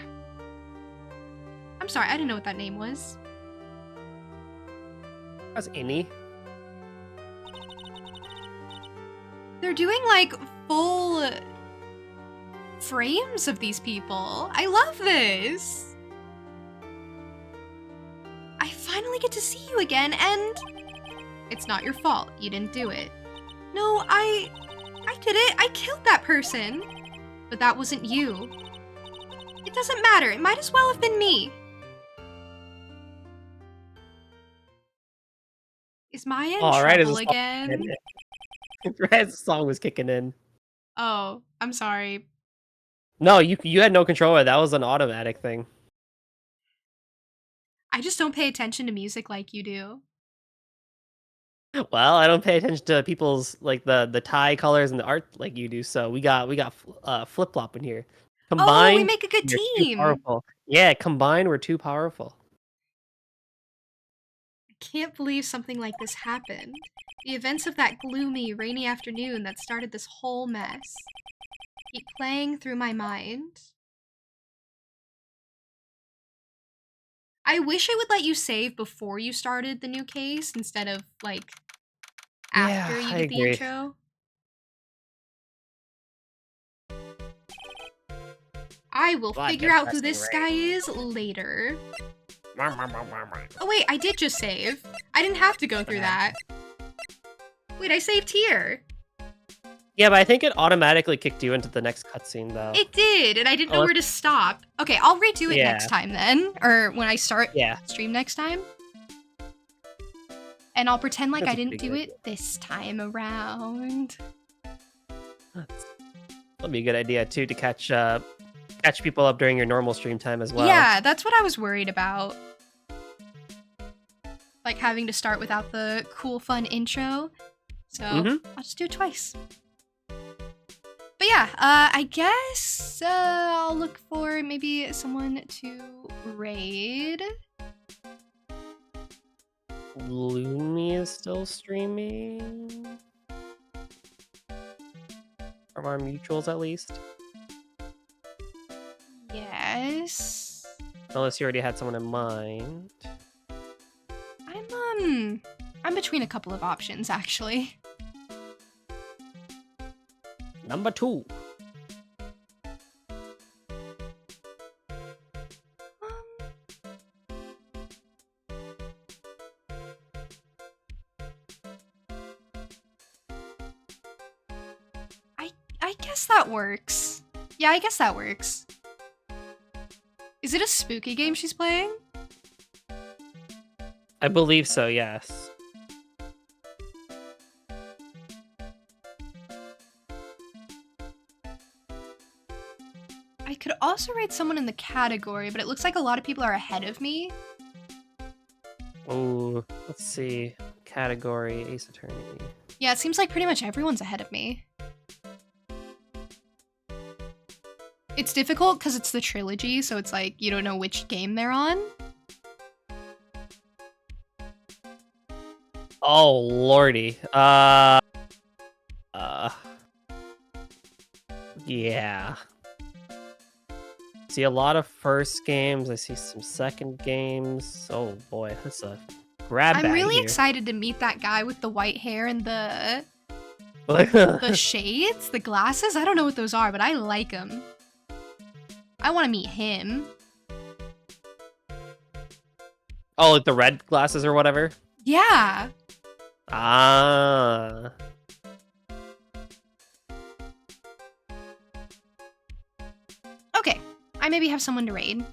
I'm sorry, I didn't know what that name was. That's Innie. They're doing like full frames of these people. I love this. I finally get to see you again, and it's not your fault. You didn't do it. No, I did it. I killed that person. But that wasn't you. It doesn't matter. It might as well have been me. Is Maya in trouble again? Right as the song was kicking in. Oh, I'm sorry. No, you had no control over it. That was an automatic thing. I just don't pay attention to music like you do. Well, I don't pay attention to people's like the tie colors and the art like you do. So we got flip flop in here. Combined, Oh, we make a good we're too team. powerful. Yeah, combined, we're too powerful. I can't believe something like this happened. The events of that gloomy, rainy afternoon that started this whole mess keep playing through my mind. I wish it would let you save before you started the new case instead of, like, after Yeah, you I did the agree. intro. I will Well, I figure guess out who that's this great. guy is later. Oh wait, I did just save. I didn't have to go through that. Wait, I saved here. Yeah, but I think it automatically kicked you into the next cutscene, though. It did, and I didn't know Oh, where to stop. Okay, I'll redo it Yeah. next time then, or when I start Yeah. stream next time. And I'll pretend like That's I a didn't pretty do good it this time around. That'll be a good idea, too, to catch people up during your normal stream time as well. Yeah, that's what I was worried about. Like having to start without the cool, fun intro. So I'll just do it twice. But yeah, I guess I'll look for maybe someone to raid. Lumi is still streaming. From our mutuals, at least. Yes. Unless you already had someone in mind. I'm between a couple of options actually. Number 2. I guess that works. Yeah, I guess that works. Is it a spooky game she's playing? I believe so, yes. I could also rate someone in the category, but it looks like a lot of people are ahead of me. Oh, let's see. Category, Ace Attorney. Yeah, it seems like pretty much everyone's ahead of me. It's difficult because it's the trilogy, so it's like you don't know which game they're on. Oh, lordy. Yeah. See a lot of first games. I see some second games. Oh boy, that's a grab bag I'm really here. excited to meet that guy with the white hair and the shades, the glasses. I don't know what those are, but I like them. I want to meet him. Oh, like the red glasses or whatever? Yeah. Ah. Okay. I maybe have someone to raid.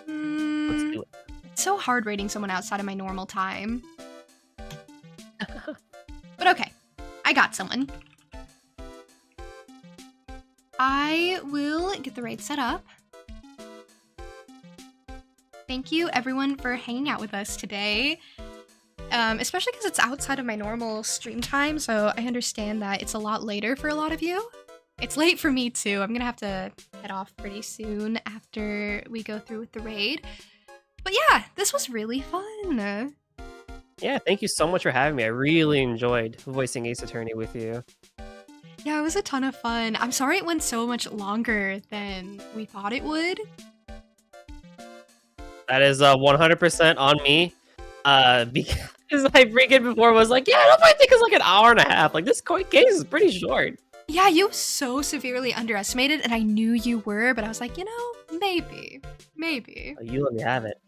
Let's do it. It's so hard raiding someone outside of my normal time. But okay. I got someone. I will get the raid set up. Thank you everyone for hanging out with us today. Especially because it's outside of my normal stream time, so I understand that it's a lot later for a lot of you. It's late for me too. I'm gonna have to head off pretty soon after we go through with the raid. But yeah, this was really fun. Yeah, thank you so much for having me. I really enjoyed voicing Ace Attorney with you. Yeah, it was a ton of fun. I'm sorry it went so much longer than we thought it would. That is 100% on me. Because I freaking before was like, yeah, it'll probably take us like an hour and a half. Like, this game is pretty short. Yeah, you so severely underestimated, and I knew you were, but I was like, you know, maybe. You let me have it.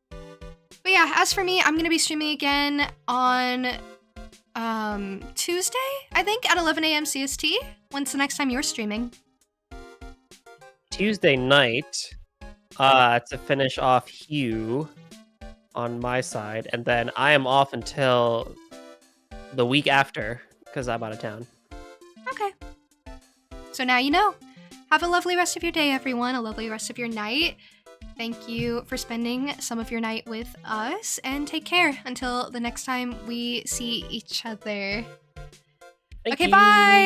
But yeah, as for me, I'm gonna be streaming again on Tuesday, I think, at 11 a.m. CST. When's the next time you're streaming? Tuesday night to finish off Hugh on my side, and then I am off until the week after because I'm out of town. Okay. So now you know. Have a lovely rest of your day, everyone. A lovely rest of your night. Thank you for spending some of your night with us, and take care until the next time we see each other. Thank Okay, you. bye!